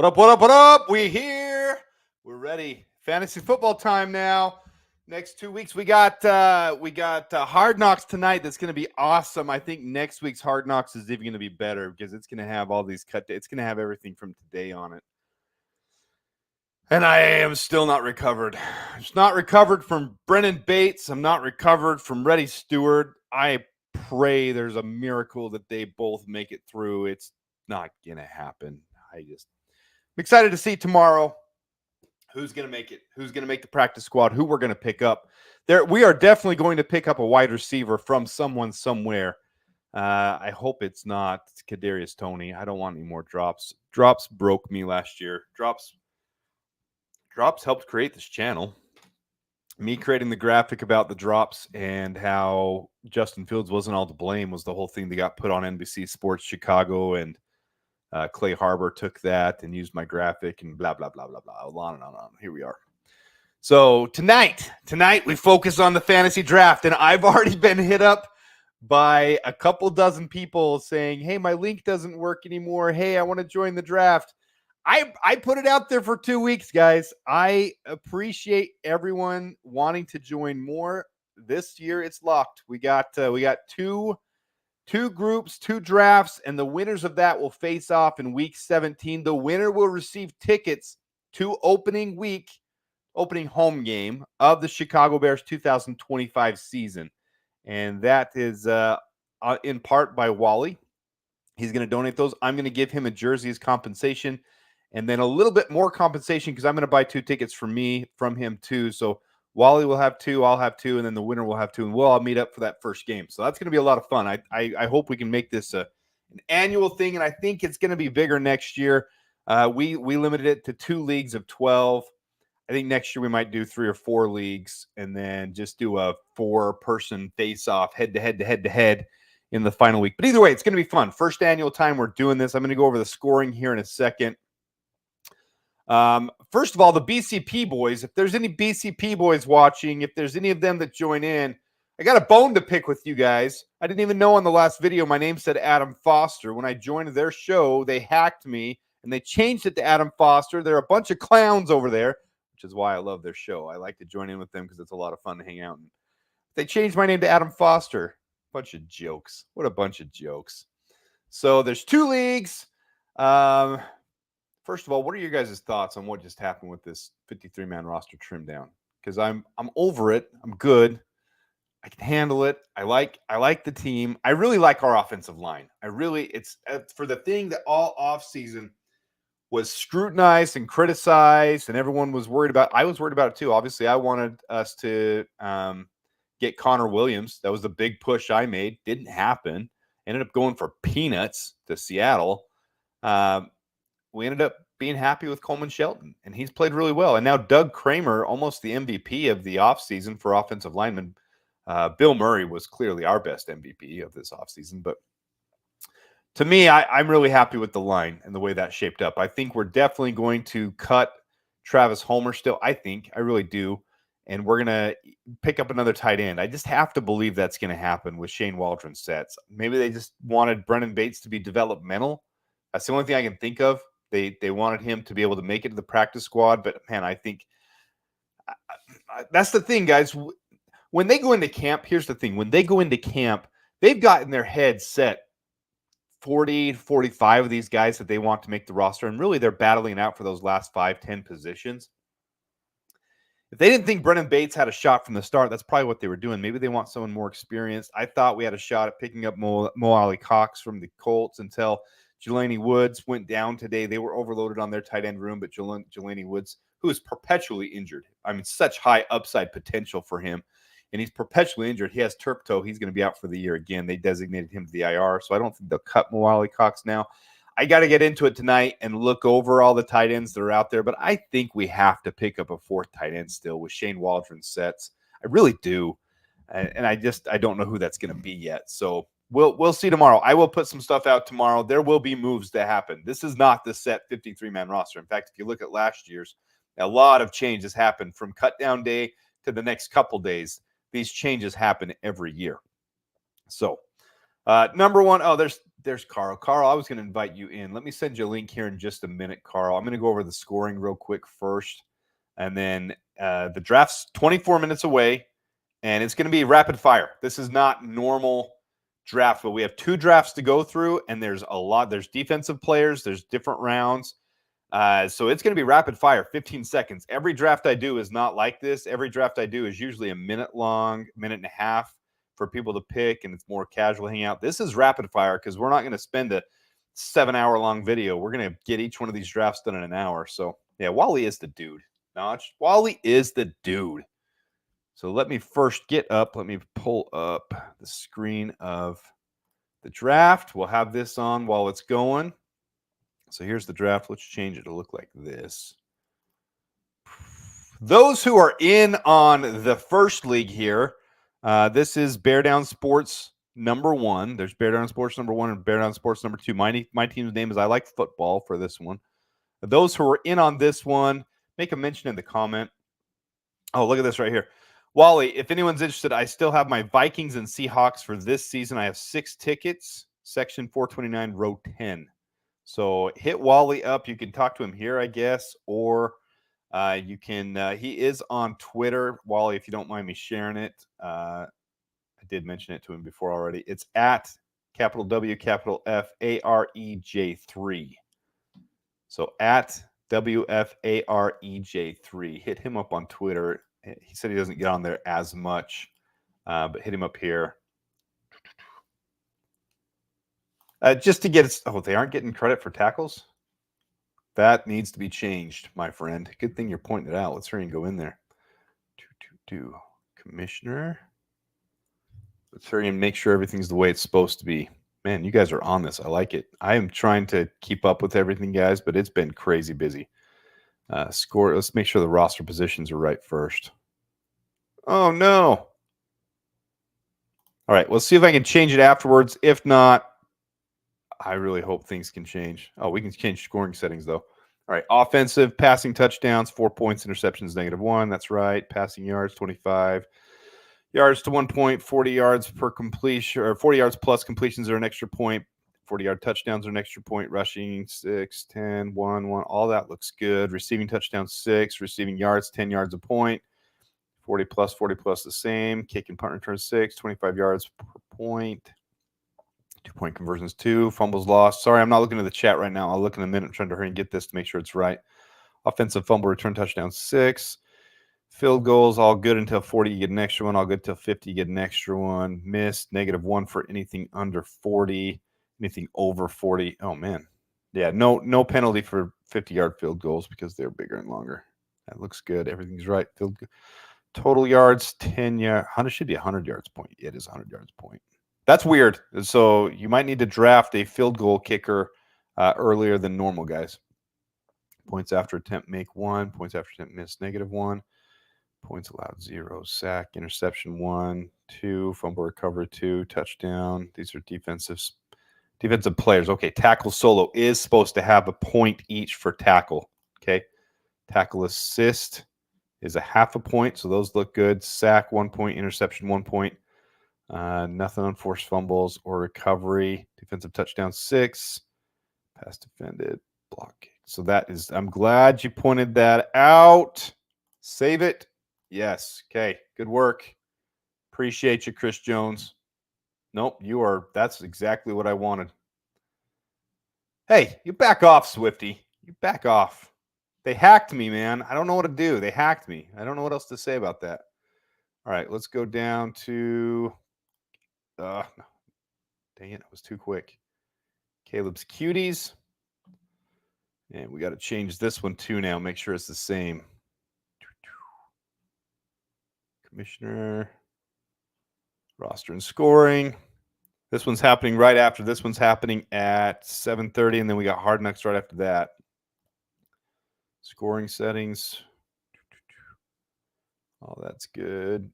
What up, what up, what up? We here. We're ready. Fantasy football time now. Next 2 weeks, we got Hard Knocks tonight. That's going to be awesome. I think next week's Hard Knocks is even going to be better because it's going to have all these it's going to have everything from today on it. And I am still not recovered. I'm just not recovered from Brennan Bates. I'm not recovered from Reddy Stewart. I pray there's a miracle that they both make it through. It's not going to happen. I'm excited to see tomorrow who's going to make it, who's going to make the practice squad, who we're going to pick up. We are definitely going to pick up a wide receiver from someone somewhere. I hope it's not Kadarius Toney. I don't want any more drops. Drops broke me last year. Drops helped create this channel. Me creating the graphic about the drops and how Justin Fields wasn't all to blame was the whole thing that got put on NBC Sports Chicago, and Clay Harbor took that and used my graphic and blah, blah, blah, blah, blah, on and on and on. Here we are. So tonight we focus on the fantasy draft, and I've already been hit up by a couple dozen people saying, hey, my link doesn't work anymore. Hey, I want to join the draft. I put it out there for 2 weeks, guys. I appreciate everyone wanting to join more. This year it's locked. We got two groups, 2 drafts, and the winners of that will face off in week 17. The winner will receive tickets to opening home game of the Chicago Bears 2025 season. And that is in part by Wally. He's going to donate those. I'm going to give him a jersey as compensation, and then a little bit more compensation because I'm going to buy 2 tickets from him too. So Wally will have 2, I'll have 2, and then the winner will have 2, and we'll all meet up for that first game. So that's going to be a lot of fun. I hope we can make this an annual thing, and I think it's going to be bigger next year. We limited it to 2 leagues of 12. I think next year we might do 3 or 4 leagues, and then just do a 4-person face-off head-to-head in the final week. But either way, it's going to be fun. First annual time we're doing this. I'm going to go over the scoring here in a second. First of all, the BCP boys, if there's any BCP boys watching, if there's any of them that join in, I got a bone to pick with you guys. I didn't even know on the last video my name said Adam Foster. When I joined their show, they hacked me and they changed it to Adam Foster. They're a bunch of clowns over there, which is why I love their show. I like to join in with them because it's a lot of fun to hang out. And they changed my name to Adam Foster. Bunch of jokes. What a bunch of jokes. So there's 2 leagues. First of all, what are your guys' thoughts on what just happened with this 53-man roster trim down? Because I'm over it. I'm good. I can handle it. I like the team. I really like our offensive line. It's for the thing that all offseason was scrutinized and criticized, and everyone was worried about. I was worried about it too. Obviously, I wanted us to get Connor Williams. That was the big push I made. Didn't happen. Ended up going for peanuts to Seattle. We ended up being happy with Coleman Shelton, and he's played really well. And now Doug Kramer, almost the MVP of the offseason for offensive linemen. Bill Murray was clearly our best MVP of this offseason. But to me, I'm really happy with the line and the way that shaped up. I think we're definitely going to cut Travis Homer still. I really do. And we're going to pick up another tight end. I just have to believe that's going to happen with Shane Waldron's sets. Maybe they just wanted Brennan Bates to be developmental. That's the only thing I can think of. They wanted him to be able to make it to the practice squad. But, man, I think that's the thing, guys. When they go into camp, here's the thing. When they go into camp, they've got in their head set 40, 45 of these guys that they want to make the roster. And really, they're battling out for those last 5, 10 positions. If they didn't think Brennan Bates had a shot from the start, that's probably what they were doing. Maybe they want someone more experienced. I thought we had a shot at picking up Mo Alley-Cox from the Colts until Jelani Woods went down today. They were overloaded on their tight end room, but Jelani Woods, who is perpetually injured. I mean, such high upside potential for him. And he's perpetually injured. He has turf toe. He's going to be out for the year again. They designated him to the IR, so I don't think they'll cut Mo Alley-Cox now. I got to get into it tonight and look over all the tight ends that are out there, but I think we have to pick up a 4th tight end still with Shane Waldron's sets. I really do. And I don't know who that's going to be yet. So we'll see tomorrow. I will put some stuff out tomorrow. There will be moves that happen. This is not the set 53-man roster. In fact, if you look at last year's, a lot of changes happened from cut down day to the next couple days. These changes happen every year. So Number one, oh, there's Carl. Carl, I was going to invite you in. Let me send you a link here in just a minute, Carl. I'm going to go over the scoring real quick first, and then the draft's 24 minutes away, and it's going to be rapid fire. This is not normal draft, but we have 2 drafts to go through, and there's a lot. There's defensive players. There's different rounds. So it's going to be rapid fire, 15 seconds. Every draft I do is not like this. Every draft I do is usually a minute long, minute and a half for people to pick, and it's more casual hangout. This is rapid fire because we're not going to spend a 7-hour long video. We're going to get each one of these drafts done in an hour. So yeah, Wally is the dude. Notch. Wally is the dude. So let me first get up. Let me pull up the screen of the draft. We'll have this on while it's going. So here's the draft. Let's change it to look like this. Those who are in on the first league here, this is Bear Down Sports number 1. There's Bear Down Sports number 1 and Bear Down Sports number 2. My team's name is I Like Football for this one. Those who are in on this one, make a mention in the comment. Oh, look at this right here. Wally, if anyone's interested, I still have my Vikings and Seahawks for this season. I have 6 tickets, section 429, row 10. So hit Wally up. You can talk to him here, I guess, or you can. He is on Twitter, Wally. If you don't mind me sharing it, I did mention it to him before already. It's at capital W, capital F, AREJ3. So at WFAREJ3. Hit him up on Twitter. He said he doesn't get on there as much, but hit him up here. Just to get it. Oh, they aren't getting credit for tackles? That needs to be changed, my friend. Good thing you're pointing it out. Let's hurry and go in there. Commissioner. Let's hurry and make sure everything's the way it's supposed to be. Man, you guys are on this. I like it. I am trying to keep up with everything, guys, but it's been crazy busy. Score. Let's make sure the roster positions are right first. Oh, no. All right, we'll see if I can change it afterwards. If not, I really hope things can change. Oh, we can change scoring settings, though. All right, offensive, passing touchdowns, 4 points, interceptions, -1. That's right. Passing yards, 25. Yards to 1 point, 40 yards per completion, or 40 yards plus completions are an extra point. 40-yard touchdowns are an extra point. Rushing, 6, 10, 1, 1. All that looks good. Receiving touchdowns, 6. Receiving yards, 10 yards a point. 40 plus the same. Kick and punt return, 6. 25 yards per point. 2-point conversions, 2. Fumbles lost. Sorry, I'm not looking at the chat right now. I'll look in a minute. I'm trying to hurry and get this to make sure it's right. Offensive fumble return touchdown, 6. Field goals, all good until 40. You get an extra one. All good until 50. You get an extra one. Missed, -1 for anything under 40. Anything over 40. Oh, man. Yeah, no penalty for 50-yard field goals because they're bigger and longer. That looks good. Everything's right. Total yards, 10 yards. 100 should be 100 yards point. Yeah, it is 100 yards point. That's weird. So you might need to draft a field goal kicker earlier than normal, guys. Points after attempt, make 1. Points after attempt, miss, -1. Points allowed, 0. Sack, interception, 1, 2. Fumble recovery, 2. Touchdown. These are defensive players. Okay, tackle solo is supposed to have a point each for tackle. Okay, tackle assist is a half a point, so those look good. Sack, 1 point. Interception, 1 point. Nothing on forced fumbles or recovery. Defensive touchdown, 6. Pass defended, block kick. So that is, I'm glad you pointed that out. Save it. Yes. Okay. Good work. Appreciate you, Chris Jones. Nope, that's exactly what I wanted. Hey, you back off, Swifty. You back off. They hacked me, man. I don't know what to do. They hacked me. I don't know what else to say about that. All right, let's go down to dang it, I was too quick. Caleb's Cuties. And we got to change this one too now. Make sure it's the same. Commissioner. Roster and scoring. This one's happening right after. This one's happening at 7:30, and then we got Hard Knocks right after that. Scoring settings. Oh, that's good.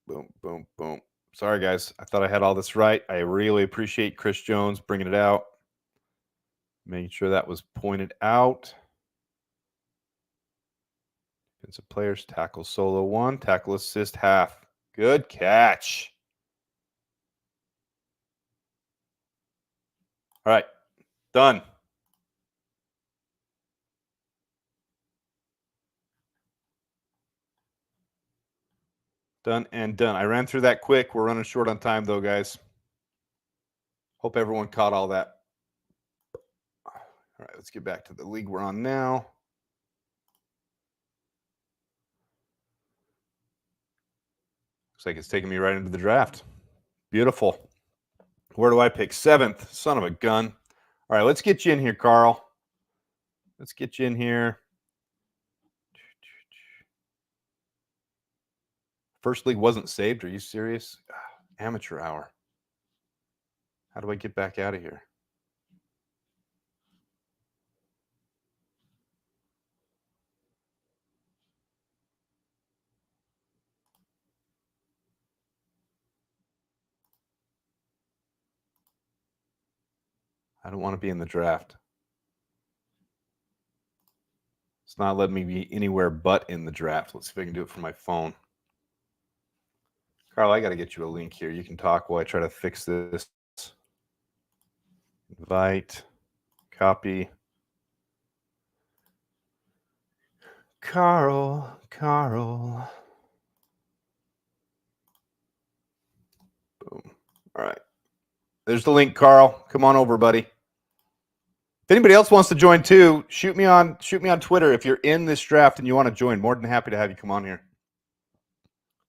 Boom, boom, boom. Sorry, guys. I thought I had all this right. I really appreciate Chris Jones bringing it out. Making sure that was pointed out. Defensive players, tackle solo 1, tackle assist half. Good catch. All right. Done. Done and done. I ran through that quick. We're running short on time, though, guys. Hope everyone caught all that. All right, let's get back to the league we're on now. Looks like it's taking me right into the draft. Beautiful. Where do I pick? 7th. Son of a gun. All right, let's get you in here, Carl. Let's get you in here. First league wasn't saved. Are you serious? Amateur hour. How do I get back out of here? I don't want to be in the draft. It's not letting me be anywhere but in the draft. Let's see if I can do it from my phone. Carl, I got to get you a link here. You can talk while I try to fix this. Invite, copy. Carl. Boom. All right. There's the link, Carl. Come on over, buddy. If anybody else wants to join too, shoot me on Twitter if you're in this draft and you want to join. More than happy to have you come on here.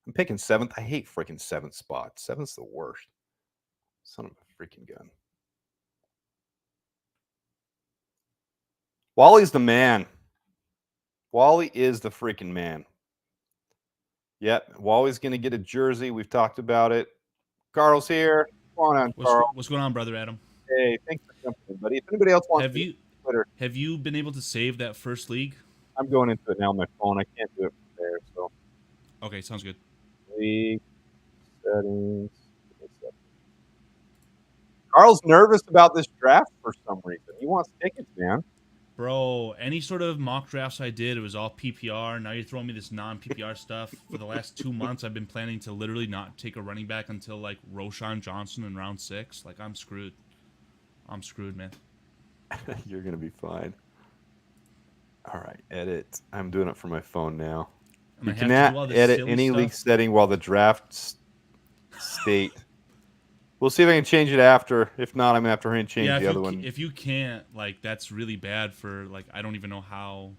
I'm picking 7th. I hate freaking 7th spot. 7th's the worst. Son of a freaking gun. Wally's the man. Wally is the freaking man. Yep, Wally's going to get a jersey. We've talked about it. Carl's here. Come on, Carl. What's going on, brother Adam? Hey, thanks for jumping in, buddy. If anybody else wants to Twitter, have you been able to save that first league? I'm going into it now on my phone. I can't do it from there. So. Okay, sounds good. League settings. Carl's nervous about this draft for some reason. He wants tickets, man. Bro, any sort of mock drafts I did, it was all PPR. Now you're throwing me this non-PPR stuff. For the last 2 months, I've been planning to literally not take a running back until, like, Roshan Johnson in round 6. Like, I'm screwed. I'm screwed, man. You're going to be fine. All right, edit. I'm doing it for my phone now. You cannot edit any league setting while the draft state. We'll see if I can change it after. If not, I'm going to have to change the other one. If you can't, like, that's really bad for, like, I don't even know how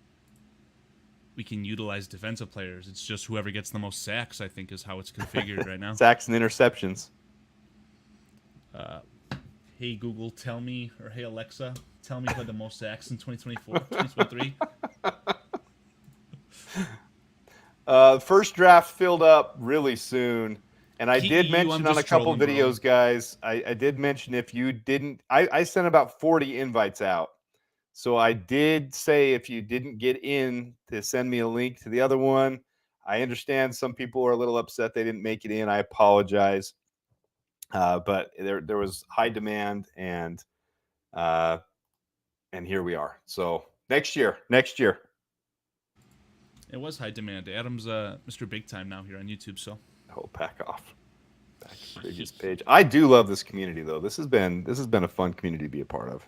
we can utilize defensive players. It's just whoever gets the most sacks, I think, is how it's configured right now. Sacks and interceptions. Hey, Google, tell me, or hey, Alexa, tell me who had the most sacks in 2024, 2023. First draft filled up really soon. And I did mention on a couple videos, guys, I did mention if you didn't, I sent about 40 invites out. So I did say if you didn't get in to send me a link to the other one. I understand some people are a little upset they didn't make it in. I apologize. But there was high demand and here we are. So next year. It was high demand. Adam's Mr. Big Time now here on YouTube, so. Oh, back off. Back to previous page. I do love this community though. This has been a fun community to be a part of.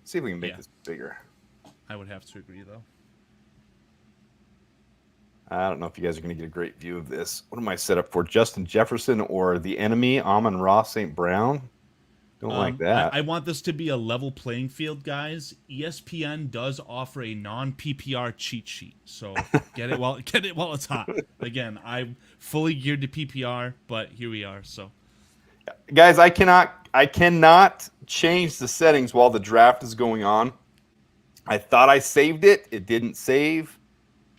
Let's see if we can make this bigger. I would have to agree though. I don't know if you guys are going to get a great view of this. What am I set up for? Justin Jefferson or the enemy, Amon-Ra St. Brown? Don't like that. I want this to be a level playing field, guys. ESPN does offer a non-PPR cheat sheet, so get it while it's hot. Again, I'm fully geared to PPR, but here we are. So, guys, I cannot change the settings while the draft is going on. I thought I saved it. It didn't save,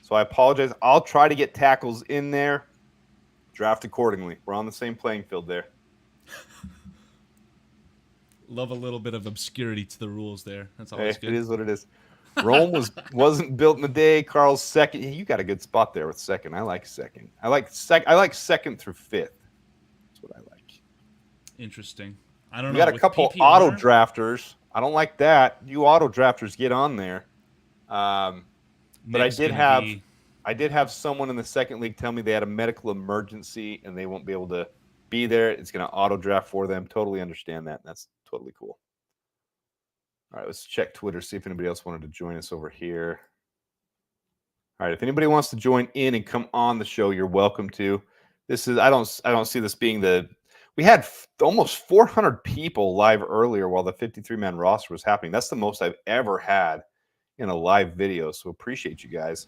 so I apologize. I'll try to get tackles in there. Draft accordingly. We're on the same playing field there. Love a little bit of obscurity to the rules there. That's always good. It is what it is. Rome wasn't built in a day. Carl's second. You got a good spot there with second. I like second. I like second through 5th. That's what I like. Interesting. I don't know. You got a couple PPR? Auto drafters. I don't like that. You auto drafters get on there. But I did have someone in the second league tell me they had a medical emergency and they won't be able to be there. It's going to auto draft for them. Totally understand that. That's totally cool. All right, let's check Twitter, see if anybody else wanted to join us over here. All right, if anybody wants to join in and come on the show, you're welcome to. This is I don't see this being we had almost 400 people live earlier while the 53-man roster was happening. That's the most I've ever had in a live video. So appreciate you guys.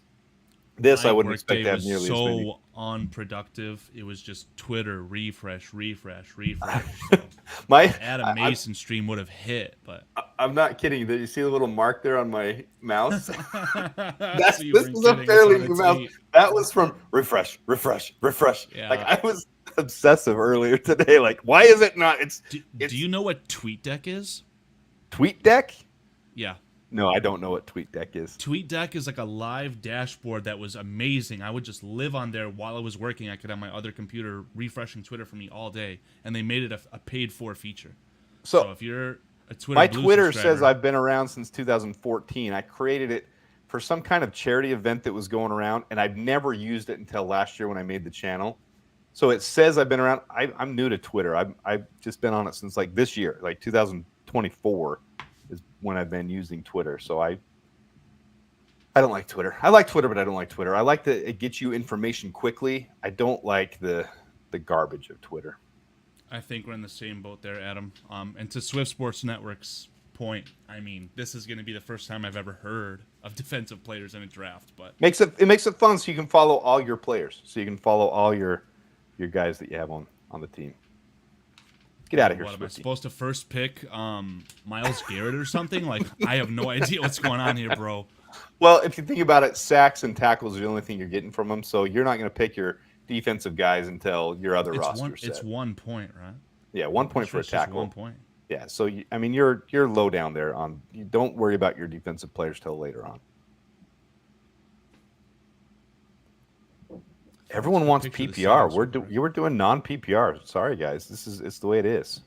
This My I wouldn't work expect day to have was nearly as many. so unproductive. It was just Twitter refresh. So My Adam Mason stream would have hit, but I'm not kidding. Did you see the little mark there on my mouse? so This is a fairly new mouse. That was from refresh. Yeah. Like I was obsessive earlier today. Like, why is it not? Do you know what TweetDeck is? TweetDeck? Yeah. No, I don't know what TweetDeck is. TweetDeck is like a live dashboard that was amazing. I would just live on there while I was working. I could have my other computer refreshing Twitter for me all day, and they made it a paid-for feature. So if you're a Twitter my Blue Twitter subscriber, says I've been around since 2014. I created it for some kind of charity event that was going around, and I've never used it until last year when I made the channel. So it says I've been around. I'm new to Twitter. I've just been on it since like this year, like 2024 is when I've been using Twitter. So I don't like Twitter. I like Twitter, but I don't like Twitter. I like that it gets you information quickly. I don't like the garbage of Twitter. I think we're in the same boat there, Adam. And to Swift Sports Network's point, I mean, this is going to be the first time I've ever heard of defensive players in a draft. But it makes it fun, so you can follow all your players, so you can follow all your guys that you have on the team. Get out of here, what, am I Swifty. supposed to first pick Myles Garrett or something? Like, I have no idea what's going on here, bro. Well, if you think about it, sacks and tackles are the only thing you're getting from them, so you're not going to pick your defensive guys until your other roster set. It's 1 point, right? Yeah, 1 point for a tackle. 1 point. Yeah, so you're low down there on. You don't worry about your defensive players till later on. Everyone wants PPR. You were doing non-PPR. Sorry, guys. It's the way it is.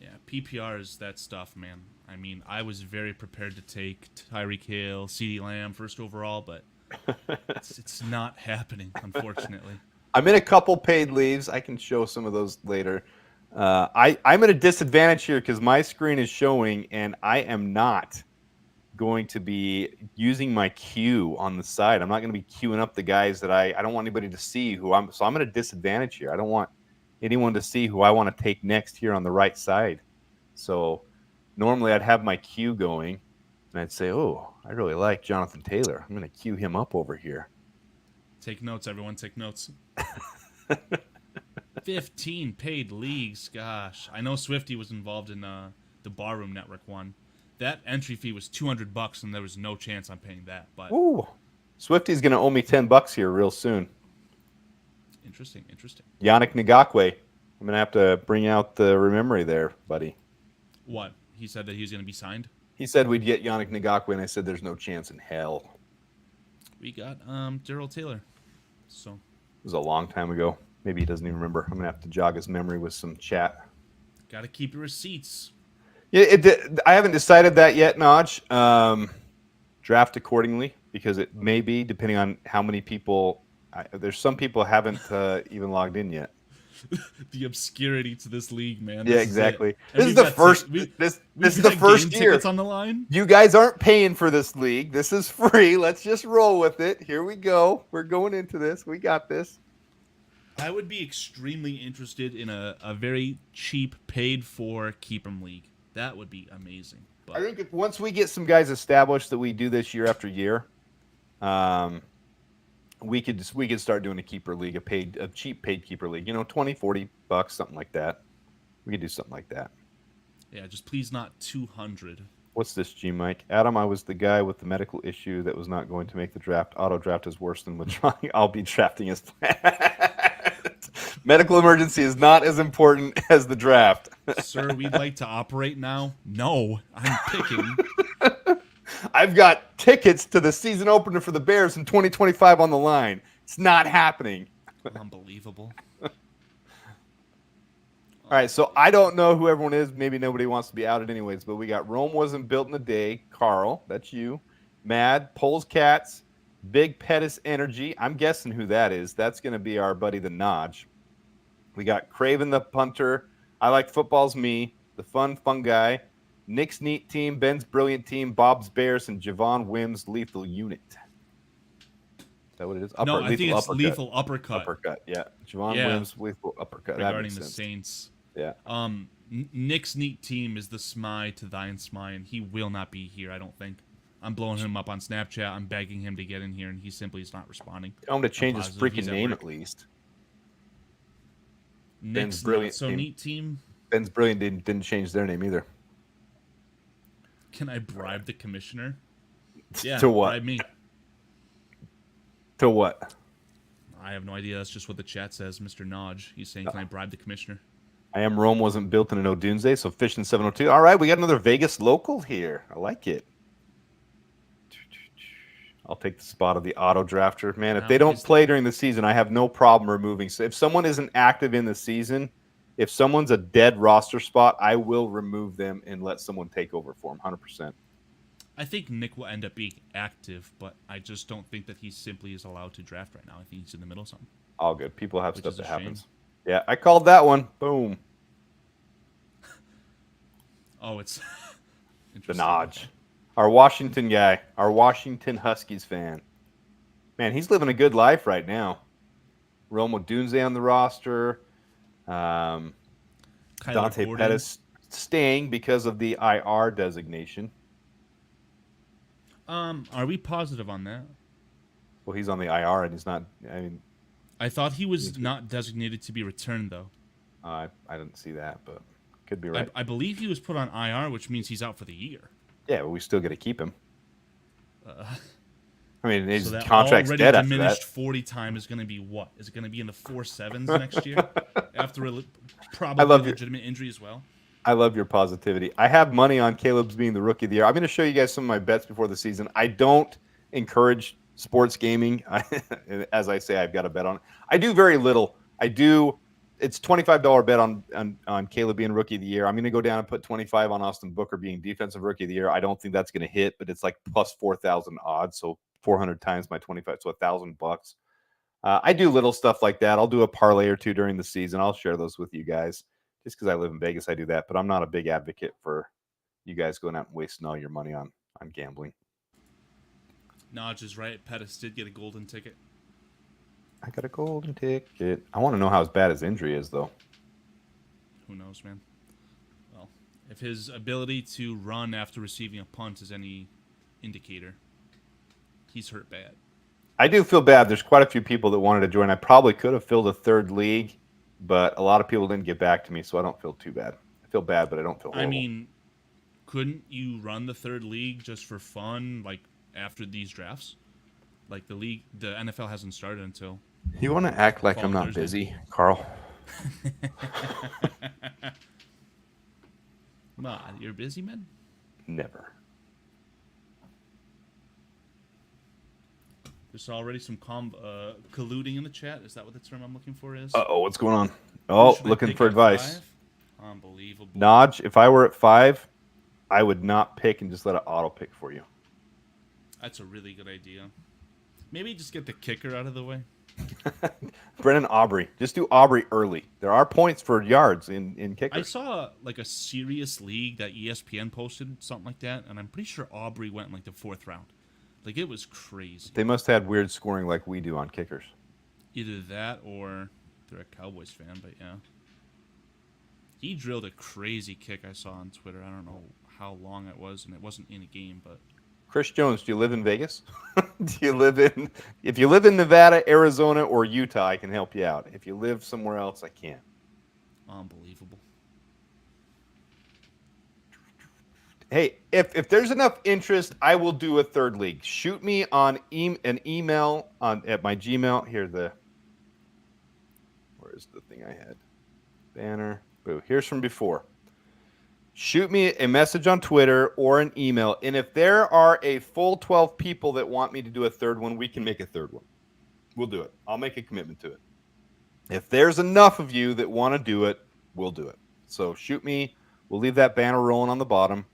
Yeah, PPR is that stuff, man. I mean, I was very prepared to take Tyreek Hill, CeeDee Lamb first overall, but it's not happening, unfortunately. I'm in a couple paid leaves. I can show some of those later. I'm at a disadvantage here because my screen is showing, and I am not going to be using my queue on the side. I'm not going to be queuing up the guys that I don't want anybody to see so I'm at a disadvantage here. I don't want anyone to see who I want to take next here on the right side. So normally I'd have my queue going and I'd say, oh, I really like Jonathan Taylor. I'm going to queue him up over here. Take notes, everyone. Take notes. 15 paid leagues. Gosh, I know Swifty was involved in the Barroom Network one. That entry fee was $200, and there was no chance I'm paying that. But ooh, Swifty's going to owe me $10 here real soon. Interesting. Yannick Ngakoue. I'm going to have to bring out the memory there, buddy. What? He said that he was going to be signed? He said we'd get Yannick Ngakoue, and I said there's no chance in hell. We got Darrell Taylor. So it was a long time ago. Maybe he doesn't even remember. I'm going to have to jog his memory with some chat. Got to keep your receipts. Yeah, I haven't decided that yet, Naj. Draft accordingly, because it may be, depending on how many people. There's some people haven't even logged in yet. The obscurity to this league, man. Yeah, exactly. This is the first. This is the first year. On the line. You guys aren't paying for this league. This is free. Let's just roll with it. Here we go. We're going into this. We got this. I would be extremely interested in a very cheap, paid-for Keep'em league. That would be amazing. But I think once we get some guys established that we do this year after year, we could start doing a keeper league, a cheap paid keeper league. $20-$40, something like that. We could do something like that. Yeah, just please not 200. What's this, G Mike? Adam, I was the guy with the medical issue that was not going to make the draft. Auto draft is worse than withdrawing. I'll be drafting as planned. Medical emergency is not as important as the draft. Sir, we'd like to operate now. No, I'm picking. I've got tickets to the season opener for the Bears in 2025 on the line. It's not happening. Unbelievable. All right, so I don't know who everyone is. Maybe nobody wants to be outed anyways, but we got Rome Wasn't Built in a Day. Carl, that's you. Mad, Poles Cats, Big Pettis Energy. I'm guessing who that is. That's going to be our buddy the Nodge. We got Craven the Punter. I Like Football's Me. the fun guy, Nick's neat team, Ben's brilliant team, Bob's Bears, and Javon Wims lethal unit. Is that what it is? No, I think Lethal it's uppercut. lethal uppercut. Uppercut, yeah. Javon Yeah, Wims lethal uppercut. That regarding makes the sense. Saints. Yeah. Nick's neat team is the Smy to thine Smy, and he will not be here, I don't think. I'm blowing him up on Snapchat. I'm begging him to get in here, and he simply is not responding. Tell him to change I'm his positive freaking he's at name work. at least. Nick's brilliant not so team. neat team. Ben's brilliant didn't change their name either. Can I bribe the commissioner? Yeah, To what? bribe me. To what? I have no idea. That's just what the chat says, Mr. Nodge. He's saying, can I bribe the commissioner? I am Rome wasn't built in an Odunze, so fishing 702. All right, we got another Vegas local here. I like it. I'll take the spot of the auto drafter. Man, if they don't play during the season, I have no problem removing. So if someone isn't active in the season, if someone's a dead roster spot, I will remove them and let someone take over for them, 100%. I think Nick will end up being active, but I just don't think that he simply is allowed to draft right now. I think he's in the middle of something. All good. People have stuff that shame. happens. Yeah, I called that one. Boom. Oh, it's the Nodge. Our Washington guy, our Washington Huskies fan. Man, he's living a good life right now. Romo Dunze on the roster. Dante Pettis staying because of the IR designation. Are we positive on that? Well, he's on the IR and he's not. I thought he was not designated to be returned, though. I didn't see that, but could be right. I believe he was put on IR, which means he's out for the year. Yeah, but we still got to keep him. I mean, his so that contract's already dead after diminished that. 40 time is going to be what? Is it going to be in the 4.7s next year? After a probably legitimate injury as well? I love your positivity. I have money on Caleb's being the rookie of the year. I'm going to show you guys some of my bets before the season. I don't encourage sports gaming. As I say, I've got a bet on it. I do very little. It's $25 bet on Caleb being rookie of the year. I'm going to go down and put 25 on Austin Booker being defensive rookie of the year. I don't think that's going to hit, but it's like plus 4,000 odds. So 400 times my 25, so $1,000. I do little stuff like that. I'll do a parlay or two during the season. I'll share those with you guys. Just because I live in Vegas, I do that. But I'm not a big advocate for you guys going out and wasting all your money on gambling. Nodge is right. Pettis did get a golden ticket. I got a golden ticket. I want to know how bad his injury is, though. Who knows, man? Well, if his ability to run after receiving a punt is any indicator, he's hurt bad. I do feel bad. There's quite a few people that wanted to join. I probably could have filled a third league, but a lot of people didn't get back to me, so I don't feel too bad. I feel bad, but I don't feel horrible. I mean, couldn't you run the third league just for fun, like after these drafts? Like the NFL hasn't started until. You want to act like I'm not Thursday. busy, Carl? Nah, you're busy, man? Never. There's already some colluding in the chat. Is that what the term I'm looking for is? Uh-oh, what's going on? Oh, looking for advice. 5? Unbelievable. Nodge, if I were at 5, I would not pick and just let it auto pick for you. That's a really good idea. Maybe just get the kicker out of the way. Brennan Aubrey. Just do Aubrey early. There are points for yards in kickers. I saw like a serious league that ESPN posted, something like that, and I'm pretty sure Aubrey went in like the 4th round. Like, it was crazy. They must have weird scoring like we do on kickers. Either that or they're a Cowboys fan, but yeah. He drilled a crazy kick I saw on Twitter. I don't know how long it was, and it wasn't in a game, but... Chris Jones, do you live in Vegas? If you live in Nevada, Arizona, or Utah, I can help you out. If you live somewhere else, I can't. Unbelievable. Hey, if there's enough interest, I will do a third league. Shoot me on an email at my Gmail. Where's the thing I had? Banner. Boo. Here's from before. Shoot me a message on Twitter or an email. And if there are a full 12 people that want me to do a third one, we can make a third one. We'll do it. I'll make a commitment to it. If there's enough of you that want to do it, we'll do it. So shoot me. We'll leave that banner rolling on the bottom.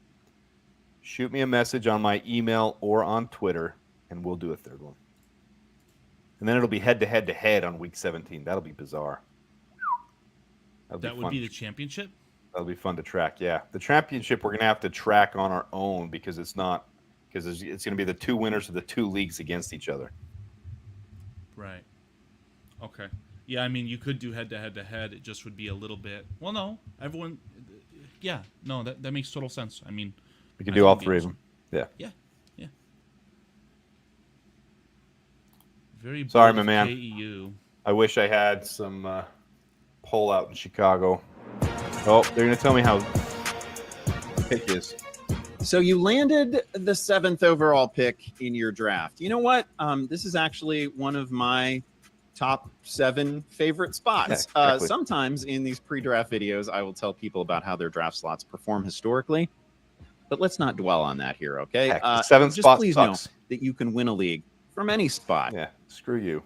Shoot me a message on my email or on Twitter, and we'll do a third one. And then it'll be head-to-head to head on Week 17. That'll be bizarre. That would be the championship? That'll be fun to track. Yeah, the championship we're gonna have to track on our own because it's gonna be the two winners of the two leagues against each other. Right. Okay. Yeah, I mean, you could do head to head to head. It just would be a little bit. Well, no, everyone. Yeah, no, that makes total sense. I mean, We can I do think all it'd be three of awesome. them. Yeah. Yeah, yeah. Very Sorry, bold my of man. KEU. I wish I had some pull out in Chicago. Oh, they're gonna tell me how pick is. So you landed the 7th overall pick in your draft. You know what? This is actually one of my top 7 favorite spots. Yeah, exactly. Sometimes in these pre-draft videos, I will tell people about how their draft slots perform historically, but let's not dwell on that here, okay? Heck, the 7th just spot please sucks. know that you can win a league from any spot. Yeah, screw you.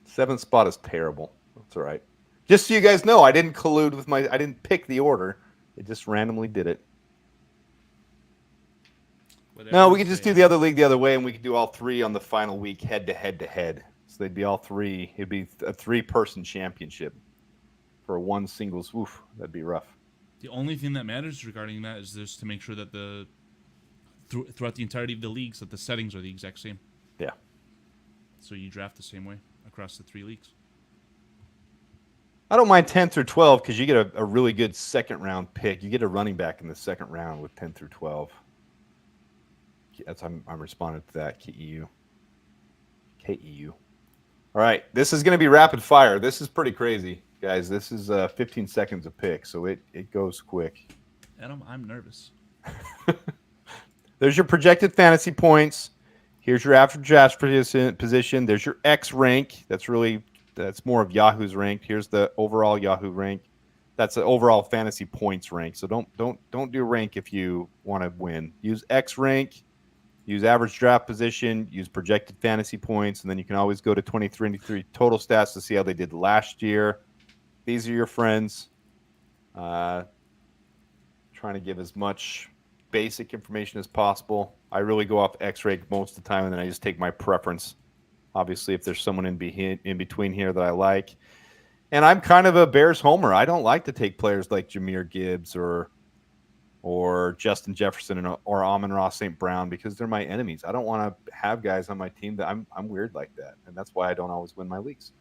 7th spot is terrible. That's all right. Just so you guys know, I didn't collude with I didn't pick the order. It just randomly did it. No, we could just do the other league the other way, and we could do all three on the final week head to head to head. So they'd be all three. It'd be a 3-person championship for one singles. Oof, that'd be rough. The only thing that matters regarding that is just to make sure that throughout the entirety of the leagues that the settings are the exact same. Yeah. So you draft the same way across the 3 leagues. I don't mind 10 through 12 because you get a really good second round pick. You get a running back in the second round with 10 through 12. I'm responding to that. KEU. All right, this is going to be rapid fire. This is pretty crazy, guys. This is 15 seconds a pick, so it goes quick. Adam, I'm nervous. There's your projected fantasy points. Here's your after draft position. There's your X rank. That's more of Yahoo's rank. Here's the overall Yahoo rank. That's the overall fantasy points rank. So don't do rank if you want to win. Use X rank. Use average draft position, use projected fantasy points, and then you can always go to 2023 total stats to see how they did last year. These are your friends. Trying to give as much basic information as possible. I really go off X-rank most of the time, and then I just take my preference. Obviously, if there's someone in between here that I like. And I'm kind of a Bears homer. I don't like to take players like Jahmyr Gibbs or Justin Jefferson or Amon-Ra St. Brown because they're my enemies. I don't want to have guys on my team that I'm weird like that, and that's why I don't always win my leagues.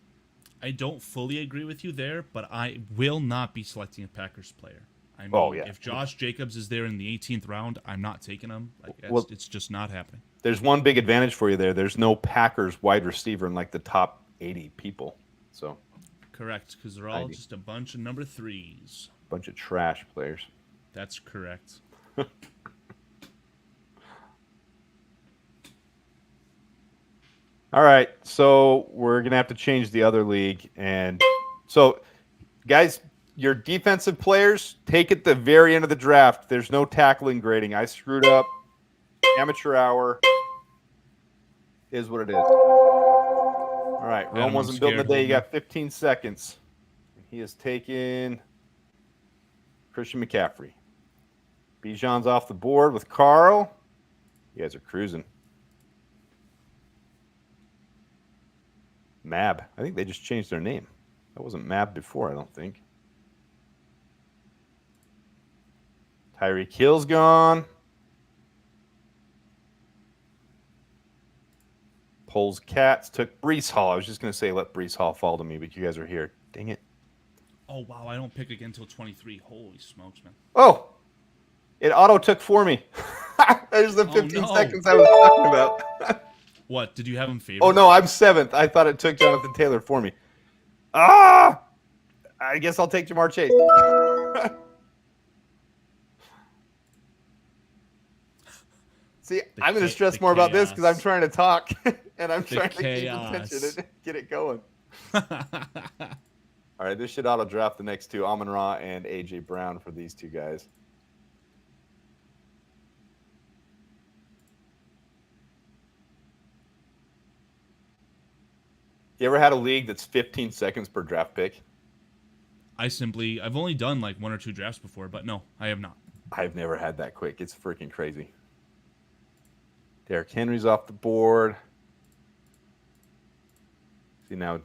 I don't fully agree with you there, but I will not be selecting a Packers player. I mean, if Josh Jacobs is there in the 18th round, I'm not taking him. It's just not happening. There's one big advantage for you there. There's no Packers wide receiver in like the top 80 people. So correct, because they're all just a bunch of number 3s. Bunch of trash players. That's correct. All right, so we're gonna have to change the other league, and so guys, your defensive players take it the very end of the draft. There's no tackling grading. I screwed up. Amateur hour is what it is. All right, Rome wasn't built in a day. You got 15 seconds. He has taken Christian McCaffrey. Bijan's off the board with Carl. You guys are cruising. Mab. I think they just changed their name. That wasn't Mab before, I don't think. Tyreek Hill's gone. Poles Cats took Breece Hall. I was just going to say let Breece Hall fall to me, but you guys are here. Dang it. Oh, wow. I don't pick again until 23. Holy smokes, man. Oh, it auto took for me. There's the 15 seconds I was talking about. What? Did you have him favored? Oh, no, I'm 7th. I thought it took Jonathan Taylor for me. I guess I'll take Jamar Chase. See, I'm going to stress more about this because I'm trying to talk and I'm trying to keep attention and get it going. All right, this should auto draft the next two, Amon-Ra and A.J. Brown for these two guys. You ever had a league that's 15 seconds per draft pick? I've only done like 1 or 2 drafts before, but no, I have not. I've never had that quick. It's freaking crazy. Derrick Henry's off the board. See now,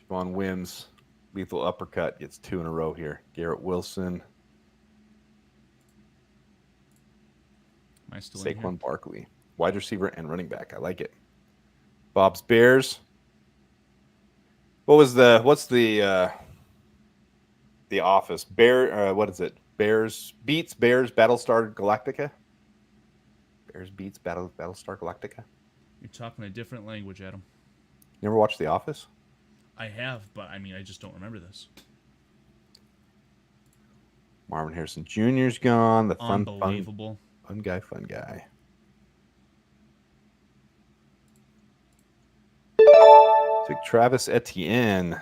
Javon Wims. Lethal uppercut gets 2 in a row here. Garrett Wilson, Am I still in here? Saquon Barkley, wide receiver and running back. I like it. Bob's Bears. What's the Office? What is it? Bears beats Bears Battlestar Galactica. Bears beats Battlestar Galactica. You're talking a different language, Adam. You ever watched The Office? I have, but I mean, I just don't remember this. Marvin Harrison Jr.'s gone. The Unbelievable. fun guy. Took Travis Etienne.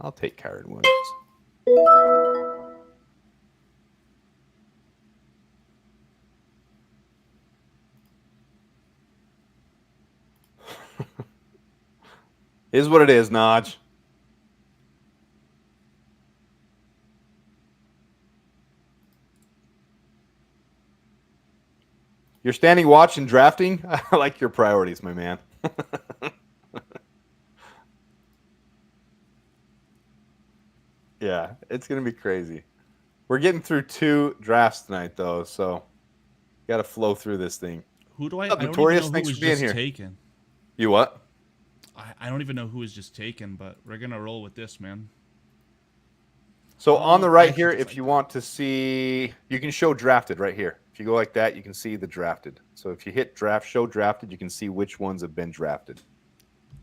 I'll take Kyron Williams. Is what it is, Naj. You're standing watch and drafting? I like your priorities, my man. Yeah, it's going to be crazy. We're getting through 2 drafts tonight, though, so got to flow through this thing. Who do I? What's up, I don't Notorious? even know Thanks who was for being just here. taken. You what? I don't even know who was just taken, but we're gonna roll with this, man. So on the right actually here, just if like you that. want to see, you can show drafted right here. If you go like that, you can see the drafted. So if you hit draft, show drafted, you can see which ones have been drafted.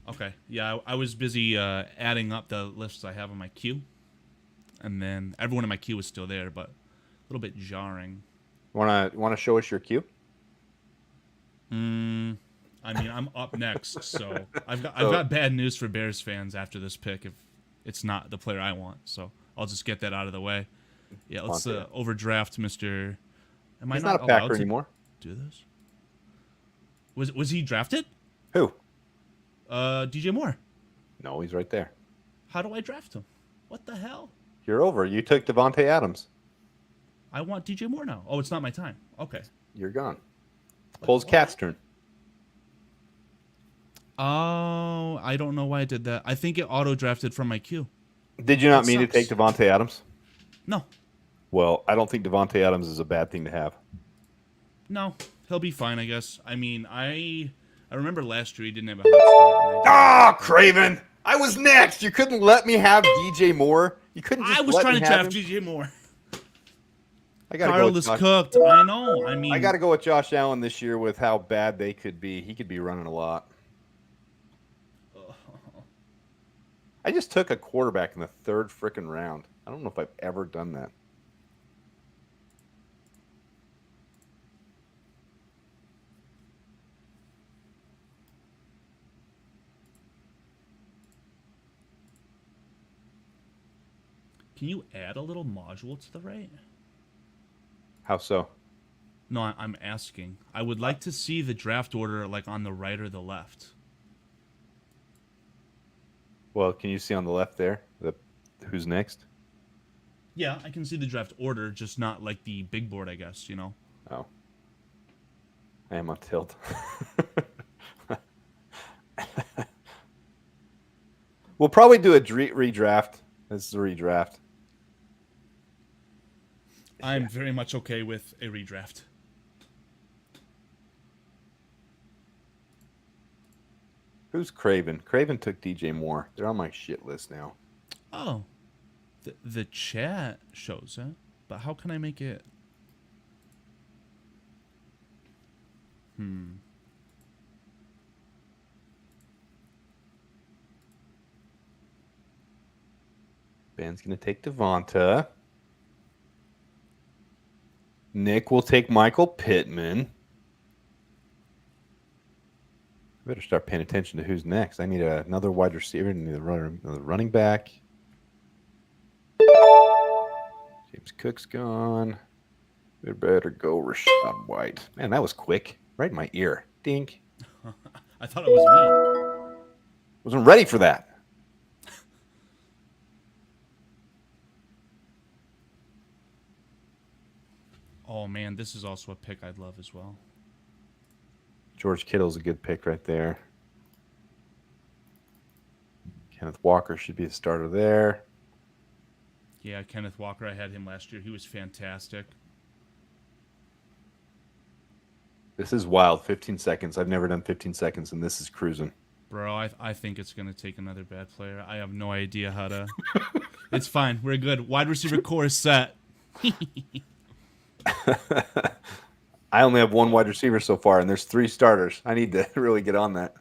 Okay, yeah, I was busy adding up the lists I have on my queue, and then everyone in my queue is still there, but a little bit jarring. Want to show us your queue? I mean, I'm up next, so I've got bad news for Bears fans after this pick if it's not the player I want. So I'll just get that out of the way. Yeah, let's overdraft Mr. Am I He's not not a Packer allowed to anymore. do this? Was he drafted? Who? DJ Moore. No, he's right there. How do I draft him? What the hell? You're over. You took Devontae Adams. I want DJ Moore now. Oh, it's not my time. Okay. You're gone. Cole's Cat's turn. Oh, I don't know why I did that. I think it auto-drafted from my queue. Did you not That mean to take sucks. Devontae Adams? No. Well, I don't think Devontae Adams is a bad thing to have. No. He'll be fine, I guess. I mean, I remember last year he didn't have a hot start. Ah, Craven! I was next. You couldn't let me have DJ Moore. You couldn't just I was let trying me to have draft him? DJ Moore. I gotta go Carl with is Josh. cooked. I know. I mean, I got to go with Josh Allen this year with how bad they could be. He could be running a lot. I just took a quarterback in the 3rd frickin' round. I don't know if I've ever done that. Can you add a little module to the right? How so? No, I'm asking. I would like to see the draft order like on the right or the left. Well, can you see on the left there who's next? Yeah, I can see the draft order, just not like the big board, I guess, you know? Oh. I am on tilt. We'll probably do a redraft. This is a redraft. I'm very much okay with a redraft. Who's Craven? Craven took DJ Moore. They're on my shit list now. Oh. The chat shows it, but how can I make it? Ben's going to take Devonta. Nick will take Michael Pittman. I better start paying attention to who's next. I need another wide receiver. I need another running back. James Cook's gone. We better go Rashad White. Man, that was quick. Right in my ear. Dink. I thought it was me. Wasn't ready for that. Oh man, this is also a pick I'd love as well. George Kittle's a good pick right there. Kenneth Walker should be a starter there. Yeah, Kenneth Walker, I had him last year. He was fantastic. This is wild. 15 seconds. I've never done 15 seconds, and this is cruising. Bro, I think it's going to take another bad player. I have no idea how to... It's fine. We're good. Wide receiver core is set. I only have one wide receiver so far, and there's 3 starters. I need to really get on that.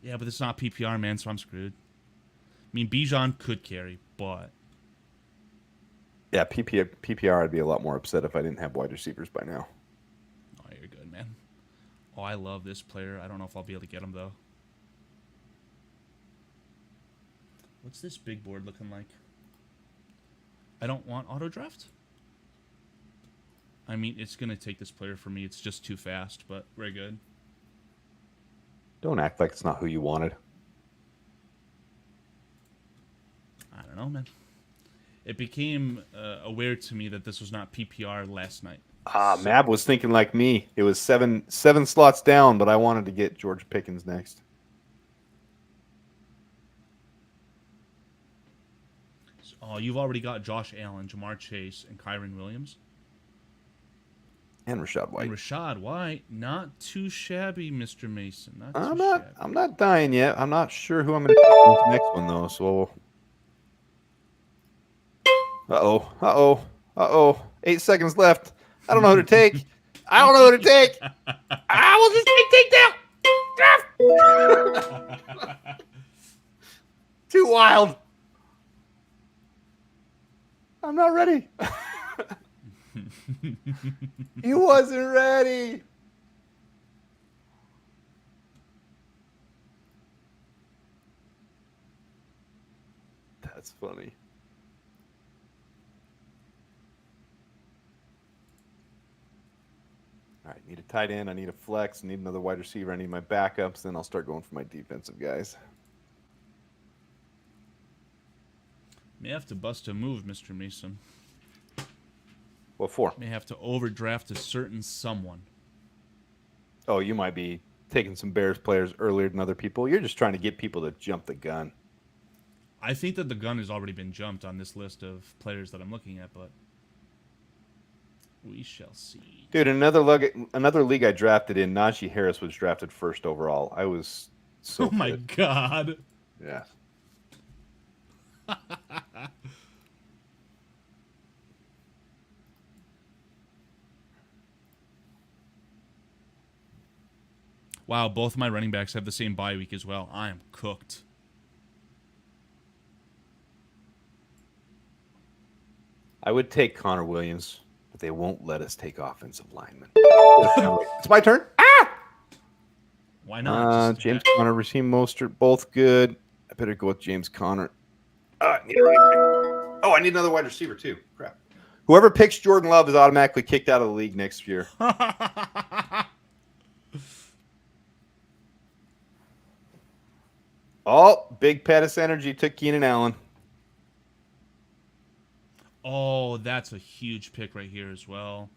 Yeah, but it's not PPR, man, so I'm screwed. I mean, Bijan could carry, but... Yeah, PPR, I'd be a lot more upset if I didn't have wide receivers by now. Oh, you're good, man. Oh, I love this player. I don't know if I'll be able to get him, though. What's this big board looking like? I don't want auto draft. I mean, it's going to take this player for me. It's just too fast, but we're good. Don't act like it's not who you wanted. I don't know, man. It became aware to me that this was not PPR last night. Mab was thinking like me. It was seven slots down, but I wanted to get George Pickens next. Oh, you've already got Josh Allen, Jamar Chase, and Kyron Williams. And Rashad White. And Rashad White, not too shabby, Mr. Mason. I'm not dying yet. I'm not sure who I'm going to pick in the next one though. So, uh-oh. 8 seconds left. I don't know who to take. I don't know who to take. I will just take Too wild. I'm not ready. He wasn't ready. That's funny. All right, need a tight end. I need a flex. I need another wide receiver. I need my backups. Then I'll start going for my defensive guys. May have to bust a move, Mr. Mason. What for? May have to overdraft a certain someone. Oh, you might be taking some Bears players earlier than other people. You're just trying to get people to jump the gun. I think that the gun has already been jumped on this list of players that I'm looking at, but we shall see. Dude, another league I drafted in, Najee Harris was drafted first overall. I was so Oh my God. Yeah. Wow, both of my running backs have the same bye week as well. I am cooked. I would take Connor Williams, but they won't let us take offensive linemen. It's my turn. Why not? James Conner, Raheem Mostert, both good. I better go with James Conner. I need another wide receiver too. Crap. Whoever picks Jordan Love is automatically kicked out of the league next year. Oh, Big Pettis Energy took Keenan Allen. Oh, that's a huge pick right here as well.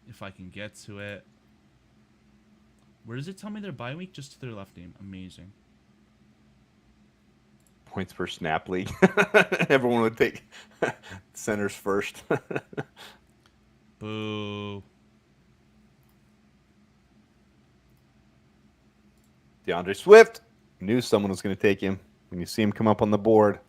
If I can get to it. Where does it tell me their bye week? Just to their left name. Amazing. Points per snap league. Everyone would take centers first. Boo. DeAndre Swift. Knew someone was going to take him when you see him come up on the board.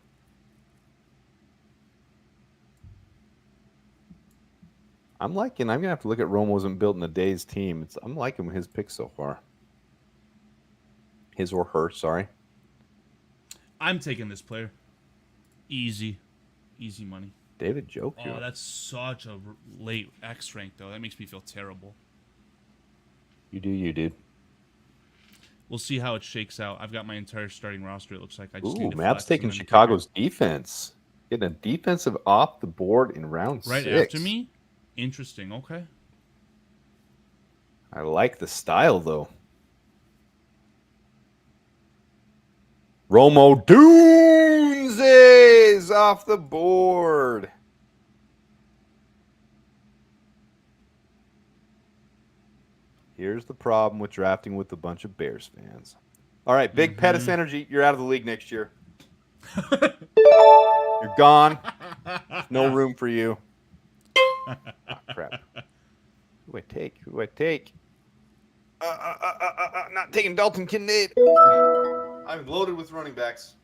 I'm going to have to look at Rome wasn't built in a day's team. I'm liking his picks so far. His or her, sorry. I'm taking this player. Easy. Easy money. David Joku. Oh, that's such a late X rank, though. That makes me feel terrible. You do you, dude. We'll see how it shakes out. I've got my entire starting roster, it looks like. I just need to Map's flex taking and then Chicago's defense. Getting a defensive off the board in round 6. Right after me? Interesting. Okay. I like the style, though. Romo Dunes is off the board. Here's the problem with drafting with a bunch of Bears fans. All right, Big Pettis Energy, you're out of the league next year. You're gone. No room for you. Oh, crap. Who do I take? Who do I take? Not taking Dalton Kincaid. I'm loaded with running backs.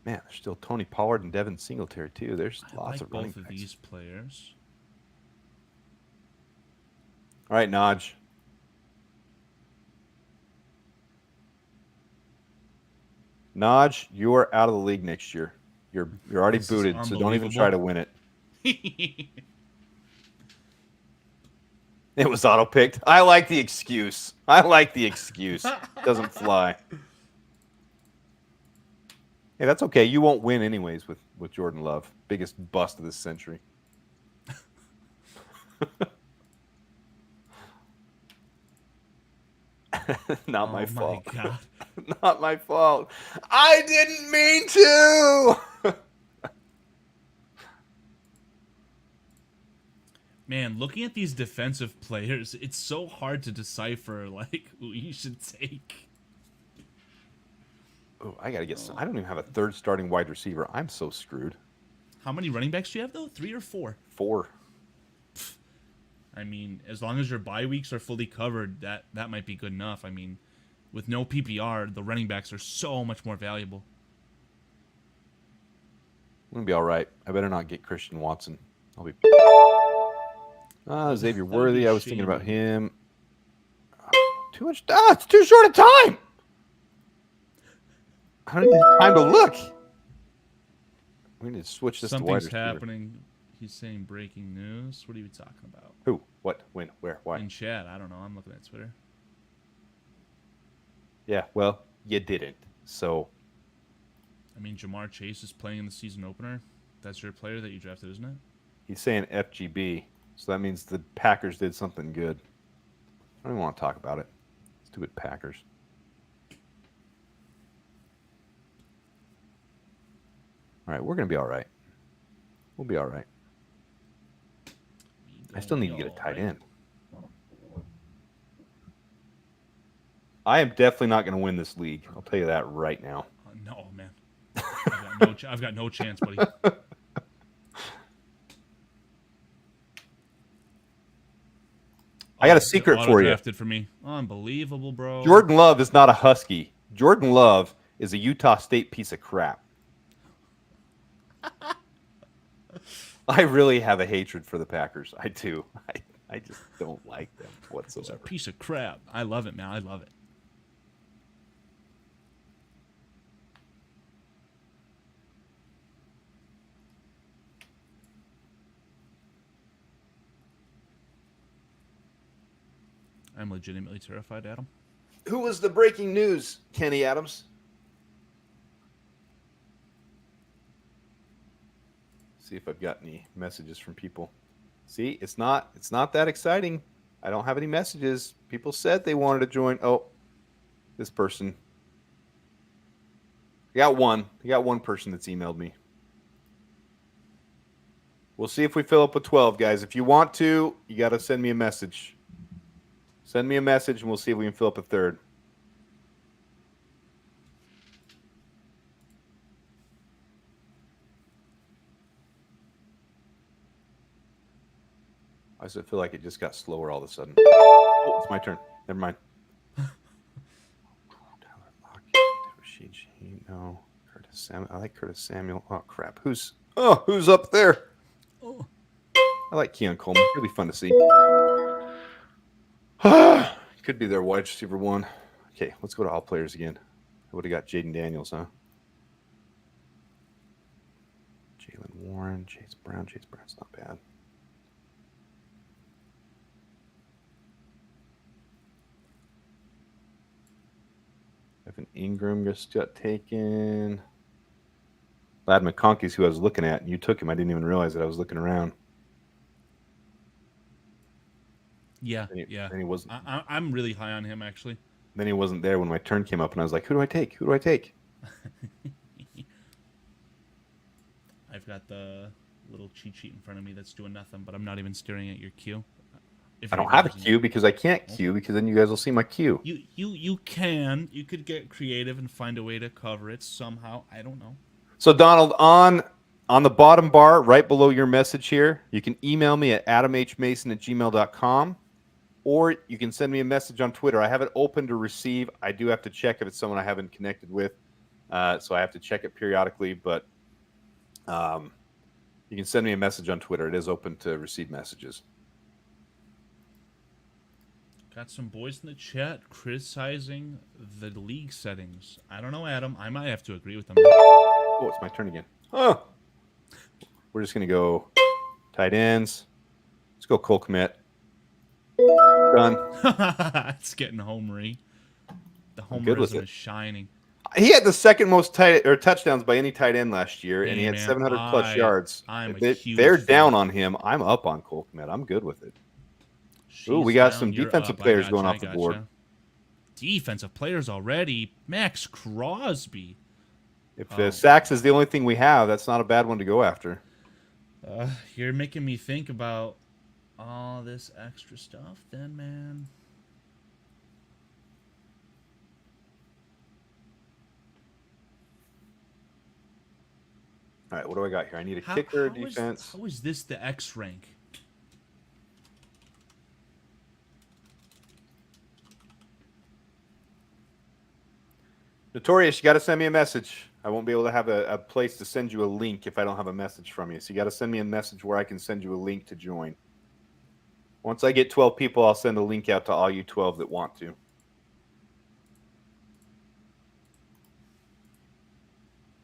Man, there's still Tony Pollard and Devin Singletary too. There's lots of running both of backs. these players. All right, Naj. Naj, you are out of the league next year. You're already This is booted, so don't even try to unbelievable. win it. It was auto picked. I like the excuse. Doesn't fly. Hey, that's okay. You won't win anyways with Jordan Love. Biggest bust of this century. Not my fault. Oh my God. Not my fault. I didn't mean to. Man, looking at these defensive players, it's so hard to decipher like who you should take. Oh, I gotta get some. I don't even have a third starting wide receiver. I'm so screwed. How many running backs do you have though? 3 or 4? 4. I mean, as long as your bye weeks are fully covered, that might be good enough. I mean, with no PPR, the running backs are so much more valuable. I'm gonna be all right. I better not get Christian Watson. I'll be. Xavier That would be Worthy. a I was thinking about shame. him. Too much. It's too short a time. I don't even have time to look. We need to switch this to wide Something's receiver. happening. He's saying breaking news. What are you talking about? Who? What? When? Where? Why? In chat, I don't know. I'm looking at Twitter. Yeah. Well, you didn't. So. I mean, Jamar Chase is playing in the season opener. That's your player that you drafted, isn't it? He's saying FGB, so that means the Packers did something good. I don't even want to talk about it. Stupid Packers. All right, we're going to be all right. We'll be all right. I still need to get a tight end. I am definitely not going to win this league. I'll tell you that right now. No, man. I've got no chance, buddy. I got a secret for you. Drafted for me. Unbelievable, bro. Jordan Love is not a Husky. Jordan Love is a Utah State piece of crap. I really have a hatred for the Packers. I do. I just don't like them It's whatsoever. a piece of crap. I love it, man. I love it. I'm legitimately terrified, Adam. Who was the breaking news, Kenny Adams? See if I've got any messages from people. See, it's not that exciting. I don't have any messages. People said they wanted to join. Oh, this person. I got one person that's emailed me. We'll see if we fill up with 12, guys. If you want to, you got to send me a message. Send me a message, and we'll see if we can fill up a third. I just feel like it just got slower all of a sudden. Oh, it's my turn. Never mind. No. Curtis Samuel. I like Curtis Samuel. Oh, crap. Who's up there? Oh. I like Keon Coleman. Really fun to see. Could be their wide receiver one. Okay, let's go to all players again. I would have got Jaden Daniels, huh? Jalen Warren, Chase Brown. Chase Brown's not bad. Evan Ingram just got taken. Lad McConkey's who I was looking at, and you took him. I didn't even realize that I was looking around. Yeah, Then yeah. Then he wasn't. I'm really high on him, actually. Then he wasn't there when my turn came up, and I was like, "Who do I take? Who do I take?" I've got the little cheat sheet in front of me that's doing nothing, but I'm not even staring at your queue. If I you're don't have a using it. queue because I can't queue because then you guys will see my queue. You could get creative and find a way to cover it somehow. I don't know. So Donald, on the bottom bar right below your message here, you can email me at adamhmason@gmail.com, or you can send me a message on Twitter. I have it open to receive. I do have to check if it's someone I haven't connected with, so I have to check it periodically. But you can send me a message on Twitter. It is open to receive messages. Got some boys in the chat criticizing the league settings. I don't know, Adam. I might have to agree with them. Oh, it's my turn again. Oh, we're just gonna go tight ends. Let's go Cole Kmet. Done. It's getting homery. The good with homerism it. is shining. He had the second most touchdowns by any tight end last year, and he had man, 700 plus yards. I'm a huge They're fan. down on him. I'm up on Cole Kmet. I'm good with it. Ooh, we She's got down, some you're defensive up. players I going gotcha, off the board. Defensive players already. Max Crosby. If sacks is the only thing we have, that's not a bad one to go after. You're making me think about all this extra stuff then, man. All right, what do I got here? I need a kicker, defense. How is this the X rank? Notorious, you got to send me a message. I won't be able to have a place to send you a link if I don't have a message from you. So you got to send me a message where I can send you a link to join. Once I get 12 people, I'll send a link out to all you 12 that want to.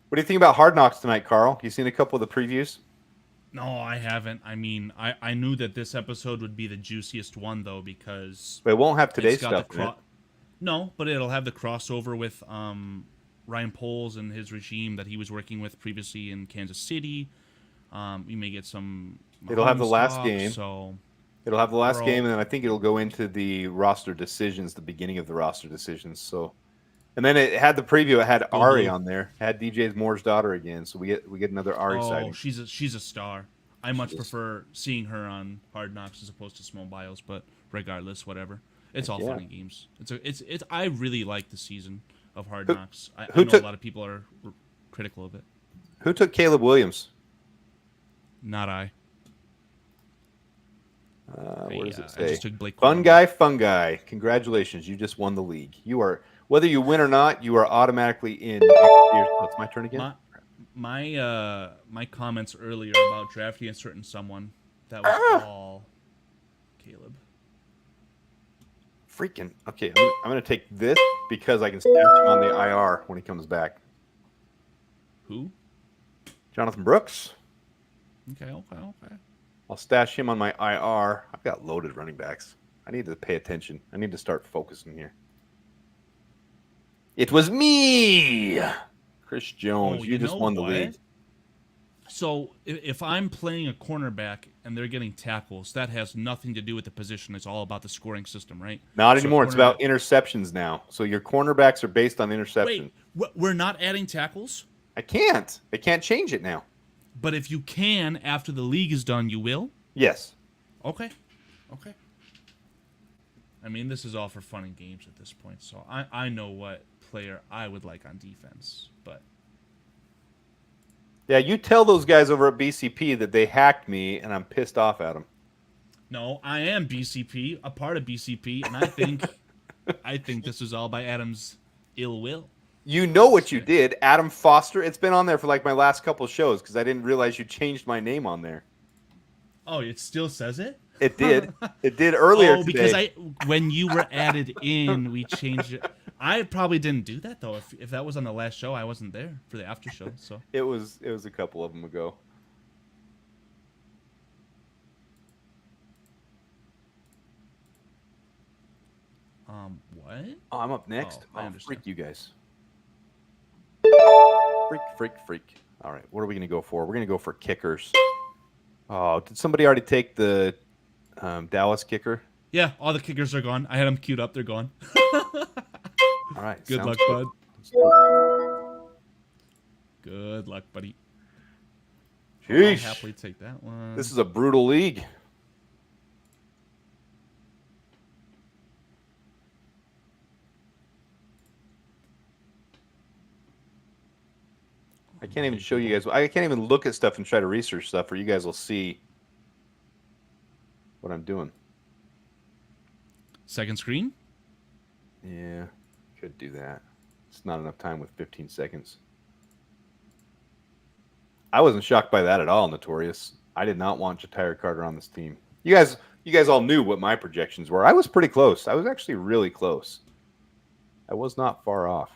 What do you think about Hard Knocks tonight, Carl? You seen a couple of the previews? No, I haven't. I mean, I knew that this episode would be the juiciest one, though, because... But it won't have today's stuff in it. No, but it'll have the crossover with Ryan Poles and his regime that he was working with previously in Kansas City. We may get some... It'll have the last game. So it'll have the last game, and then I think it'll go into the roster decisions, the beginning of the roster decisions. So, and then it had the preview. It had Ari on there. It had DJ Moore's daughter again. So we get another Ari sighting. She's a star. I much prefer seeing her on Hard Knocks as opposed to Small Bios, but regardless, whatever. It's all fun and games. It's. I really like the season of Hard Knocks. I know a lot of people are critical of it. Who took Caleb Williams? Not I. What does it I say? just took Blake Fungi. Congratulations, you just won the league. You are, whether you win or not, you are automatically in next year's. It's my turn again. My comments earlier about drafting a certain someone, that was all Caleb. Freaking okay! I'm gonna take this because I can stash him on the IR when he comes back. Who? Jonathan Brooks. Okay. I'll stash him on my IR. I've got loaded running backs. I need to pay attention. I need to start focusing here. It was me, Chris Jones. You just won the league. So if I'm playing a cornerback and they're getting tackles, that has nothing to do with the position. It's all about the scoring system, right? Not anymore. It's about interceptions now. So your cornerbacks are based on interception. Wait, we're not adding tackles? I can't. They can't change it now. But if you can, after the league is done, you will? Yes. Okay. I mean, this is all for fun and games at this point, so I know what player I would like on defense, but... Yeah, you tell those guys over at BCP that they hacked me, and I'm pissed off at them. No, I am BCP, a part of BCP, and I think this is all by Adam's ill will. You know what you did, Adam Foster. It's been on there for like my last couple of shows because I didn't realize you changed my name on there. Oh, it still says it? It did. It did earlier today. Because when you were added in, we changed it. I probably didn't do that though. If that was on the last show, I wasn't there for the after show. So it was a couple of them ago. What? Oh, I'm up next. I understand. Freak you guys. Freak. All right, what are we gonna go for? We're gonna go for kickers. Oh, did somebody already take the Dallas kicker? Yeah, all the kickers are gone. I had them queued up. They're gone. All right. Good luck, bud. Good luck, buddy. Sheesh. I'll happily take that one. This is a brutal league. I can't even show you guys. I can't even look at stuff and try to research stuff, or you guys will see what I'm doing. Second screen? Yeah, could do that. It's not enough time with 15 seconds. I wasn't shocked by that at all, Notorious. I did not want Jatire Carter on this team. You guys all knew what my projections were. I was pretty close. I was actually really close. I was not far off.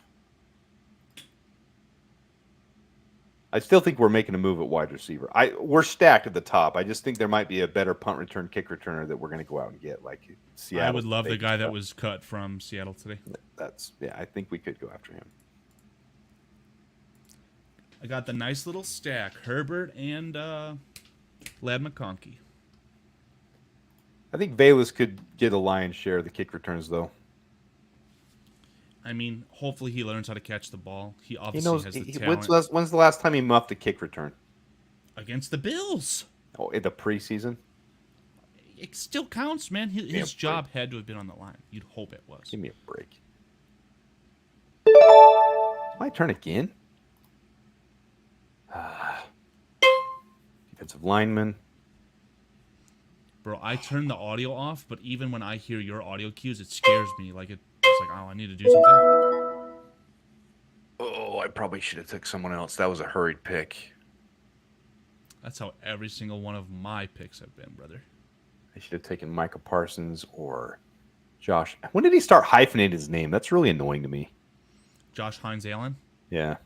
I still think we're making a move at wide receiver. We're stacked at the top. I just think there might be a better punt return, kick returner that we're going to go out and get, like Seattle. I would love the guy that was cut from Seattle today. I think we could go after him. I got the nice little stack, Herbert and Lad McConkey. I think Valus could get a lion's share of the kick returns, though. I mean, hopefully he learns how to catch the ball. He obviously He knows. has the talent. When's the last time he muffed a kick return? Against the Bills. Oh, in the preseason? It still counts, man. His job had to have been on the line. You'd hope it was. Give me a break. My turn again? Defensive lineman. Bro, I turn the audio off, but even when I hear your audio cues, it scares me. It's like, oh, I need to do something. Oh, I probably should have took someone else. That was a hurried pick. That's how every single one of my picks have been, brother. I should have taken Micah Parsons or Josh. When did he start hyphenating his name? That's really annoying to me. Josh Hines Allen. Yeah.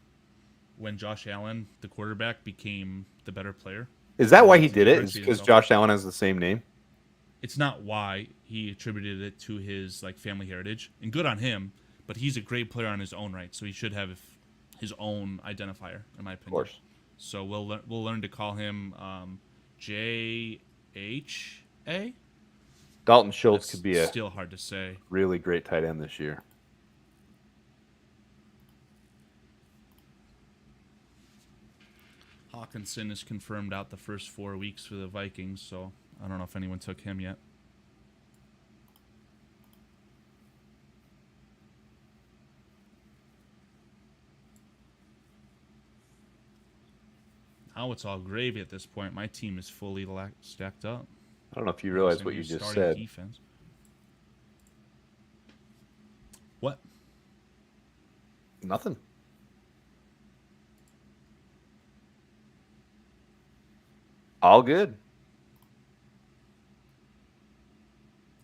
When Josh Allen, the quarterback, became the better player. Is that why he did it? Is because Josh Allen has the same name? It's not why. He attributed it to his family heritage, and good on him. But he's a great player on his own right, so he should have his own identifier, in my opinion. Of course. So we'll learn to call him JHA. Dalton Schultz could be still hard to say. Really great tight end this year. Hawkinson is confirmed out the first 4 weeks for the Vikings, so I don't know if anyone took him yet. Now it's all gravy at this point. My team is fully stacked up. I don't know if you realize what you just said. Defense. What? Nothing. All good.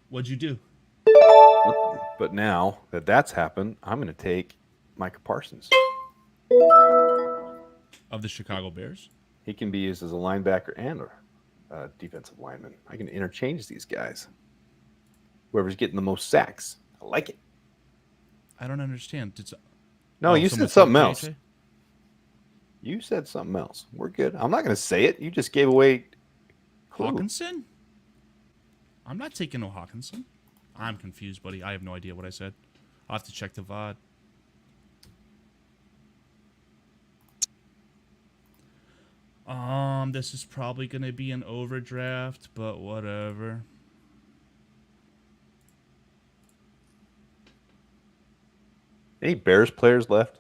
What'd you do? But now that that's happened, I'm going to take Micah Parsons. Of the Chicago Bears? He can be used as a linebacker and a defensive lineman. I can interchange these guys. Whoever's getting the most sacks. I like it. I don't understand. You said something else. You said something else. We're good. I'm not going to say it. You just gave away Hawkinson? I'm not taking no Hawkinson. I'm confused, buddy. I have no idea what I said. I'll have to check the VOD. This is probably going to be an overdraft, but whatever. Any Bears players left?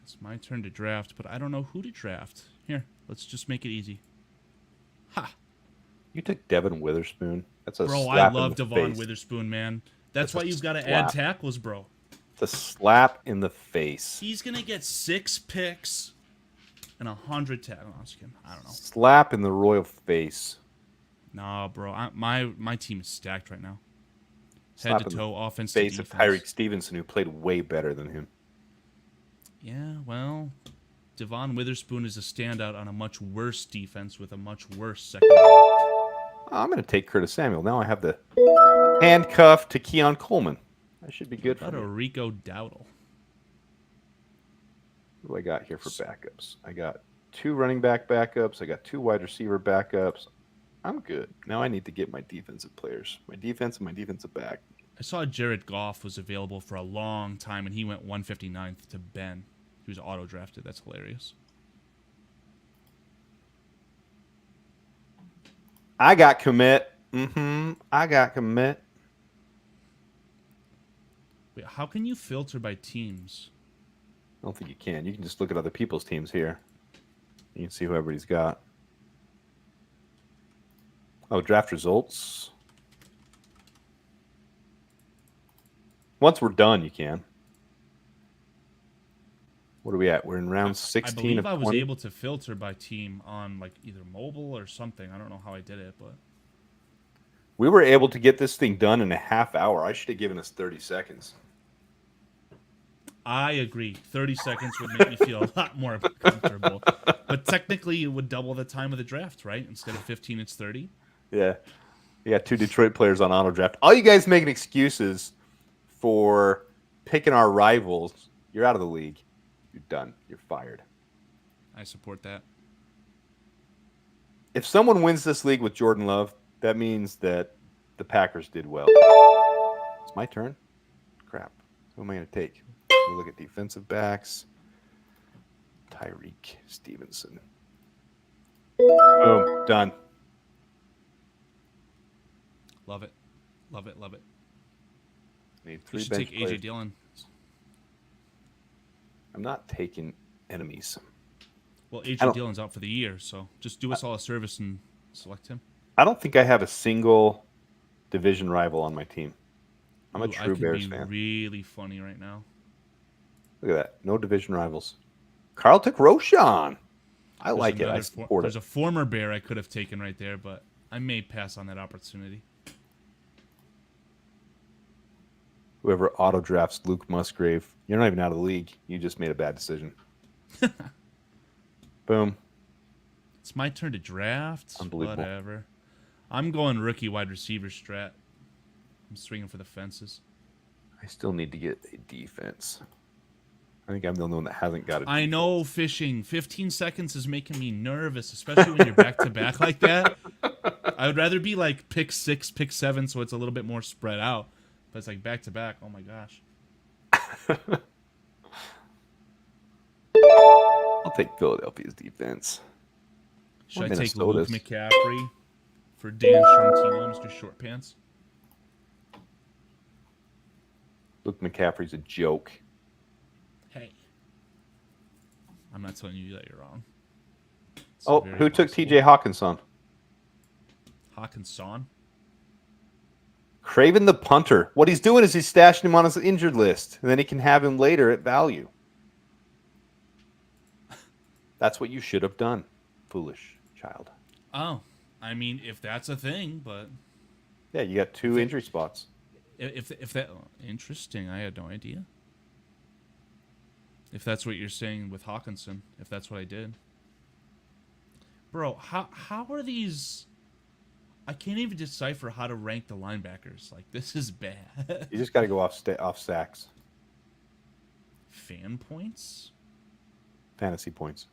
It's my turn to draft, but I don't know who to draft. Here, let's just make it easy. Ha! You took Devin Witherspoon. That's a bro. slap I love in the Devon face. Witherspoon, man. That's why you've got to add tackles, bro. It's a slap in the face. He's gonna get 6 picks and 100 tackles. I don't know. Slap in the royal face. Nah, bro. My team is stacked right now. Head to toe, offense to face defense. of Tyreek Stevenson, who played way better than him. Yeah, well, Devon Witherspoon is a standout on a much worse defense with a much worse secondary. I'm going to take Curtis Samuel. Now I have the handcuff to Keon Coleman. That should be good for me. Rico Dowdle. What do I got here for backups? I got 2 running back backups. I got 2 wide receiver backups. I'm good. Now I need to get my defensive players. My defense and my defensive back. I saw Jared Goff was available for a long time, and he went 159th to Ben. He was auto-drafted. That's hilarious. I got commit. I got commit. Wait, how can you filter by teams? I don't think you can. You can just look at other people's teams here. You can see who everybody's got. Oh, draft results. Once we're done, you can. What are we at? We're in round 16 I believe of 20. I was able to filter by team on like either mobile or something. I don't know how I did it, but We were able to get this thing done in a half hour. I should have given us 30 seconds. I agree. 30 seconds would make me feel a lot more comfortable. But technically, it would double the time of the draft, right? Instead of 15, it's 30. Yeah. We got 2 Detroit players on auto draft. All you guys making excuses for picking our rivals. You're out of the league. You're done. You're fired. I support that. If someone wins this league with Jordan Love, that means that the Packers did well. It's my turn. Crap. Who am I going to take? We'll look at defensive backs. Tyreek Stevenson. Boom. Done. Love it. Love it. Love it. Need We 3 should bench take players. AJ Dillon. I'm not taking enemies. Well, I AJ don't- Dillon's out for the year, so just do us all a service and select him. I don't think I have a single division rival on my team. I'm a Ooh, true I Bears could be fan. really funny right now. Look at that. No division rivals. Carl took Roshan. I There's like it. I another support There's it. a former Bear I could have taken right there, but I may pass on that opportunity. Whoever auto drafts Luke Musgrave, you're not even out of the league. You just made a bad decision. Boom. It's my turn to draft. Unbelievable. Whatever. I'm going rookie wide receiver strat. I'm swinging for the fences. I still need to get a defense. I think I'm the only one that hasn't got it. I know fishing. 15 seconds is making me nervous, especially when you're back to back like that. I would rather be like pick 6, pick 7, so it's a little bit more spread out. But it's like back to back. Oh my gosh. I'll take Philadelphia's defense. Should Or I take Luke Minnesota's. McCaffrey for Dan Shortino, Mr. Short Pants? Luke McCaffrey's a joke. Hey. I'm not telling you that you're wrong. It's Oh, very who took possible. TJ Hawkinson? Hawkinson? Craven the punter. What he's doing is he's stashing him on his injured list, and then he can have him later at value. That's what you should have done, foolish child. Oh, I mean, if that's a thing, but Yeah, you got 2 injury spots. if that interesting, I had no idea. If that's what you're saying with Hawkinson, if that's what I did, bro, how are these? I can't even decipher how to rank the linebackers. Like, this is bad. You just got to go off sacks, Fan points? fantasy points.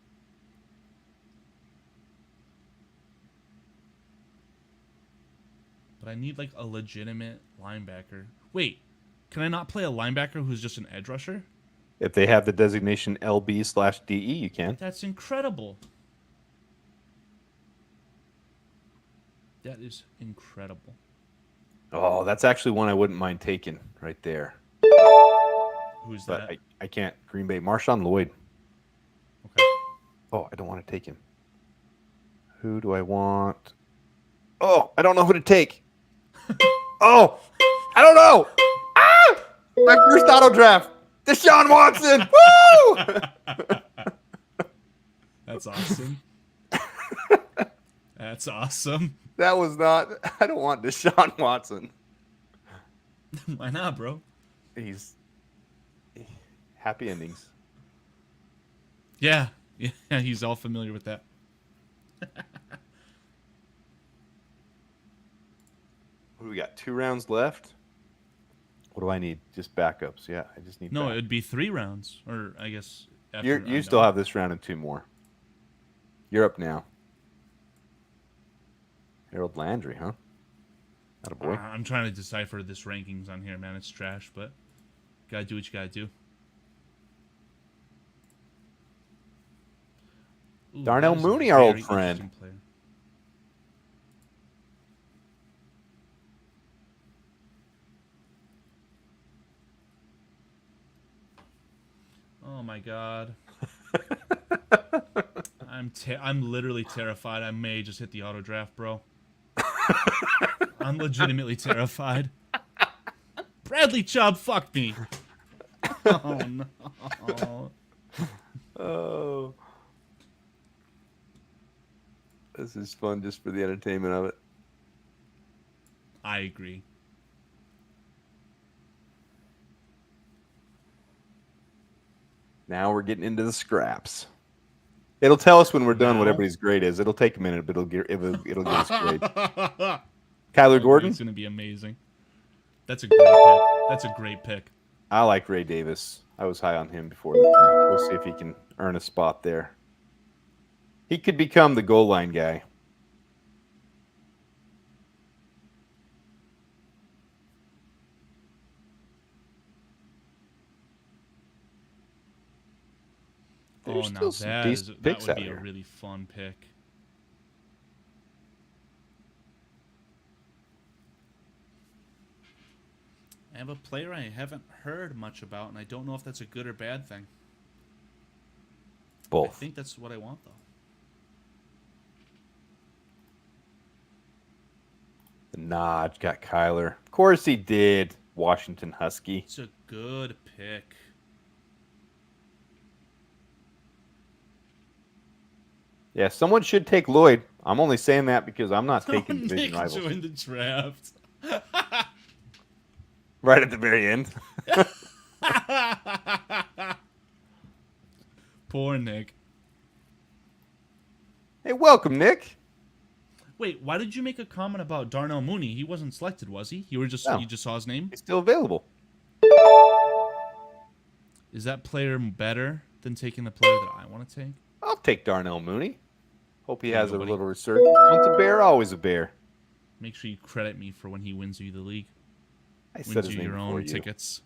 But I need like a legitimate linebacker. Wait, can I not play a linebacker who's just an edge rusher? If they have the designation LB/DE, you can. That's incredible. That is incredible. Oh, that's actually one I wouldn't mind taking right there. Who's But that? I can't. Green Bay. Marshawn Lloyd. Okay. Oh, I don't want to take him. Who do I want? Oh, I don't know who to take. Oh, I don't know. Ah! My first auto draft. Deshaun Watson. Woo! That's awesome. That's awesome. That was not. I don't want Deshaun Watson. Why not, bro? He's happy endings. Yeah. Yeah, he's all familiar with that. What do we got? 2 rounds left. What do I need? Just backups. Yeah, I just need. No, backups. it'd be 3 rounds, or I guess. After You I'm still done. have this round and 2 more. You're up now. Harold Landry, huh? Not a boy. I'm trying to decipher this rankings on here, man. It's trash, but gotta do what you gotta do. Ooh, Darnell that is a Mooney, our old very friend. interesting player. my god. I'm literally terrified. I may just hit the auto draft, bro. I'm legitimately terrified. Bradley Chubb, fuck me. Oh no. Oh. This is fun just for the entertainment of it. I agree. Now we're getting into the scraps. It'll tell us when we're done what Now? everybody's grade is. It'll take a minute, but it'll give us grade. Kyler Gordon? It's going to be amazing. That's a great pick. That's a great pick. I like Ray Davis. I was high on him before. We'll see if he can earn a spot there. He could become the goal line guy. There's Now still some that decent picks would out be a here. really fun pick. I have a player I haven't heard much about, and I don't know if that's a good or bad thing. I Both. think that's what I want, though. The nod got Kyler. Of course he did. Washington Husky. It's a good pick. Yeah, someone should take Lloyd. I'm only saying that because I'm not taking Nick division rivals. joined the draft. Right at the very end. Poor Nick. Hey, welcome, Nick. Wait, why did you make a comment about Darnell Mooney? He wasn't selected, was he? You just saw his name? He's still available. Is that player better than taking the player that I want to take? I'll take Darnell Mooney. Hope he There you has go, a buddy. little resurgence. Once a bear, always a bear. Make sure you credit me for when he wins you the league. I said Wins his you name your before own you. tickets.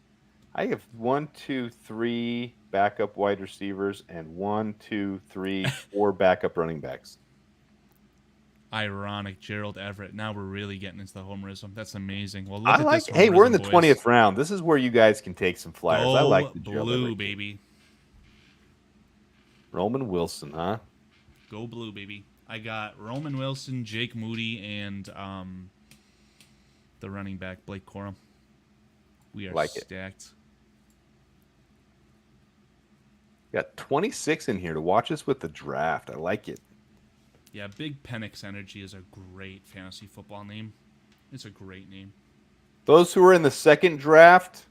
I have 1, 2, 3 backup wide receivers and 1, 2, 3, 4 backup running backs. Ironic, Gerald Everett. Now we're really getting into the homerism. That's amazing. Well, look I at like. this. Hey, we're in the homerism, boys. 20th round. This is where you guys can take some flyers. I like the Gerald blue, Everett. baby. Roman Wilson, huh? Go blue, baby. I got Roman Wilson, Jake Moody, and the running back Blake Corum. We are Like it. stacked. Got 26 in here to watch us with the draft. I like it. Yeah, Big Penix Energy is a great fantasy football name. It's a great name. Those who are in the second draft,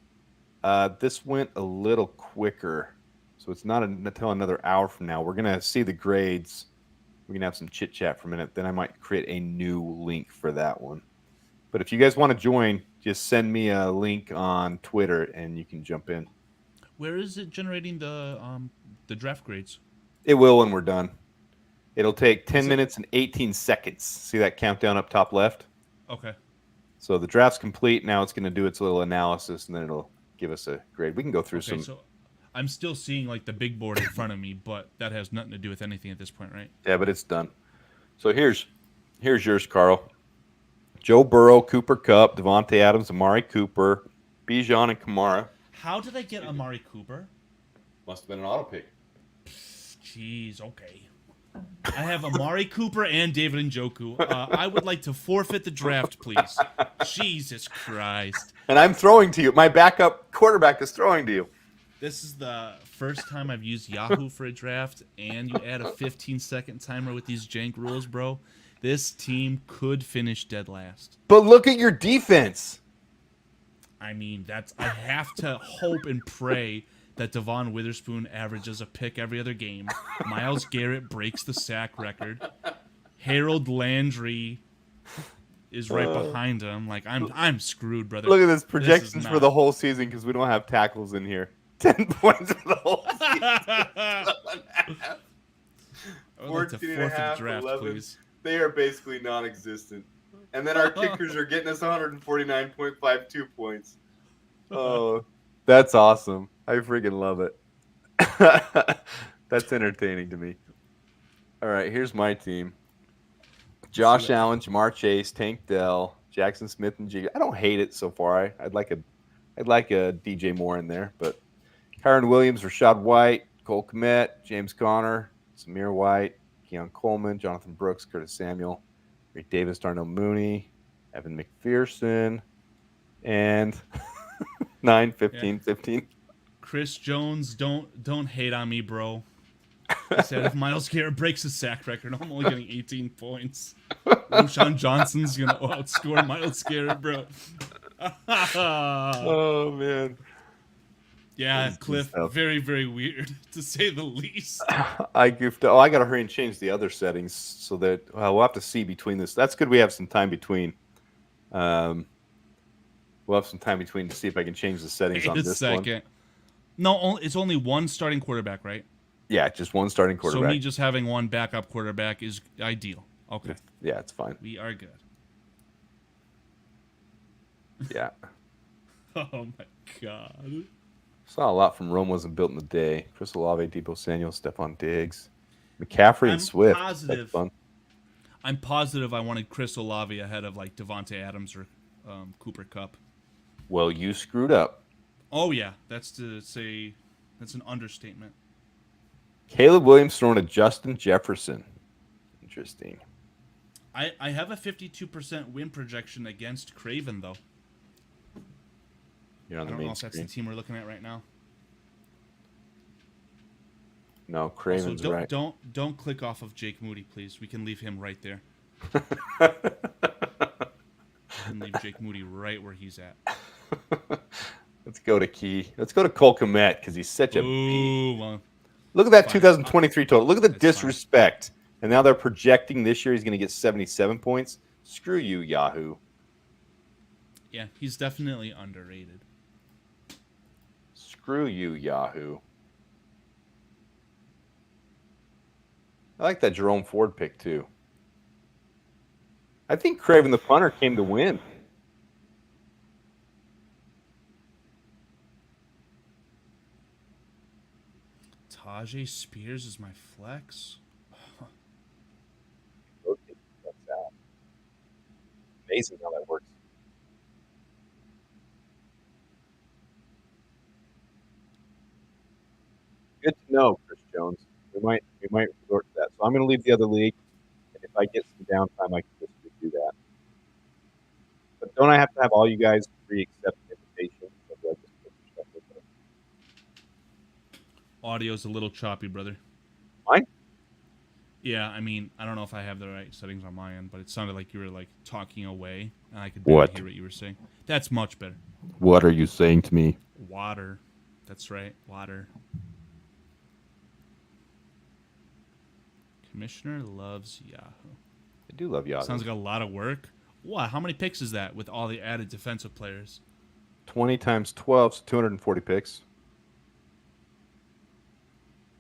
this went a little quicker. So it's not until another hour from now. We're going to see the grades. We're going to have some chit chat for a minute. Then I might create a new link for that one. But if you guys want to join, just send me a link on Twitter and you can jump in. Where is it generating the draft grades? It will when we're done. It'll take 10 minutes and 18 seconds. See that countdown up top left? Okay. So the draft's complete. Now it's going to do its little analysis, and then it'll give us a grade. We can go through Okay, some. so I'm still seeing like the big board in front of me, but that has nothing to do with anything at this point, right? Yeah, but it's done. So here's yours, Carl. Joe Burrow, Cooper Kupp, Devontae Adams, Amari Cooper, Bijan, and Kamara. How did I get Amari Cooper? Must have been an auto pick. Jeez, okay. I have Amari Cooper and David Njoku. I would like to forfeit the draft, please. Jesus Christ. And I'm throwing to you. My backup quarterback is throwing to you. This is the first time I've used Yahoo for a draft, and you add a 15-second timer with these jank rules, bro. This team could finish dead last. But look at your defense. I mean, I have to hope and pray that Devon Witherspoon averages a pick every other game. Myles Garrett breaks the sack record. Harold Landry is right behind him. Like I'm screwed, brother. Look at this This projections is for not- the whole season because we don't have tackles in here. 10 points for the whole season. I would like to 14 and a forfeit the half, draft, 11. please. They are basically non-existent. And then our kickers are getting us 149.52 points. Oh, that's awesome. I freaking love it. That's entertaining to me. All right, here's my team. Josh Allen, Jamar Chase, Tank Dell, Jackson Smith, and Jigga. I don't hate it so far. I'd like a DJ Moore in there, but Kyron Williams, Rashad White, Cole Kmet, James Conner, Samir White, Keon Coleman, Jonathan Brooks, Curtis Samuel, Ray Davis, Darnell Mooney, Evan McPherson, and 9, Yeah. 15, 15. Chris Jones, don't hate on me, bro. He said if Miles Garrett breaks his sack record, I'm only getting 18 points. Roshan Johnson's gonna outscore Miles Garrett, bro. Oh, man. Yeah, This is Cliff, stuff. very, very weird, to say the least. I goofed. Oh, I got to hurry and change the other settings so that we'll have to see between this. That's good. We have some time between. We'll have some time between to see if I can change the settings Wait on a this second. one. No, it's only one starting quarterback, right? Yeah, just one starting So quarterback. me just having one backup quarterback is ideal. Okay, Yeah, it's fine. we are good. Yeah. Oh my god. Saw a lot from Rome wasn't built in the day. Chris Olave, Debo Samuel, Stephon Diggs, McCaffrey, and Swift. Positive. That's fun. I'm positive I wanted Chris Olave ahead of like Devontae Adams or Cooper Kupp. Well, you screwed up. Oh yeah, that's an understatement. Caleb Williams throwing to Justin Jefferson. Interesting. I have a 52% win projection against Craven though. You're on I the don't know main if that's screen. the team we're looking at right now. No, Also, Craven's right. don't click off of Jake Moody, please. We can leave him right there. We can leave Jake Moody right where he's at. Let's go to Key. Let's go to Cole Kmet because he's such a beast. Ooh, well, Look at that fine. 2023 total. Look at the That's fine. disrespect. And now they're projecting this year he's going to get 77 points. Screw you, Yahoo. yeah, he's definitely underrated. Screw you, Yahoo. I like that Jerome Ford pick, too. I think Craven the punter came to win. Tajay Spears is my flex. Amazing how that works. Good to know, Chris Jones. We might resort to that. So I'm going to leave the other league, and if I get some downtime, I can just do that. But don't I have to have all you guys re-accept the invitation? Or do I just put your stuff with them? Audio's a little choppy, brother. Mine? Yeah, I mean, I don't know if I have the right settings on my end, but it sounded like you were like talking away, and I could barely What? hear what you were saying. That's much better. What are you saying to me? Water. That's right, water. Commissioner loves Yahoo. I do love Yahoo. Sounds like a lot of work. What? How many picks is that with all the added defensive players? 20 times 12, so 240 picks.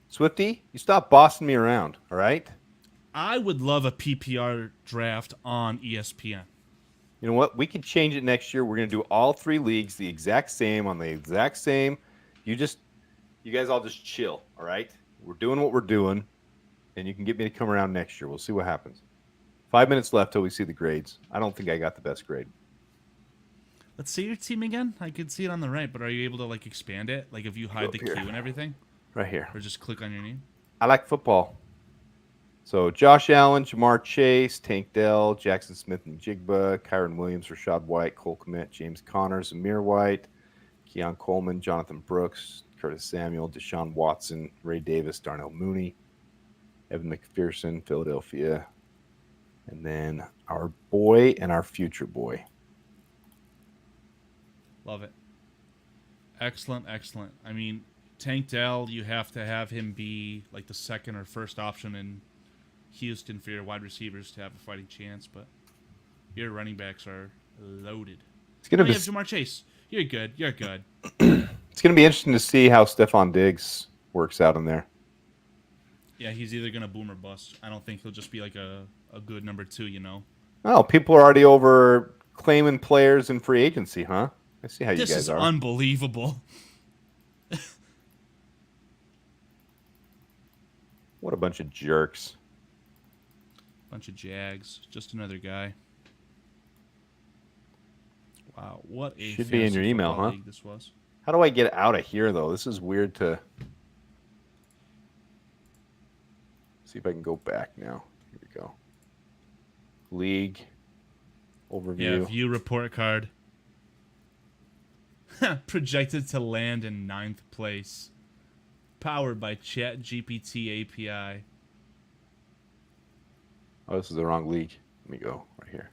Swifty, you stop bossing me around, all right? I would love a PPR draft on ESPN. You know what? We could change it next year. We're going to do all three leagues the exact same on the exact same. You guys all just chill, all right? We're doing what we're doing, and you can get me to come around next year. We'll see what happens. 5 minutes left till we see the grades. I don't think I got the best grade. Let's see your team again. I can see it on the right, but are you able to like expand it? Like if you hide up the here. Q and everything, Right here. or just click on your name? I like football. So Josh Allen, Jamar Chase, Tank Dell, Jackson Smith and Jigba, Kyron Williams, Rashad White, Cole Kmet, James Conner, Zamir White, Keon Coleman, Jonathan Brooks, Curtis Samuel, Deshaun Watson, Ray Davis, Darnell Mooney, Evan McPherson, Philadelphia, and then our boy and our future boy. Love it. Excellent, excellent. I mean, Tank Dell, you have to have him be like the second or first option in Houston for your wide receivers to have a fighting chance, but your running backs are loaded. It's gonna You be have Jamar Chase. You're good. You're good. it's gonna be interesting to see how Stephon Diggs works out in there. Yeah, he's either gonna boom or bust. I don't think he'll just be like a good number 2, you know. Oh, people are already over claiming players in free agency, huh? I see how This you guys is are. unbelievable. What a bunch of jerks. Bunch of Jags. Just another guy. Wow, what a Should be in your fantasy email, football huh? league this was. How do I get out of here, though? This is weird to... See if I can go back now. Here we go. League. Overview. Yeah, view report card. Projected to land in 9th place. Powered by ChatGPT API. Oh, this is the wrong league. Let me go right here.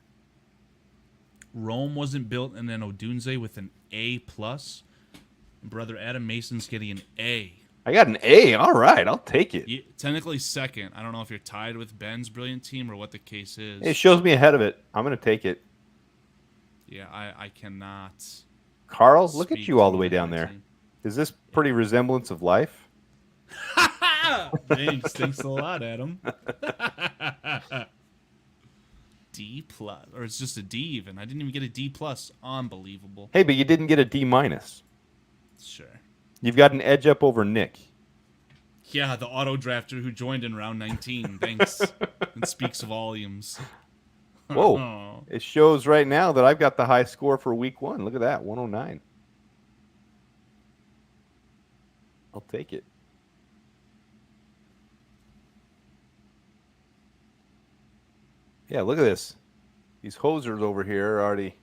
Rome wasn't built in an Odunze with an A+. Brother Adam Mason's getting an A. I got an A. All right, I'll take it. Yeah, technically second. I don't know if you're tied with Ben's brilliant team or what the case is. It shows me ahead of it. I'm going to take it. Yeah, I cannot. Carl, look at speak you all to the way either down there. team. Is this pretty resemblance of life? Thanks. Thanks a lot, Adam. D+. Or it's just a D even. I didn't even get a D+. Unbelievable. Hey, but you didn't get a D-. Sure. You've got an edge up over Nick. Yeah, the auto drafter who joined in round 19. Thanks. It speaks volumes. Whoa. It shows right now that I've got the high score for week 1. Look at that, 109. I'll take it. Yeah, look at this. These hosers over here are already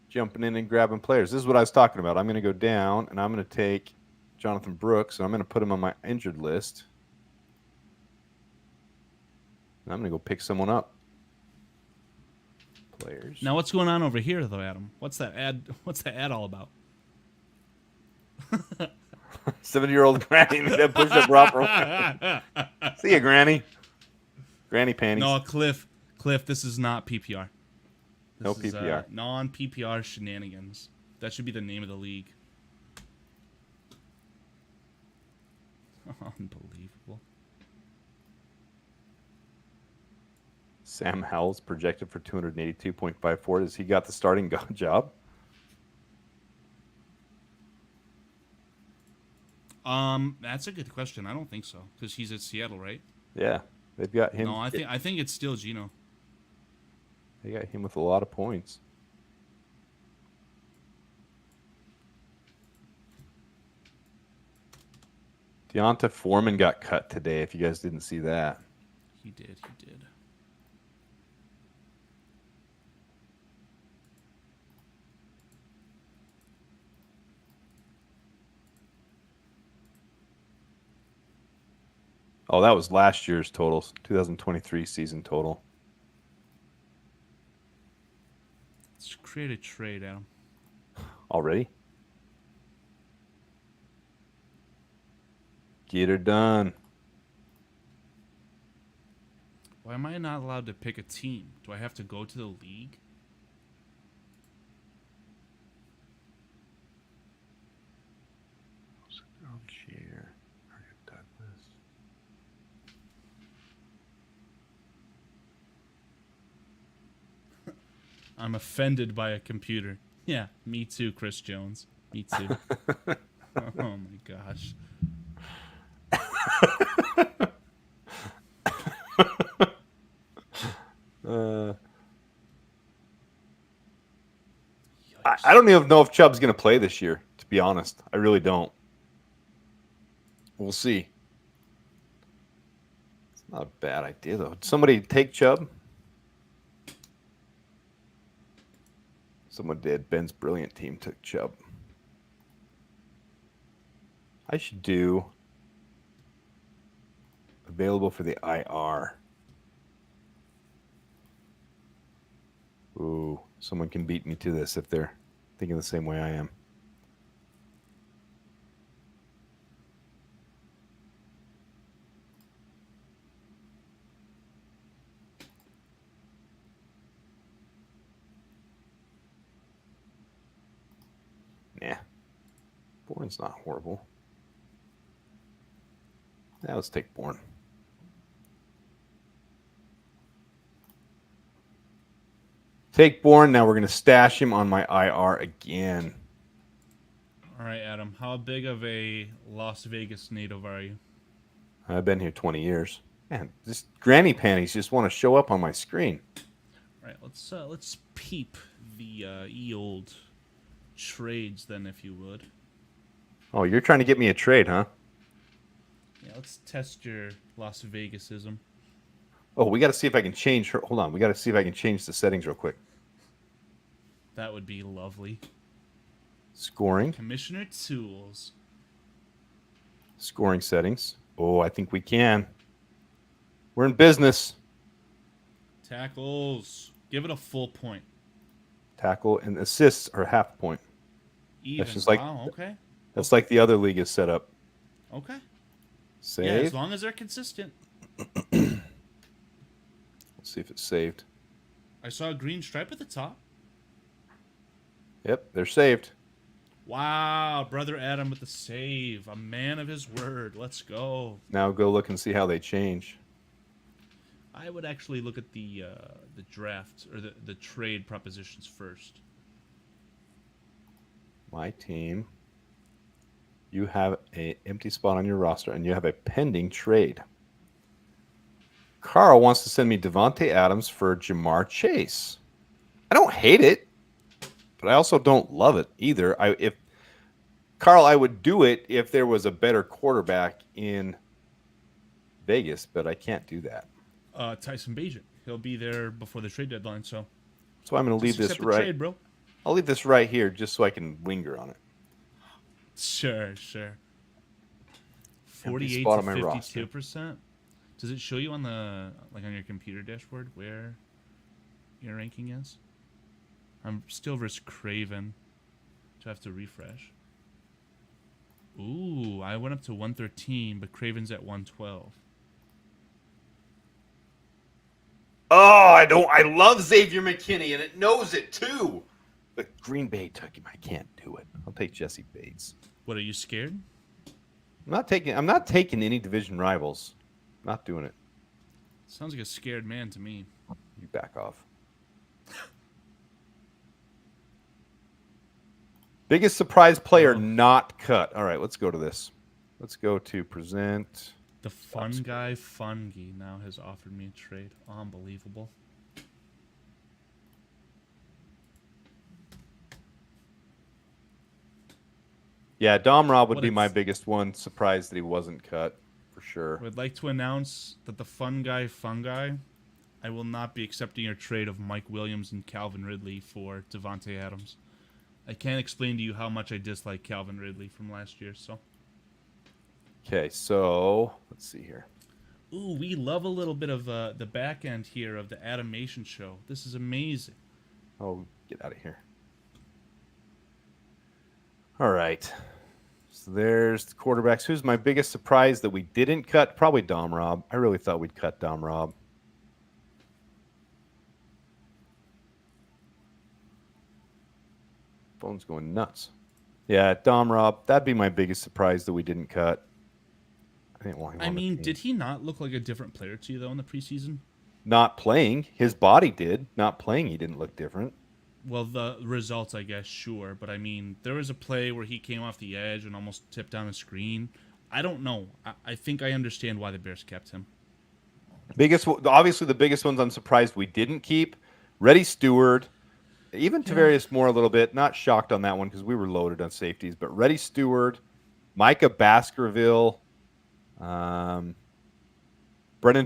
jumping in and grabbing players. This is what I was talking about. I'm going to go down, and I'm going to take Jonathan Brooks, and I'm going to put him on my injured list. And I'm going to go pick someone up. Players. Now, what's going on over here, though, Adam? What's that ad? What's that ad all about? 70-year-old Granny made that push-up proper. See ya, Granny. Granny panties. No, Cliff, this is not PPR. No This is, PPR. Non-PPR shenanigans. That should be the name of the league. Unbelievable. Sam Howell's projected for 282.54. Has he got the starting job? That's a good question. I don't think so because he's at Seattle, right? Yeah, they've got him. No, I think it's still Gino. They got him with a lot of points. Deonta Foreman got cut today, if you guys didn't see that. He did. Oh, that was last year's totals, 2023 season total. Let's create a trade, Adam. Already? Get her done. Why am I not allowed to pick a team? Do I have to go to the league? I'm offended by a computer. Yeah, me too, Chris Jones. Me too. Oh my gosh. I don't even know if Chubb's going to play this year, to be honest. I really don't. We'll see. It's not a bad idea, though. Did somebody take Chubb? Someone did. Ben's brilliant team took Chubb. I should do available for the IR. Ooh, someone can beat me to this if they're thinking the same way I am. Nah. Bourne's not horrible. Now let's take Bourne. Take Bourne. Now we're going to stash him on my IR again. All right, Adam. How big of a Las Vegas native are you? I've been here 20 years. Man, this granny panties just want to show up on my screen. All right, let's peep the old trades then, if you would. Oh, you're trying to get me a trade, huh? Yeah, let's test your Las Vegasism. Oh, we got to see if I can change her. Hold on. We got to see if I can change the settings real quick. That would be lovely. Scoring. Commissioner Tools. Scoring settings. Oh, I think we can. We're in business. Tackles. Give it a full point. Tackle and assists are half point. Even. Just like, wow, okay. That's like the other league is set up. Okay. Save. Yeah, as long as they're consistent. Let's see if it's saved. I saw a green stripe at the top. Yep, they're saved. Wow, Brother Adam with the save. A man of his word. Let's go. Now go look and see how they change. I would actually look at the draft or the trade propositions first. My team. You have an empty spot on your roster, and you have a pending trade. Carl wants to send me Devontae Adams for Jamar Chase. I don't hate it, but I also don't love it either. I would do it if there was a better quarterback in Vegas, but I can't do that. Tyson Bagent. He'll be there before the trade deadline, so. So I'm going to leave this accept the right. trade, bro. I'll leave this right here just so I can linger on it. Sure. Empty 48 spot to on my roster. 52%. Does it show you on on your computer dashboard where your ranking is? I'm still versus Craven. So I have to refresh. Ooh, I went up to 113, but Craven's at 112. Oh, I love Xavier McKinney, and it knows it too. But Green Bay took him. I can't do it. I'll take Jesse Bates. What, are you scared? I'm not taking any division rivals. Not doing it. Sounds like a scared man to me. You back off. Biggest surprise player not cut. All right, let's go to this. Let's go to present. The fun guy, Fungi, now has offered me a trade. Unbelievable. Yeah, Dom Rob would What be if- my biggest one. Surprised that he wasn't cut, for sure. I would like to announce that the fun guy, Fungi, I will not be accepting your trade of Mike Williams and Calvin Ridley for Devontae Adams. I can't explain to you how much I dislike Calvin Ridley from last year, so. Okay, so let's see here. Ooh, we love a little bit of the back end here of the animation show. This is amazing. Oh, get out of here. All right. So there's the quarterbacks. Who's my biggest surprise that we didn't cut? Probably Dom Rob. I really thought we'd cut Dom Rob. Phone's going nuts. Yeah, Dom Rob. That'd be my biggest surprise that we didn't cut. I didn't want him. I on the mean, team. did he not look like a different player to you, though, in the preseason? Not playing. His body did. Not playing, he didn't look different. Well, the results, I guess, sure. But, I mean, there was a play where he came off the edge and almost tipped down a screen. I don't know. I think I understand why the Bears kept him. Obviously, the biggest ones I'm surprised we didn't keep. Reddy Stewart, even Tavarius Moore a little bit. Not shocked on that one because we were loaded on safeties. But Reddy Stewart, Micah Baskerville, Brennan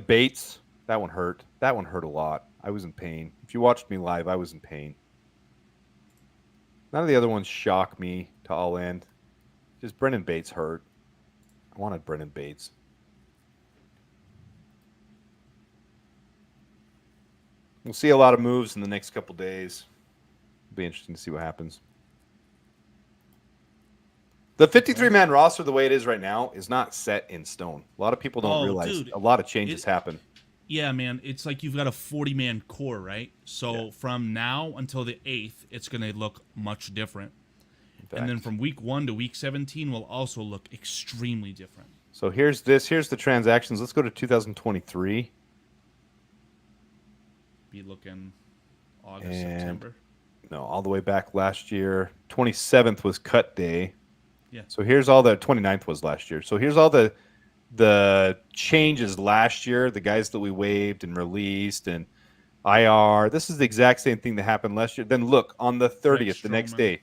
Bates. That one hurt. That one hurt a lot. I was in pain. If you watched me live, I was in pain. None of the other ones shock me to all end. Just Brennan Bates hurt. I wanted Brennan Bates. We'll see a lot of moves in the next couple days. It'll be interesting to see what happens. The 53-man roster, the way it is right now, is not set in stone. A lot of people don't realize a lot of changes happen. Yeah, man. It's like you've got a 40-man core, right? So from now until the 8th, it's going to look much different. And then from week 1 to week 17 will also look extremely different. So here's this. Here's the transactions. Let's go to 2023. Be looking August, September. No, all the way back last year. 27th was cut day. Yeah. So here's all the 29th was last year. So here's all the changes last year, the guys that we waived and released and IR. This is the exact same thing that happened last year. Then look, on the 30th, the next day,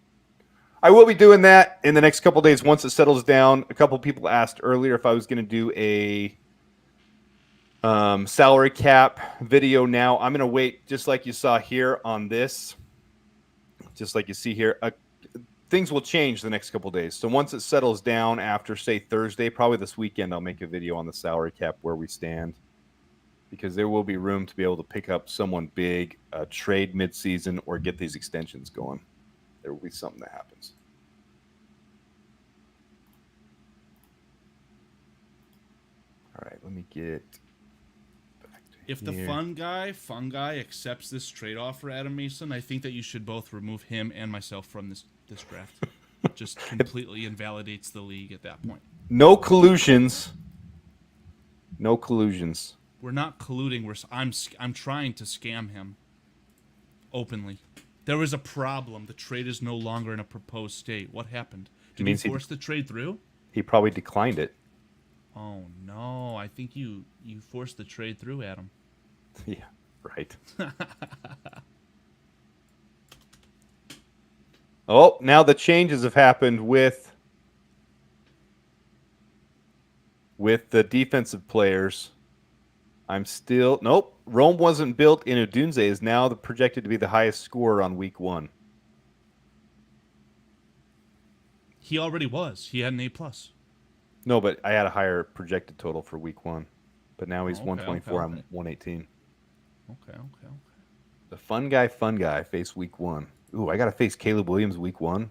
I will be doing that in the next couple of days once it settles down. A couple people asked earlier if I was going to do a salary cap video now. I'm going to wait, just like you saw here on this, just like you see here. Things will change the next couple of days. So once it settles down after, say, Thursday, probably this weekend, I'll make a video on the salary cap, where we stand, because there will be room to be able to pick up someone big, trade midseason, or get these extensions going. There will be something that happens. All right, let me get back to If the here. fun guy accepts this trade offer, Adam Mason, I think that you should both remove him and myself from this draft. Just completely invalidates the league at that point. No collusions. No collusions. We're not colluding. I'm trying to scam him openly. There was a problem. The trade is no longer in a proposed state. What happened? Did he force the trade through? He probably declined it. Oh no! I think you forced the trade through, Adam. Yeah, right. Oh, now the changes have happened with the defensive players. Nope. Rome wasn't built in Udunze is now projected to be the highest scorer on week 1. He already was. He had an A+. No, but I had a higher projected total for week 1. But now he's Okay, 124. okay. I'm 118. Okay. The fun guy face week 1. Ooh, I got to face Caleb Williams week 1.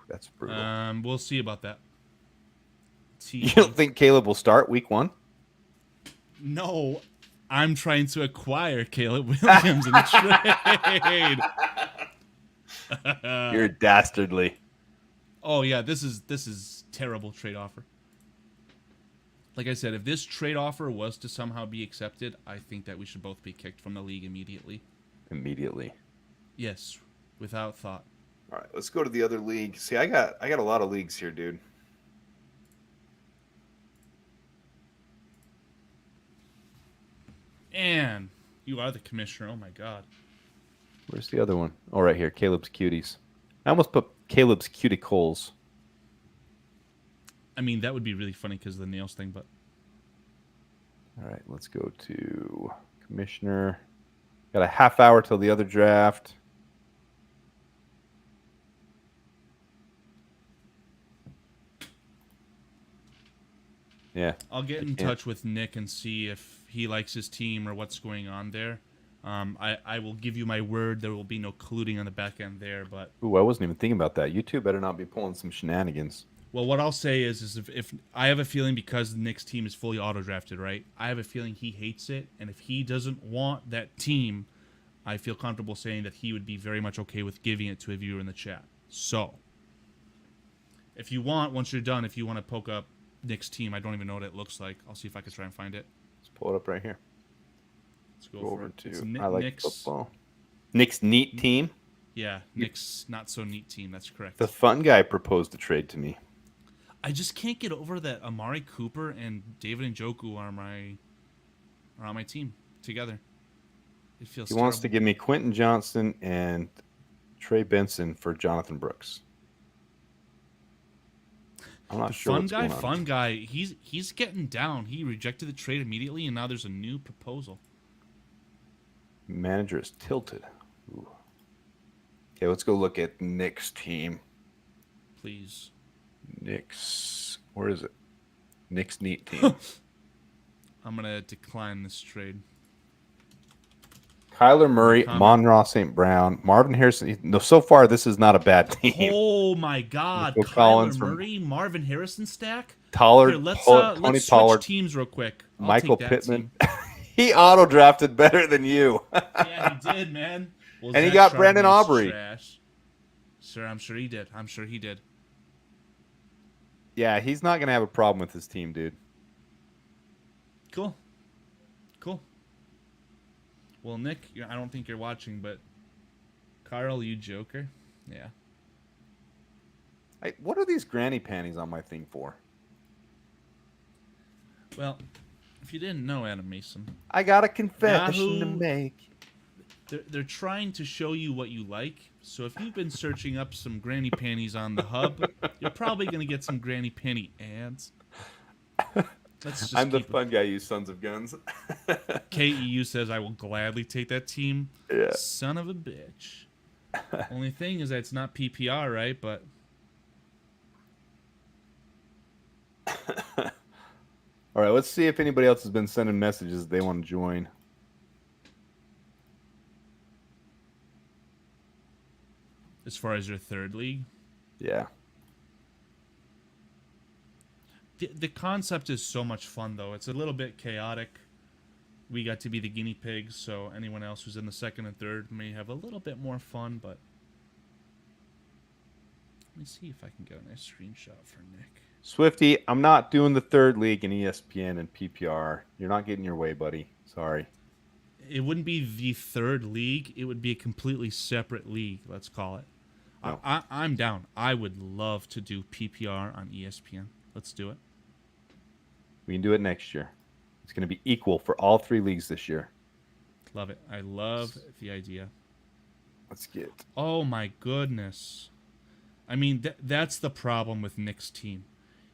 That's brutal. We'll see about that. You don't think Caleb will start week 1? No, I'm trying to acquire Caleb Williams in the trade. You're dastardly. Oh yeah, this is terrible trade offer. Like I said, if this trade offer was to somehow be accepted, I think that we should both be kicked from the league immediately. Immediately. Yes, without thought. All right, let's go to the other league. See, I got a lot of leagues here, dude. And you are the commissioner. Oh my god. Where's the other one? Oh, right here. Caleb's Cuties. I almost put Caleb's Cuticles. I mean, that would be really funny because of the nails thing, but... All right, let's go to commissioner. Got a half hour till the other draft. Yeah. I'll get in touch with Nick and see if he likes his team or what's going on there. I will give you my word there will be no colluding on the back end there, but... Ooh, I wasn't even thinking about that. You two better not be pulling some shenanigans. Well, what I'll say is if I have a feeling, because Nick's team is fully auto-drafted, right? I have a feeling he hates it, and if he doesn't want that team, I feel comfortable saying that he would be very much okay with giving it to a viewer in the chat. So, if you want, once you're done, if you want to poke up Nick's team, I don't even know what it looks like. I'll see if I can try and find it. Let's pull it up right here. Let's go over it. to It's I like Nick's, football. Nick's neat team. Yeah, Nick's not so neat team. That's correct. The fun guy proposed a trade to me. I just can't get over that Amari Cooper and David Njoku are on my team together. It feels He wants to give me Quentin Johnston and Trey Benson for Jonathan Brooks. I'm not sure what's going on. Fun guy. He's getting down. He rejected the trade immediately, and now there's a new proposal. Manager is tilted. Ooh. Okay, let's go look at Nick's team. Please. Nick's, where is it? Nick's neat team. I'm gonna decline this trade. Kyler Murray, Monroe St. Brown, Marvin Harrison. No, so far this is not a bad team. Oh my God! Nico Kyler Collins Murray, Marvin Harrison stack. Pollard, Here, let's Tony switch Pollard, teams real quick. I'll Michael take that Pittman. team. He auto drafted better than you. Yeah, he did, man. Well, And he Zach got Brandon Charbonne's Aubrey. Trash. Sir, I'm sure he did. I'm sure he did. Yeah, he's not gonna have a problem with his team, dude. Cool. Well, Nick, I don't think you're watching, but Carl, you joker. Yeah. What are these granny panties on my thing for? Well, if you didn't know, Adam Mason, I got a confession to Yahoo! make. they're trying to show you what you like. So if you've been searching up some granny panties on the hub, you're probably gonna get some granny panty ads. Let's just I'm the keep fun guy, you sons of guns. KEU says I will gladly take that team. Yeah. Son of a bitch. Only thing is that it's not PPR, right? But All right, let's see if anybody else has been sending messages they want to join. as far as your third league, Yeah. the concept is so much fun, though. It's a little bit chaotic. We got to be the guinea pigs, so anyone else who's in the second and third may have a little bit more fun, but let me see if I can get a nice screenshot for Nick. Swifty, I'm not doing the third league in ESPN and PPR. You're not getting your way, buddy. Sorry. It wouldn't be the third league. It would be a completely separate league, let's call it. No. I'm down. I would love to do PPR on ESPN. Let's do it. We can do it next year. It's going to be equal for all 3 leagues this year. Love it. I love the idea. Let's get. Oh, my goodness. I mean, that's the problem with Nick's team.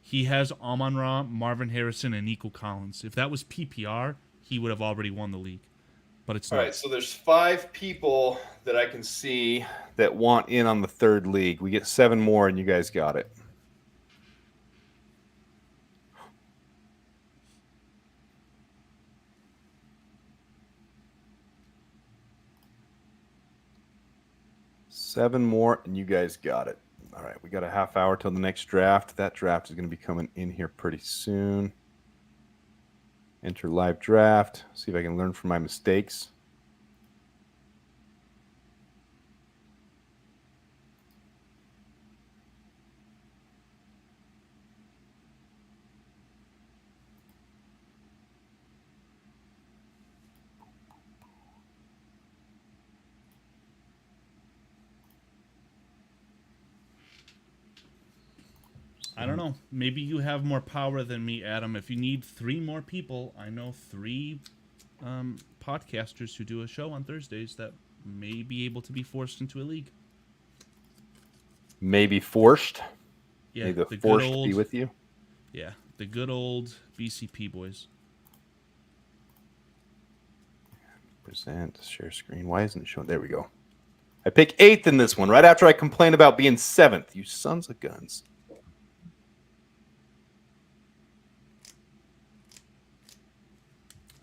He has Amon-Ra, Marvin Harrison, and Nico Collins. If that was PPR, he would have already won the league. But it's All not. right, so there's 5 people that I can see that want in on the third league. We get 7 more, and you guys got it. Seven more, and you guys got it. All right, we got a half hour till the next draft. That draft is going to be coming in here pretty soon. Enter live draft. See if I can learn from my mistakes. I don't know. Maybe you have more power than me, Adam. If you need 3 more people, I know 3 podcasters who do a show on Thursdays that may be able to be forced into a league. Maybe forced. Yeah, May the good force old, be with you. Yeah, the good old BCP boys. Present, share screen. Why isn't it showing? There we go. I pick 8th in this one, right after I complained about being 7th. You sons of guns.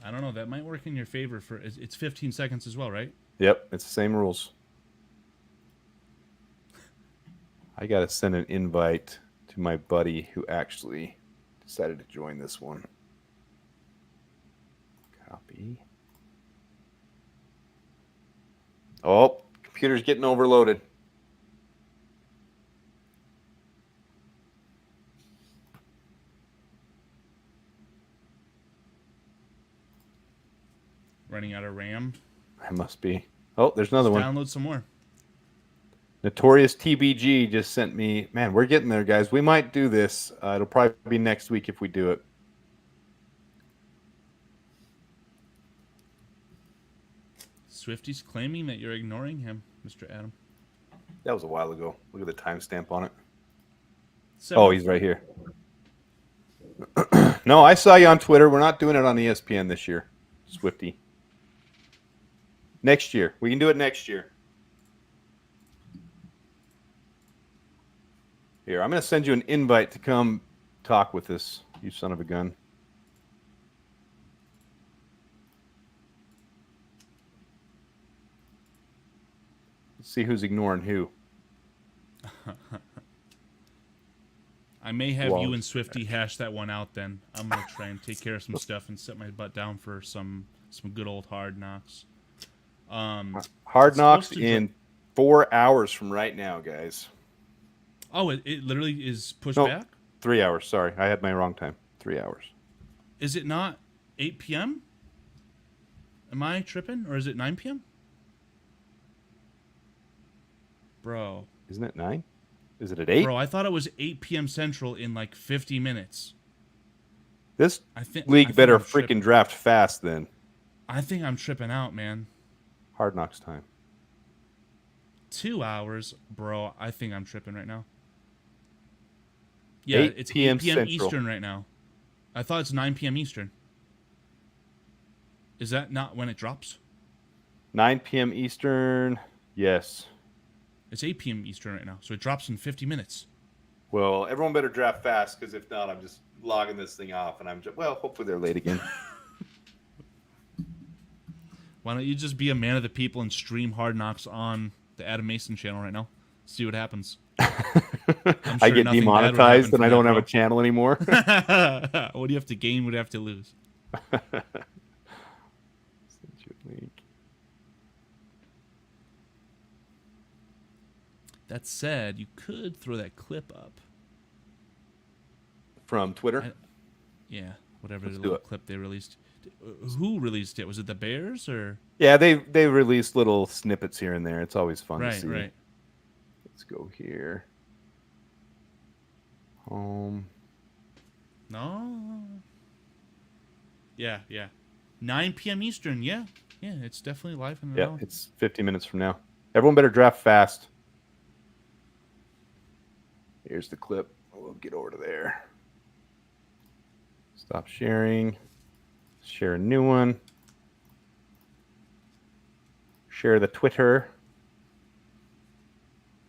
I don't know. That might work in your favor. It's 15 seconds as well, right? Yep, it's the same rules. I got to send an invite to my buddy who actually decided to join this one. Copy. Oh, computer's getting overloaded. Running out of RAM. I must be. Oh, there's another one. Download some more. Notorious TBG just sent me. Man, we're getting there, guys. We might do this. It'll probably be next week if we do it. Swifty's claiming that you're ignoring him, Mr. Adam. That was a while ago. Look at the timestamp on it. So, Oh, he's right here. No, I saw you on Twitter. We're not doing it on ESPN this year, Swifty. Next year. We can do it next year. Here, I'm going to send you an invite to come talk with us, you son of a gun. Let's see who's ignoring who. I may have you and Swifty hash that one out then. I'm going to try and take care of some stuff and set my butt down for some good old Hard Knocks. Hard Knocks in 4 hours from right now, guys. Oh, it literally is pushed No, back? 3 hours. Sorry, I had my wrong time. 3 hours. Is it not 8 p.m.? Am I tripping? Or is it 9 p.m.? Bro. Isn't it 9? Is it at 8? Bro, I thought it was 8 p.m. Central in like 50 minutes. This I think league better I'm freaking tripping. draft fast then. I think I'm tripping out, man. Hard Knocks time. 2 hours, bro. I think I'm tripping right now. Yeah, 8 it's p.m. 8 p.m. Central. Eastern right now. I thought it's 9 p.m. Eastern. Is that not when it drops? 9 p.m. Eastern. Yes. It's 8 p.m. Eastern right now, so it drops in 50 minutes. Well, everyone better draft fast, because if not, I'm just logging this thing off, and hopefully they're late again. Why don't you just be a man of the people and stream Hard Knocks on the Adam Mason channel right now? See what happens. I get nothing bad would demonetized happen and from I that, don't have bro. a channel anymore. What do you have to gain? What do you have to lose? That said, you could throw that clip up. From Twitter? Yeah, whatever Let's the do little it. clip they released. Who released it? Was it the Bears or? Yeah, they release little snippets here and there. It's always fun to see. Right. Let's go here. Home. No. Yeah. 9 p.m. Eastern. Yeah, it's definitely live in the Yeah, hour. it's 50 minutes from now. Everyone better draft fast. Here's the clip. We'll get over to there. Stop sharing. Share a new one. Share the Twitter.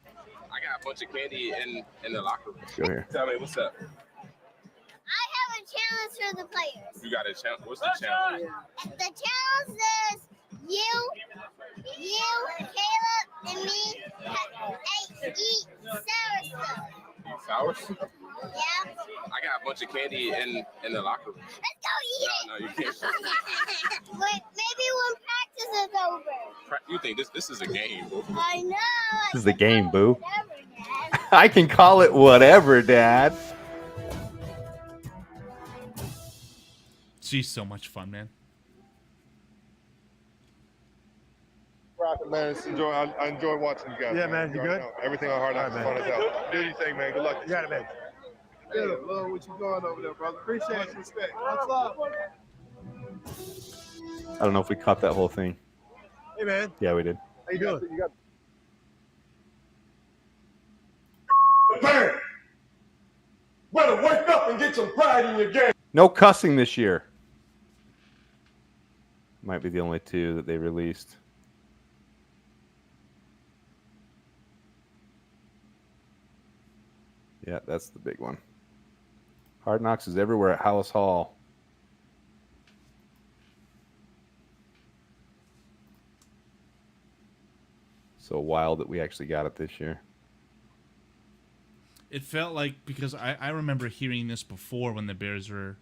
I got a bunch of candy in the locker room. Go here. Tell me, what's up? I have a challenge for the players. You got a challenge? What's the challenge? The challenge says you, Caleb, and me eat sour stuff. Sours? Yeah? I got a bunch of candy in the locker room. Let's go eat it. No, you can't. But maybe when practice is over. You think this is a game? I know. This is the game, boo. Whatever, Dad. I can call it whatever, Dad. She's so much fun, man. Rocking, man. I enjoy watching you guys. Yeah, man. You good? Everything on Hard Knocks is All fun right, as hell. Do your thing, man. Good luck. You got it, man. Yeah, love what you doing over there, brother. Appreciate you. Respect. What's up? I don't know if we caught that whole thing. Hey, man. Yeah, we did. How you doing? You got better wake up and get some pride in your game. No cussing this year. Might be the only two that they released. Yeah, that's the big one. Hard Knocks is everywhere at Hallis Hall. So wild that we actually got it this year. It felt like, because I remember hearing this before when the Bears were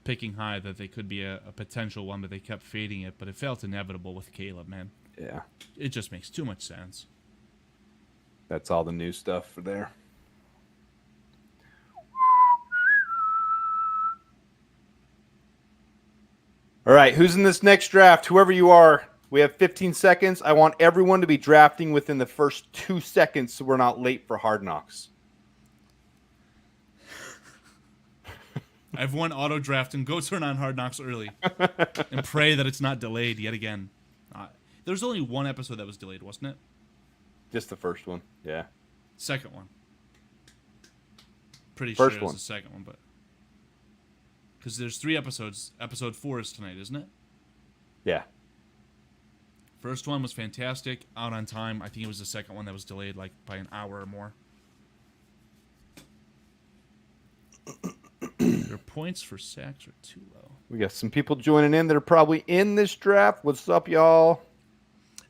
picking high, that they could be a potential one, but they kept fading it. But it felt inevitable with Caleb, man. Yeah, It just makes too much sense. that's all the new stuff for there. All right, who's in this next draft? Whoever you are, we have 15 seconds. I want everyone to be drafting within the first 2 seconds so we're not late for Hard Knocks. I have one auto draft, and go turn on Hard Knocks early and pray that it's not delayed yet again. There was only one episode that was delayed, wasn't it? Just the first one, yeah. Second one. Pretty First sure it was one. the second one, but because there's 3 episodes. Episode 4 is tonight, isn't it? Yeah. First one was fantastic, out on time. I think it was the second one that was delayed like by an hour or more. Your points for sacks are too low. We got some people joining in that are probably in this draft. What's up, y'all?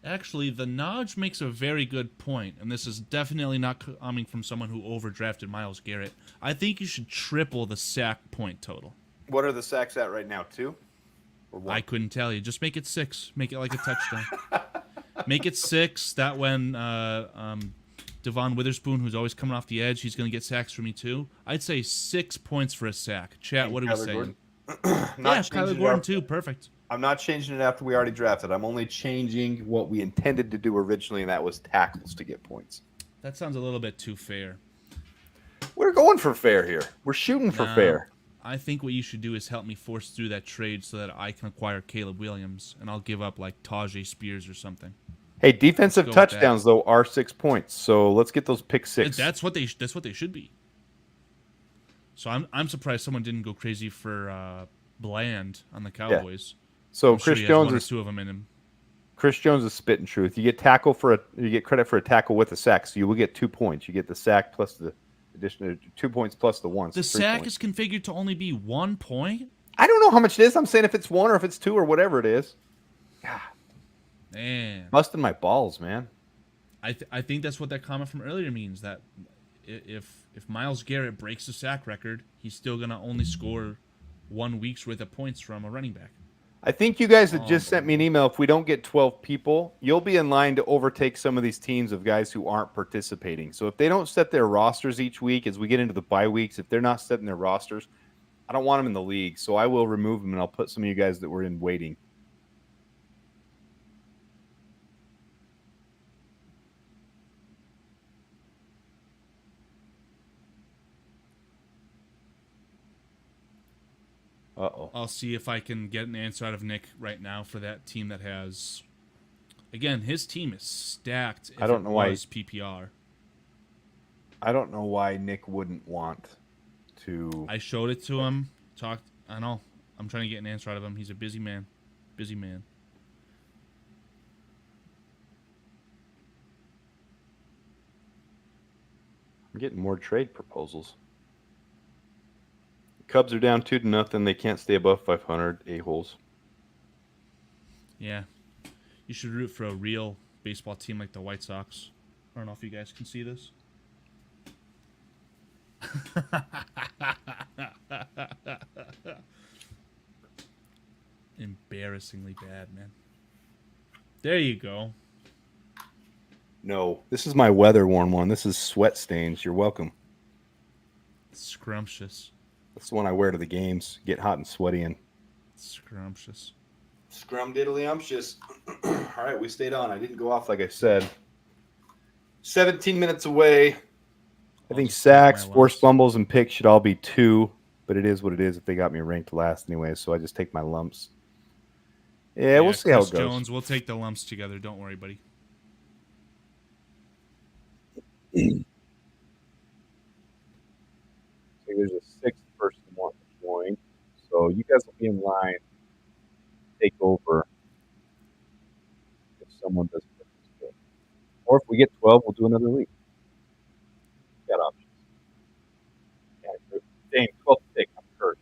Actually, the Nodge makes a very good point, and this is definitely not coming from someone who overdrafted Myles Garrett. I think you should triple the sack point total. What are the sacks at right now, 2? Or 1? I couldn't tell you. Just make it 6. Make it like a touchdown. Make it 6. That when Devon Witherspoon, who's always coming off the edge, he's going to get sacks for me too. I'd say 6 points for a sack. Chat, what are we Kyler saying? Gordon? Yeah, Kyler Gordon too. Perfect. I'm not changing it after we already drafted. I'm only changing what we intended to do originally, and that was tackles to get points. That sounds a little bit too fair. We're going for fair here. We're shooting for No. fair. I think what you should do is help me force through that trade so that I can acquire Caleb Williams, and I'll give up like Tajay Spears or something. Hey, defensive Let's go with touchdowns though are 6 points, so let's get those pick six. That's what they should be. So I'm surprised someone didn't go crazy for Bland on the Cowboys. So I'm sure Chris he has Jones one or is two of them in him. Chris Jones is spitting truth. You get credit for a tackle with a sack, so you will get 2 points. You get the sack plus the additional 2 points plus the one. So The 3 sack points. is configured to only be 1 point. I don't know how much it is. I'm saying if it's 1 or if it's 2 or whatever it is. God, Man, busting my balls, man. I think that's what that comment from earlier means. That if Myles Garrett breaks the sack record, he's still gonna only score 1 week's worth of points from a running back. I think you guys had just sent me an email. If we don't get 12 people, you'll be in line to overtake some of these teams of guys who aren't participating. So if they don't set their rosters each week, as we get into the bye weeks, if they're not setting their rosters, I don't want them in the league. So I will remove them, and I'll put some of you guys that were in waiting. Uh-oh. I'll see if I can get an answer out of Nick right now for that team that has. Again, his team is stacked. If I don't know why- PPR. I don't know why Nick wouldn't want to. I showed it to him. Talked. I know. I'm trying to get an answer out of him. He's a busy man. Busy man. I'm getting more trade proposals. Cubs are down 2-0. They can't stay above 500. A-holes. Yeah. You should root for a real baseball team like the White Sox. I don't know if you guys can see this. Embarrassingly bad, man. There you go. No, this is my weather-worn one. This is sweat stains. You're welcome. Scrumptious. That's the one I wear to the games. Get hot and sweaty in. Scrumptious. Scrum-diddly-umptious. All right, we stayed on. I didn't go off like I said. 17 minutes away. I think just take my sacks, forced lumps. fumbles, and picks should all be 2, but it is what it is if they got me ranked last anyway, so I just take my lumps. Yeah, we'll see how Chris it goes. Jones, we'll take the lumps together. Don't worry, buddy. So there's a 6th person wanting to join, so you guys will be in line to take over if someone doesn't participate. Or if we get 12, we'll do another league. Got options. Yeah, dang, 12th pick. I'm cursed.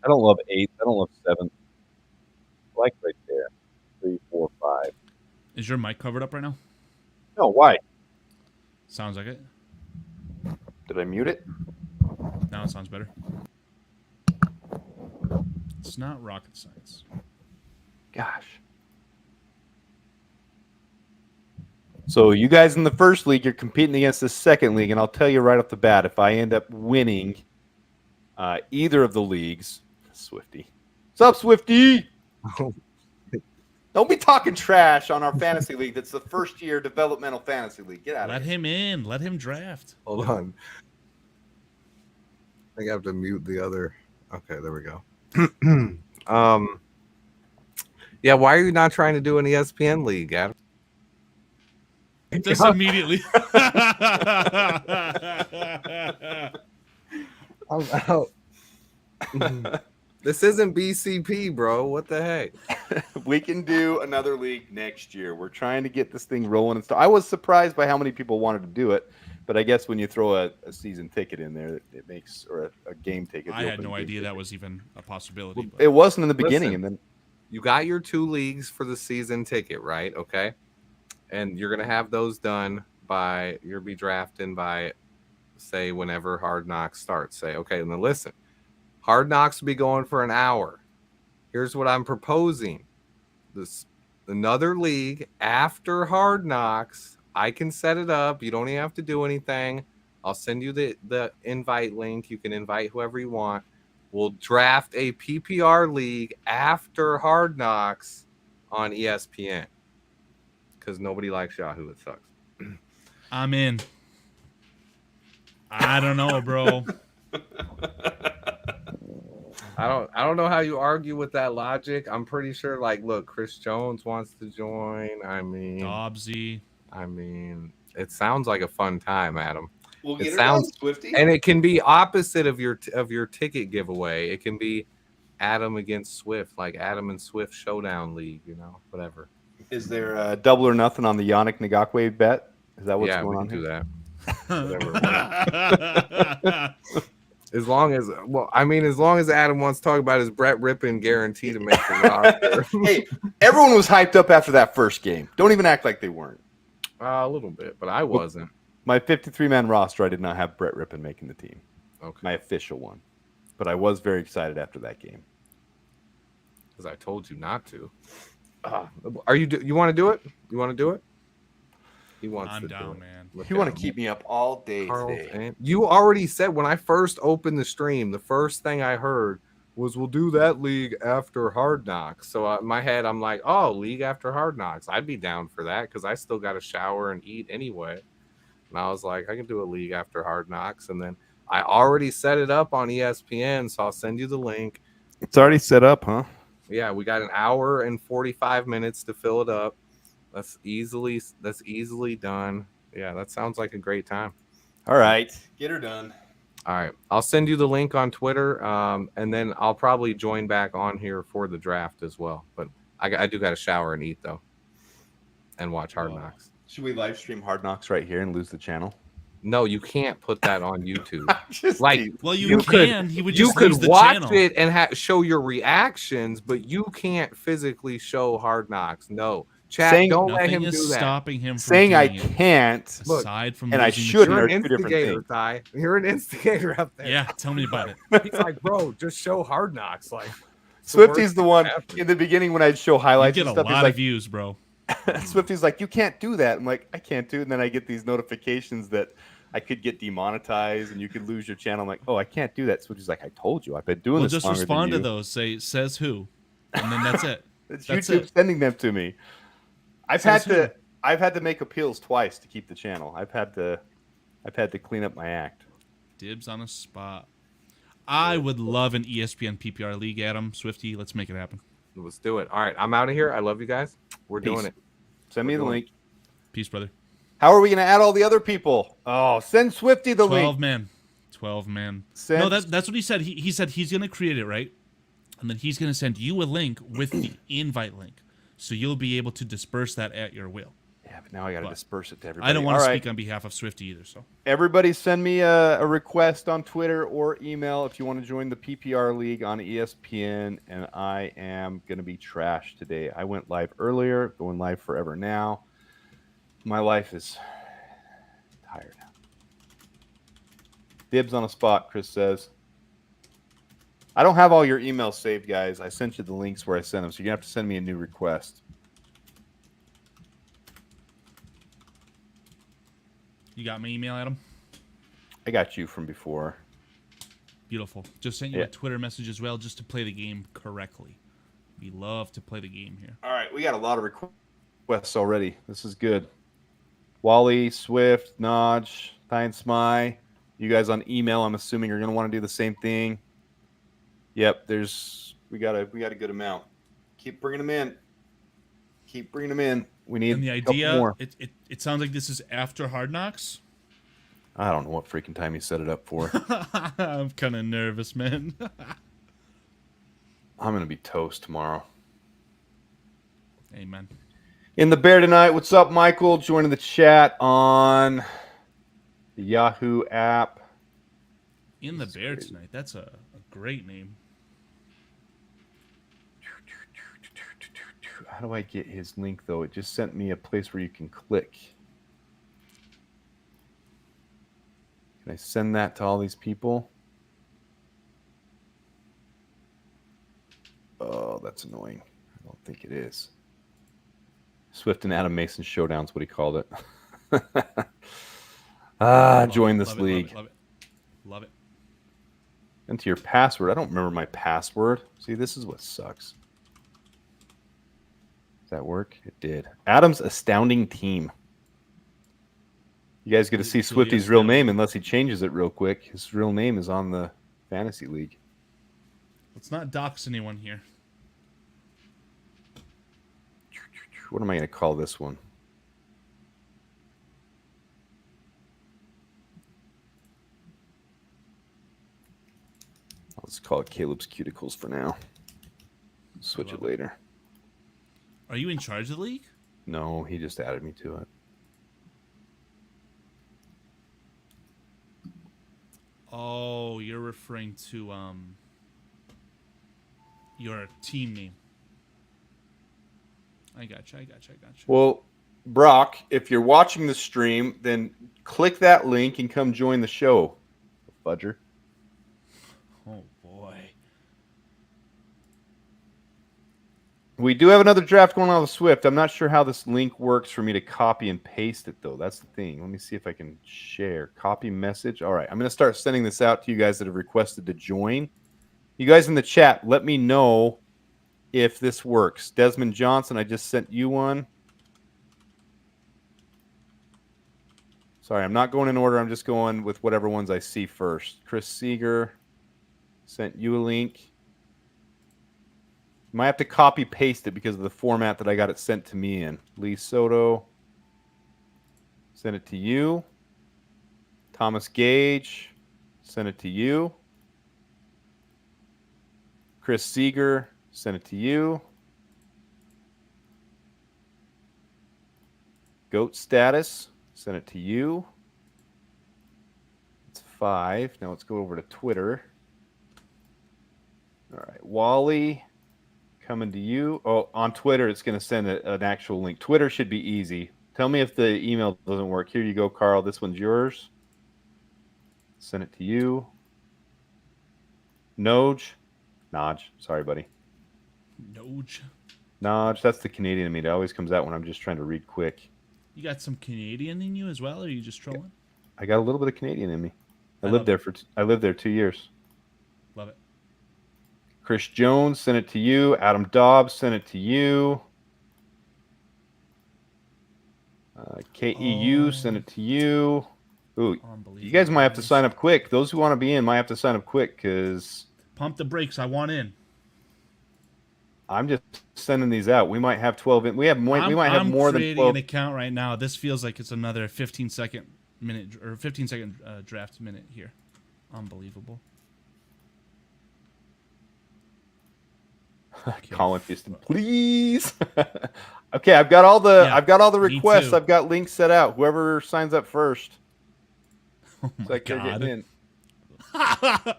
I don't love 8. I don't love 7. I like right there. 3, 4, 5. Is your mic covered up right now? No, why? Sounds like it. Did I mute it? Now it sounds better. It's not rocket science. Gosh. So you guys in the first league, you're competing against the second league, and I'll tell you right off the bat, if I end up winning either of the leagues, Swifty. What's up, Swifty? Don't be talking trash on our fantasy league. That's the first year developmental fantasy league. Get out Let of here. him in. Let him draft. Hold on. I think I have to mute the other. Okay, there we go. Yeah, why are you not trying to do an ESPN league, Adam? Just immediately. I'm out. This isn't BCP, bro. What the heck? We can do another league next year. We're trying to get this thing rolling and stuff. I was surprised by how many people wanted to do it, but I guess when you throw a season ticket in there, it makes, or a game ticket. I the had open no game idea ticket. that was even a possibility. But It wasn't in the beginning, Listen. and then You got your 2 leagues for the season ticket, right? Okay. And you're going to have those done by, you'll be drafting by, say, whenever Hard Knocks starts. Say, okay, now listen, Hard Knocks will be going for an hour. Here's what I'm proposing. This another league after Hard Knocks. I can set it up. You don't even have to do anything. I'll send you the invite link. You can invite whoever you want. We'll draft a PPR league after Hard Knocks on ESPN because nobody likes Yahoo. It sucks. I'm in. I don't know, bro. I don't know how you argue with that logic. I'm pretty sure, like, look, Chris Jones wants to join. Dobbsy. It sounds like a fun time, Adam. We'll It get her sounds, done, Swifty. and it can be opposite of your ticket giveaway. It can be Adam against Swift, like Adam and Swift Showdown League, whatever. Is there a double or nothing on the Yannick Ngakwe bet? Is that what's Yeah, going we on can do here? that. As long as Adam wants to talk about his Brett Rippon guarantee to make the roster. Hey, everyone was hyped up after that first game. Don't even act like they weren't. A little bit, but I wasn't. My 53-man roster, I did not have Brett Rippon making the team. Okay. My official one. But I was very excited after that game. Because I told you not to. You want to do it? You want to do it? He wants I'm to do down, it. man. You want to keep me up all day today. You already said when I first opened the stream, the first thing I heard was, we'll do that league after Hard Knocks. So in my head, I'm like, oh, league after Hard Knocks. I'd be down for that because I still got to shower and eat anyway. And I was like, I can do a league after Hard Knocks. And then I already set it up on ESPN, so I'll send you the link. It's already set up, huh? Yeah, we got an hour and 45 minutes to fill it up. That's easily done. Yeah, that sounds like a great time. All right. Get her done. All right. I'll send you the link on Twitter, and then I'll probably join back on here for the draft as well. But I do got to shower and eat, though, and watch Hard Knocks. Should we live stream Hard Knocks right here and lose the channel? No, you can't put that on YouTube. Well, you can. He would just could lose the watch channel. it and show your reactions, but you can't physically show Hard Knocks. No. Chat, don't let him Nothing do is that. stopping him from Saying I doing it. can't. Aside from and I losing the shouldn't. channel. You're They're an two different instigator, things. Ty. You're an instigator up there. Yeah, tell me about it. He's like, bro, just show Hard Knocks. Like, Swifty's the one in the beginning when I'd show You highlights get and a stuff. lot He's of like, views, bro. Swifty's like, you can't do that. I'm like, I can't do it. And then I get these notifications that I could get demonetized and you could lose your channel. I'm like, oh, I can't do that. Swifty's like, I told you. I've been doing Well, this just longer respond to than you. those. Say, says who, and then that's it. It's That's YouTube it. sending them to me. I've Says had to make appeals twice to keep the channel. I've had to clean up my act. Dibs on a spot. I would love an ESPN PPR league, Adam Swifty. Let's make it happen. Let's do it. All right, I'm out of here. I love you guys. We're doing it. Send me the doing link. Peace, brother. How are we going to add all the other people? Oh, send Swifty the 12 link. man. 12 man. Send- No, that's what he said. He said he's going to create it, right? And then he's going to send you a link with the invite link. So you'll be able to disperse that at your will. Yeah, but now I got to But disperse it to everybody. I don't want All to right. speak on behalf of Swifty either. So Everybody send me a request on Twitter or email if you want to join the PPR League on ESPN, and I am going to be trash today. I went live earlier, going live forever now. My life is tired. Dibs on a spot, Chris says. I don't have all your emails saved, guys. I sent you the links where I sent them, so you're going to have to send me a new request. you got my email, Adam? I got you from before. Beautiful. Just sent you Yeah. a Twitter message as well, just to play the game correctly. We love to play the game here. All right, we got a lot of requests already. This is good. Wally, Swift, Nodge, Thine Smy. You guys on email, I'm assuming, are going to want to do the same thing. Yep, we got a good amount. Keep bringing them in. Keep bringing them in. We need And the a couple idea, more. it sounds like this is after Hard Knocks. I don't know what freaking time you set it up for. I'm kind of nervous, man. I'm going to be toast tomorrow. Amen. In the bear tonight, what's up, Michael? Joining the chat on the Yahoo app. In the Bear tonight. That's a great name. How do I get his link, though? It just sent me a place where you can click. Can I send that to all these people? Oh, that's annoying. I don't think it is. Swift and Adam Mason Showdown's what he called it. Join this league. Love it. Enter your password. I don't remember my password. See, this is what sucks. Does that work? It did. Adam's astounding team. You guys get to see Julius Swifty's real Hill. name unless he changes it real quick. His real name is on the fantasy league. Let's not dox anyone here. What am I going to call this one? Let's call it Caleb's Cuticles for now. Switch it later. Are you in charge of the league? No, he just added me to it. Oh, you're referring to your team name. I gotcha. Well, Brock, if you're watching the stream, then click that link and come join the show, Fudger. Oh boy. We do have another draft going on with Swift. I'm not sure how this link works for me to copy and paste it, though. That's the thing. Let me see if I can share. Copy message. All right. I'm going to start sending this out to you guys that have requested to join. You guys in the chat, let me know if this works. Desmond Johnson, I just sent you one. Sorry, I'm not going in order. I'm just going with whatever ones I see first. Chris Seeger, sent you a link. Might have to copy paste it because of the format that I got it sent to me in. Lee Soto, send it to you. Thomas Gage, send it to you. Chris Seeger, send it to you. Goat Status, send it to you. It's 5. Now let's go over to Twitter. All right, Wally, coming to you. Oh, on Twitter, it's going to send an actual link. Twitter should be easy. Tell me if the email doesn't work. Here you go, Carl. This one's yours. Send it to you. Noj. Sorry, buddy. Noj. That's the Canadian in me. It always comes out when I'm just trying to read quick. You got some Canadian in you as well, or are you just trolling? I got a little bit of Canadian in me. I lived there 2 years. Love it. Chris Jones, sent it to you. Adam Dobbs, sent it to you. KEU, sent it to you. Ooh, you guys might have to sign up quick. Those who want to be in might have to sign up quick because... Pump the brakes. I want in. I'm just sending these out. We might have 12 in. We might have more than 12. I'm creating an account right now. This feels like it's another 15-second draft minute here. Unbelievable. Okay. Colin Houston, please. Okay, I've got all the requests. I've got links set out. Whoever signs up first. Oh my God. Getting in. I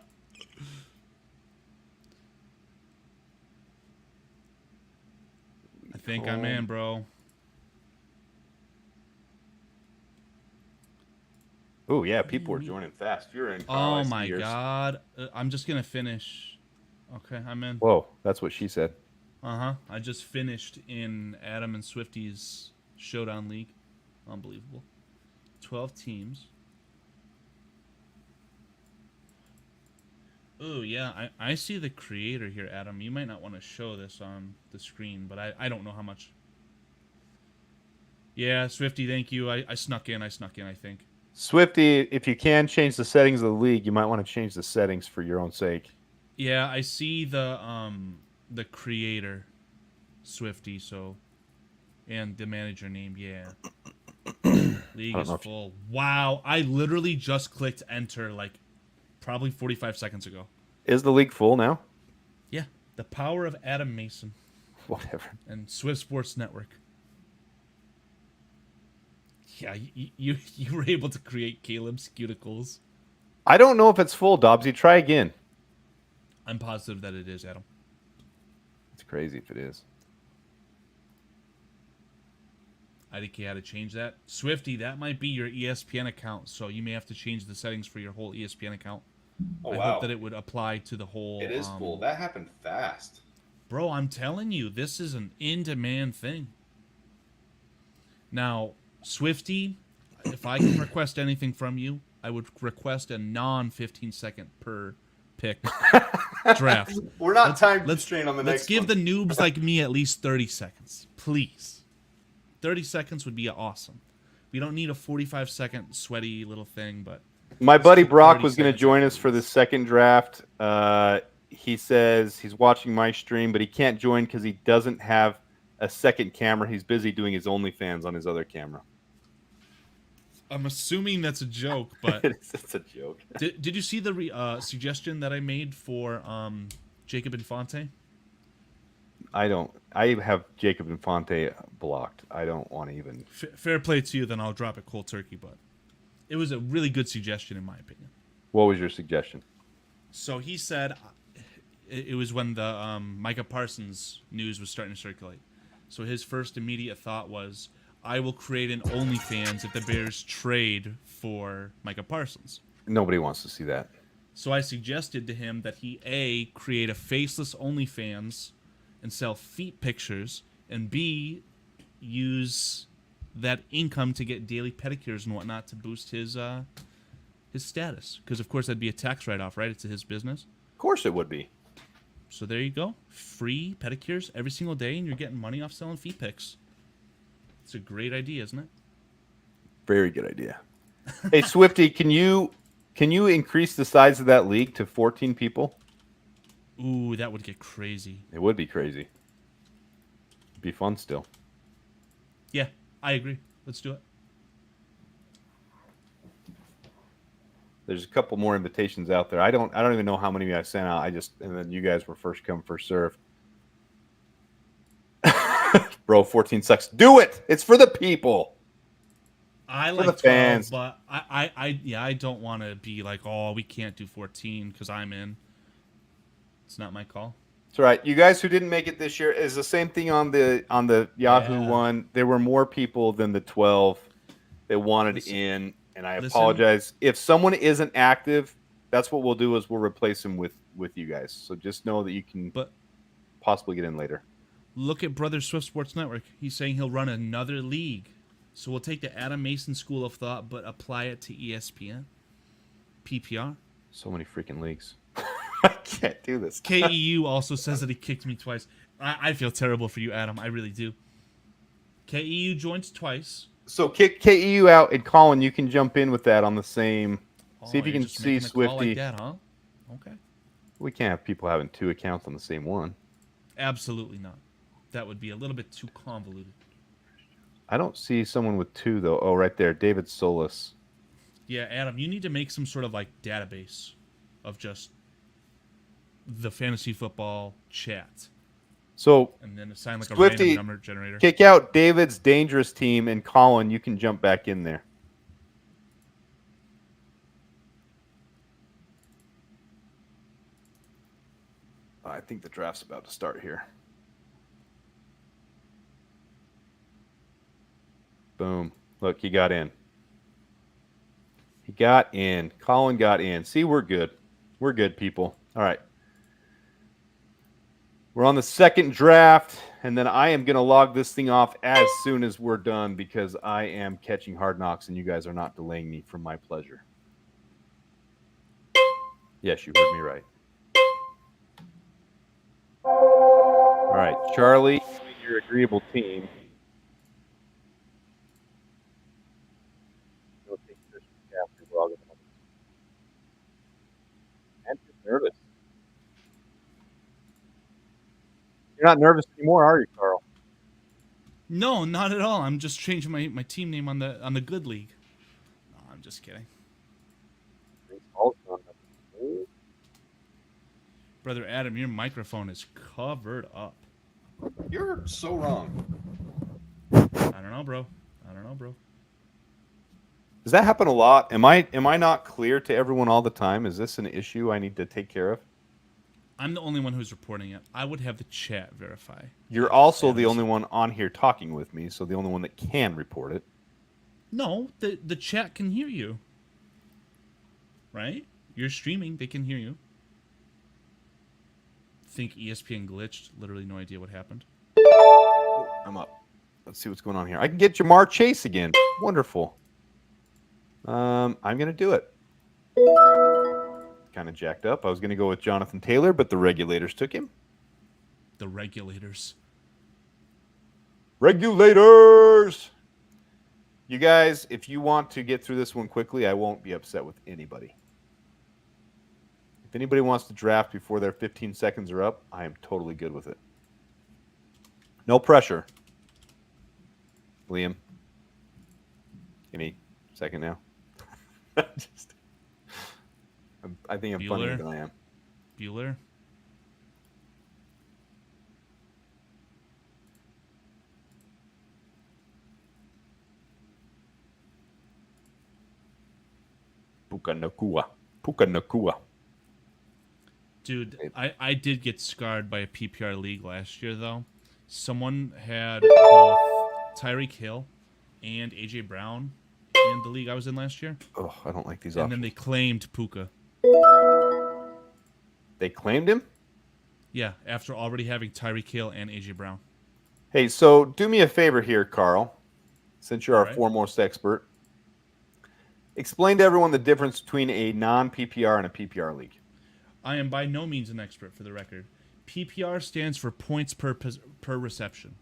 think I'm in, bro. Oh yeah, people are joining fast. You're in. Carl, oh my God. I'm just gonna finish. Okay, I'm in. Whoa, that's what she said. I just finished in Adam and Swifty's Showdown League. Unbelievable. 12 teams. Oh, yeah. I see the creator here, Adam. You might not want to show this on the screen, but I don't know how much. Yeah, Swifty, thank you. I snuck in, I think. Swifty, if you can change the settings of the league, you might want to change the settings for your own sake. Yeah, I see the creator, Swifty, so, and the manager name, yeah. League is full. Wow, I literally just clicked enter like probably 45 seconds ago. Is the league full now? Yeah, the power of Adam Mason. Whatever. And Swift Sports Network. Yeah, you were able to create Caleb's Cuticles. I don't know if it's full, Dobbsy. Try again. I'm positive that it is, Adam. It's crazy if it is. I think you had to change that. Swifty, that might be your ESPN account, so you may have to change the settings for your whole ESPN account. Oh, I wow. hope that it would apply to the whole... It is full. That happened fast. Bro, I'm telling you, this is an in-demand thing. Now, Swifty, if I can request anything from you, I would request a non-15-second per pick draft. We're not time constrained on the next Let's give the noobs like me at least 30 seconds. Please. 30 seconds would be awesome. We don't need a 45-second sweaty little thing, but My let's buddy keep Brock 30 was going to seconds join at us for the least. second draft. He says he's watching my stream, but he can't join because he doesn't have a second camera. He's busy doing his OnlyFans on his other camera. I'm assuming that's a joke, but It's a joke. did you see the suggestion that I made for Jacob Infante? I have Jacob Infante blocked. I don't want to even. Fair play to you, then I'll drop it cold turkey, but it was a really good suggestion in my opinion. What was your suggestion? So he said it was when the Micah Parsons news was starting to circulate. So his first immediate thought was, I will create an OnlyFans if the Bears trade for Micah Parsons. Nobody wants to see that. So I suggested to him that he A, create a faceless OnlyFans and sell feet pictures, and B, use that income to get daily pedicures and whatnot to boost his status. Because of course that'd be a tax write-off, right? It's his business. Of course it would be. So there you go. Free pedicures every single day, and you're getting money off selling feet pics. It's a great idea, isn't it? Very good idea. Hey, Swifty, can you increase the size of that league to 14 people? Ooh, that would get crazy. It would be crazy. It'd be fun still. Yeah, I agree. Let's do it. There's a couple more invitations out there. I don't even know how many I sent out. And then you guys were first come, first served. Bro, 14 sucks. Do it. It's for the people. I For like the 12, fans. but I don't want to be like, oh, we can't do 14 because I'm in. It's not my call. That's right. You guys who didn't make it this year is the same thing on the Yahoo Yeah. one. There were more people than the 12 that wanted Listen. in, and I Listen. apologize. If someone isn't active, that's what we'll do is we'll replace them with you guys. So just know that you can But possibly get in later. look at Brother Swift Sports Network. He's saying he'll run another league. So we'll take the Adam Mason school of thought, but apply it to ESPN. PPR. So many freaking leagues. I can't do this. KEU also says that he kicked me twice. I feel terrible for you, Adam. I really do. KEU joins twice. So kick KEU out, and Colin, you can jump in with that on the same. See if you you're can just see making a call Swifty. like that, huh? Okay. We can't have people having two accounts on the same one. Absolutely not. That would be a little bit too convoluted. I don't see someone with two though. Oh, right there, David Solis. Yeah, Adam, you need to make some sort of like database of just the fantasy football chat, So and then assign like a Swifty, random number generator. kick out David's dangerous team, and Colin, you can jump back in there. I think the draft's about to start here. Boom. Look, he got in. He got in. Colin got in. See, we're good. We're good, people. All right. We're on the second draft, and then I am going to log this thing off as soon as we're done because I am catching Hard Knocks, and you guys are not delaying me for my pleasure. Yes, you heard me right. All right, Charlie, your agreeable team. And you're nervous. You're not nervous anymore, are you, Carl? No, not at all. I'm just changing my team name on the good league. No, I'm just kidding. Brother Adam, your microphone is covered up. You're so wrong. I don't know, bro. Does that happen a lot? Am I not clear to everyone all the time? Is this an issue I need to take care of? I'm the only one who's reporting it. I would have the chat verify. You're also the only one on here talking with me, so the only one that can report it. No, the chat can hear you. Right? You're streaming, they can hear you. Think ESPN glitched. Literally no idea what happened. I'm up. Let's see what's going on here. I can get Jamar Chase again. Wonderful. I'm going to do it. Kind of jacked up. I was going to go with Jonathan Taylor, but the regulators took him. The regulators. Regulators! You guys, if you want to get through this one quickly, I won't be upset with anybody. If anybody wants to draft before their 15 seconds are up, I am totally good with it. No pressure. Liam. Any second now? I think I'm funnier Bueller. than I am. Bueller. Puka Nakua. Dude, I did get scarred by a PPR league last year, though. Someone had both Tyreek Hill and A.J. Brown in the league I was in last year. Oh, I don't like these And options. then they claimed Puka. They claimed him? Yeah, after already having Tyreek Hill and A.J. Brown. Hey, so do me a favor here, Carl, since you're our Right. foremost expert. Explain to everyone the difference between a non-PPR and a PPR league. I am by no means an expert, for the record. PPR stands for points per reception.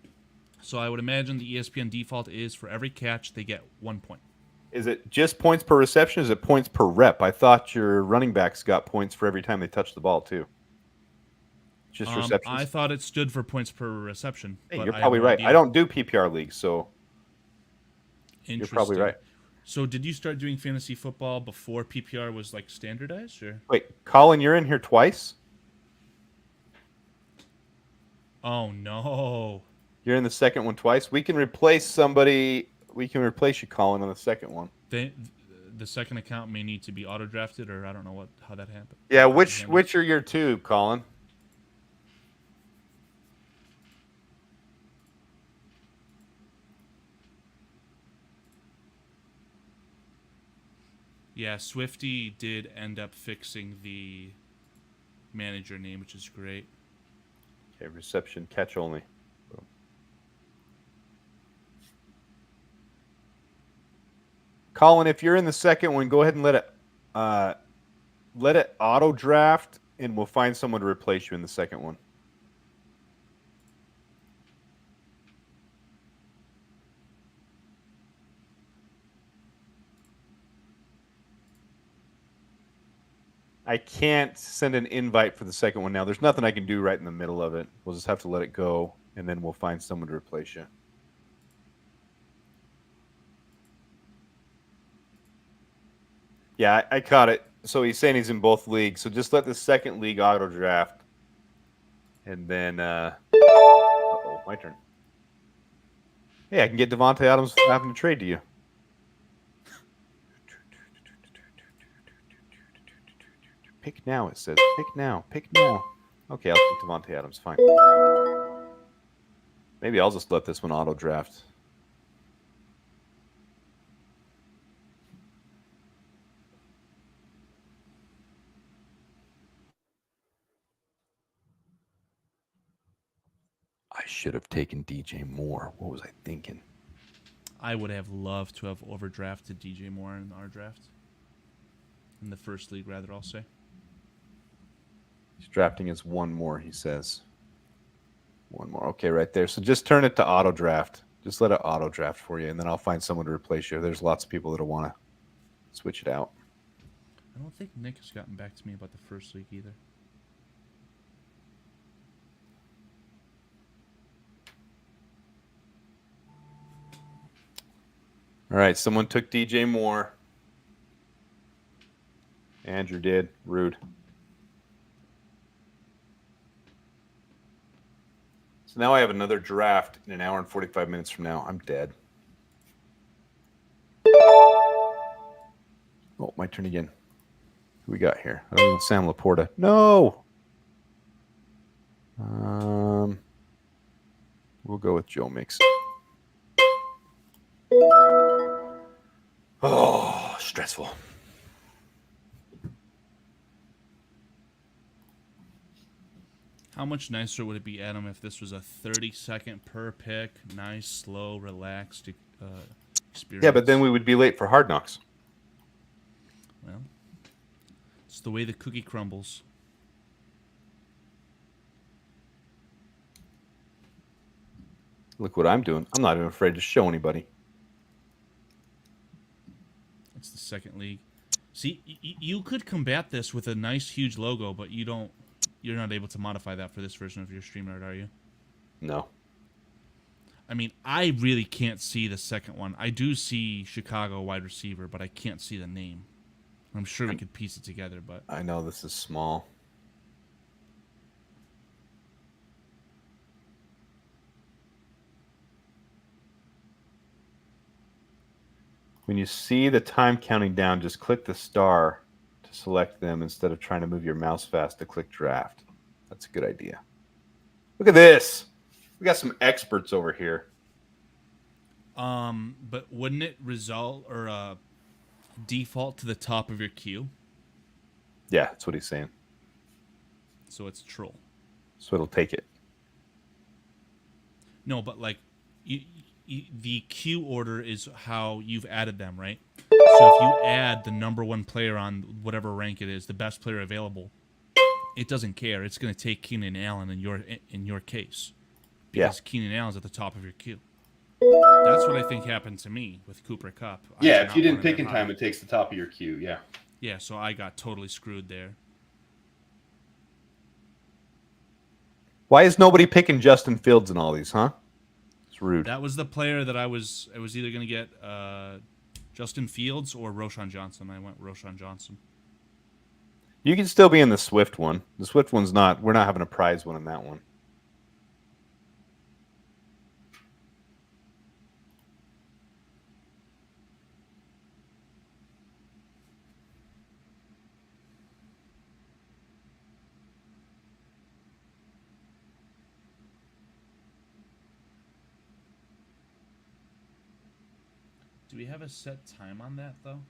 So I would imagine the ESPN default is for every catch, they get 1 point. Is it just points per reception? Is it points per rep? I thought your running backs got points for every time they touch the ball, too. Just receptions? I thought it stood for points per reception. Hey, but you're I have probably no right. idea. I don't do PPR leagues, so you're probably Interesting. right. So did you start doing fantasy football before PPR was like standardized, or? Wait, Colin, you're in here twice? Oh no. You're in the second one twice? We can replace somebody. We can replace you, Colin, on the second one. The second account may need to be auto drafted, or I don't know how that happened. Yeah, How that which handled. are your two, Colin? Yeah, Swifty did end up fixing the manager name, which is great. Okay, reception, catch only. Boom. Colin, if you're in the second one, go ahead and let it auto draft, and we'll find someone to replace you in the second one. I can't send an invite for the second one now. There's nothing I can do right in the middle of it. We'll just have to let it go, and then we'll find someone to replace you. Yeah, I caught it. So he's saying he's in both leagues. So just let the second league auto draft. And then, uh-oh, my turn. Hey, I can get Devontae Adams without having to trade to you. Pick now, it says. Pick now. Pick now. Okay, I'll pick Devontae Adams. Fine. Maybe I'll just let this one auto draft. I should have taken DJ Moore. What was I thinking? I would have loved to have overdrafted DJ Moore in our draft. In the first league, rather, I'll say. He's drafting as one more, he says. One more. Okay, right there. So just turn it to auto draft. Just let it auto draft for you, and then I'll find someone to replace you. There's lots of people that'll want to switch it out. I don't think Nick has gotten back to me about the first league either. All right, someone took DJ Moore. Andrew did. Rude. So now I have another draft in an hour and 45 minutes from now. I'm dead. Oh, my turn again. Who we got here? I don't even Sam Laporta. No. We'll go with Joe Mixon. Oh, stressful. How much nicer would it be, Adam, if this was a 30-second per pick, nice, slow, relaxed experience? Yeah, but then we would be late for Hard Knocks. Well, it's the way the cookie crumbles. Look what I'm doing. I'm not even afraid to show anybody. second league. See, you could combat this with a nice huge logo, but you're not able to modify that for this version of your StreamYard, are you? No. I mean, I really can't see the second one. I do see Chicago wide receiver, but I can't see the name. I'm sure we could piece it together, but I know this is small. When you see the time counting down, just click the star to select them instead of trying to move your mouse fast to click draft. That's a good idea. Look at this. We got some experts over here. but wouldn't it result or default to the top of your queue? Yeah, that's what he's saying. So it's troll. So it'll take it. No, but like, the queue order is how you've added them, right? So if you add the number one player on whatever rank it is, the best player available, it doesn't care. It's going to take Keenan Allen in your case, because Keenan Allen's at the top of your queue. That's what I think happened to me with Cooper Kupp. Yeah, if you didn't pick in time, it takes the top of your queue. Yeah. Yeah, so I got totally screwed there. Why is nobody picking Justin Fields in all these, huh? It's rude. That was the player that I was either going to get Justin Fields or Roschon Johnson. I went Roschon Johnson. You can still be in the Swift one. The Swift one's not. We're not having a prize one in that one. Do we have a set time on that though?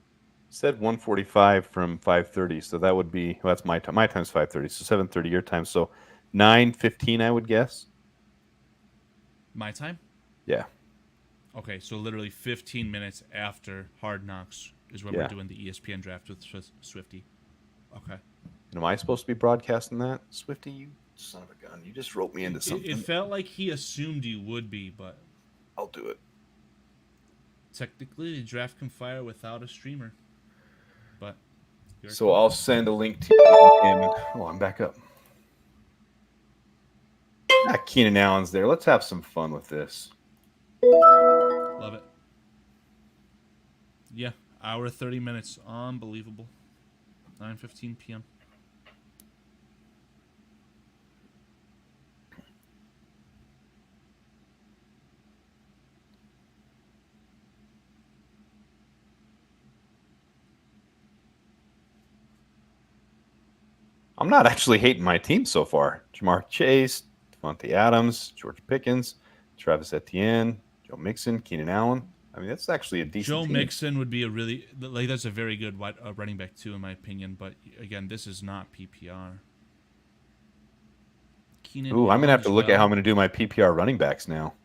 Said 1:45 from 5:30, so that would be that's my time. My time's 5:30, so 7:30 your time. So 9:15, I would guess. My time? Yeah. Okay, so literally 15 minutes after Hard Knocks is when we're doing the ESPN draft with Swifty. Okay. And am I supposed to be broadcasting that, Swifty? You son of a gun! You just roped me into something. It felt like he assumed you would be, but I'll do it. technically the draft can fire without a streamer. But so I'll send a link to you. Oh, I'm back up. Keenan Allen's there. Let's have some fun with this. Love it. Yeah, hour 30 minutes. Unbelievable. 9:15 p.m. I'm not actually hating my team so far. Jamar Chase, Devontae Adams, George Pickens, Travis Etienne, Joe Mixon, Keenan Allen. I mean, that's actually a decent Joe team. Mixon would be a really that's a very good running back too, in my opinion. But again, this is not PPR. Ooh, I'm gonna have to look at how I'm gonna do my PPR running backs now.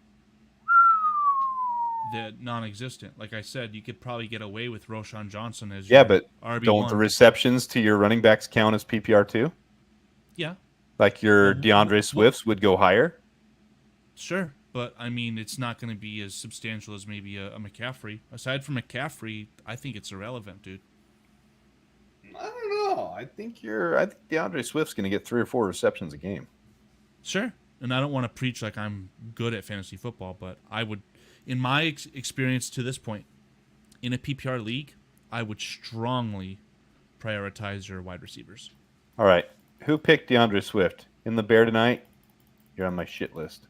The non-existent. Like I said, you could probably get away with Roschon Johnson as but RB1. Don't the receptions to your running backs count as PPR too? Yeah. Like your DeAndre Swifts would go higher? Sure, but I mean, it's not going to be as substantial as maybe a McCaffrey. Aside from McCaffrey, I think it's irrelevant, dude. I don't know. I think DeAndre Swift's going to get 3 or 4 receptions a game. Sure, and I don't want to preach like I'm good at fantasy football, but I would, in my experience to this point, in a PPR league, I would strongly prioritize your wide receivers. All right. Who picked DeAndre Swift? In the bear tonight? You're on my shit list.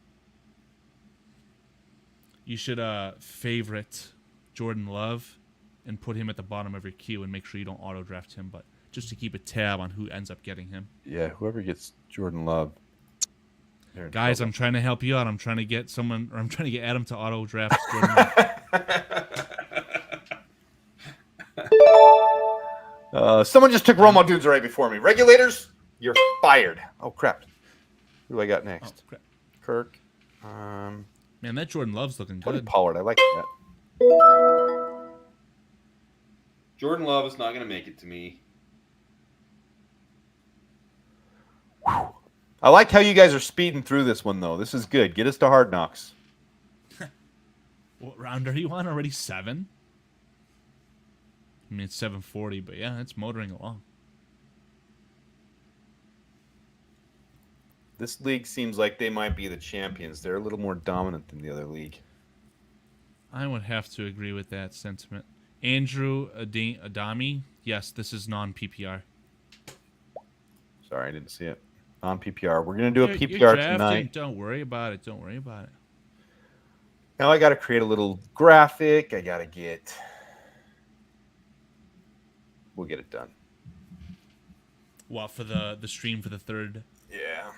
You should favorite Jordan Love and put him at the bottom of your queue and make sure you don't auto draft him, but just to keep a tab on who ends up getting him. Yeah, whoever gets Jordan Love. Guys, I'm trying to help you out. I'm trying to get Adam to auto draft Jordan Love. Someone just took Romo Dudes right before me. Regulators, you're fired. Oh crap! Who do I got next? Oh, crap. Kirk. Man, that Jordan Love's looking Tony good. Pollard, I like that. Jordan Love is not going to make it to me. Whew. I like how you guys are speeding through this one, though. This is good. Get us to Hard Knocks. What round are you on? Already 7? I mean, it's 740, but yeah, it's motoring along. This league seems like they might be the champions. They're a little more dominant than the other league. I would have to agree with that sentiment. Andrew Adami, yes, this is non-PPR. Sorry, I didn't see it. On PPR. We're going to do a You're PPR drafting. tonight. Don't worry about it. Don't worry about it. Now I got to create a little graphic. I got to get... We'll get it done. What, for the stream for the third? Yeah.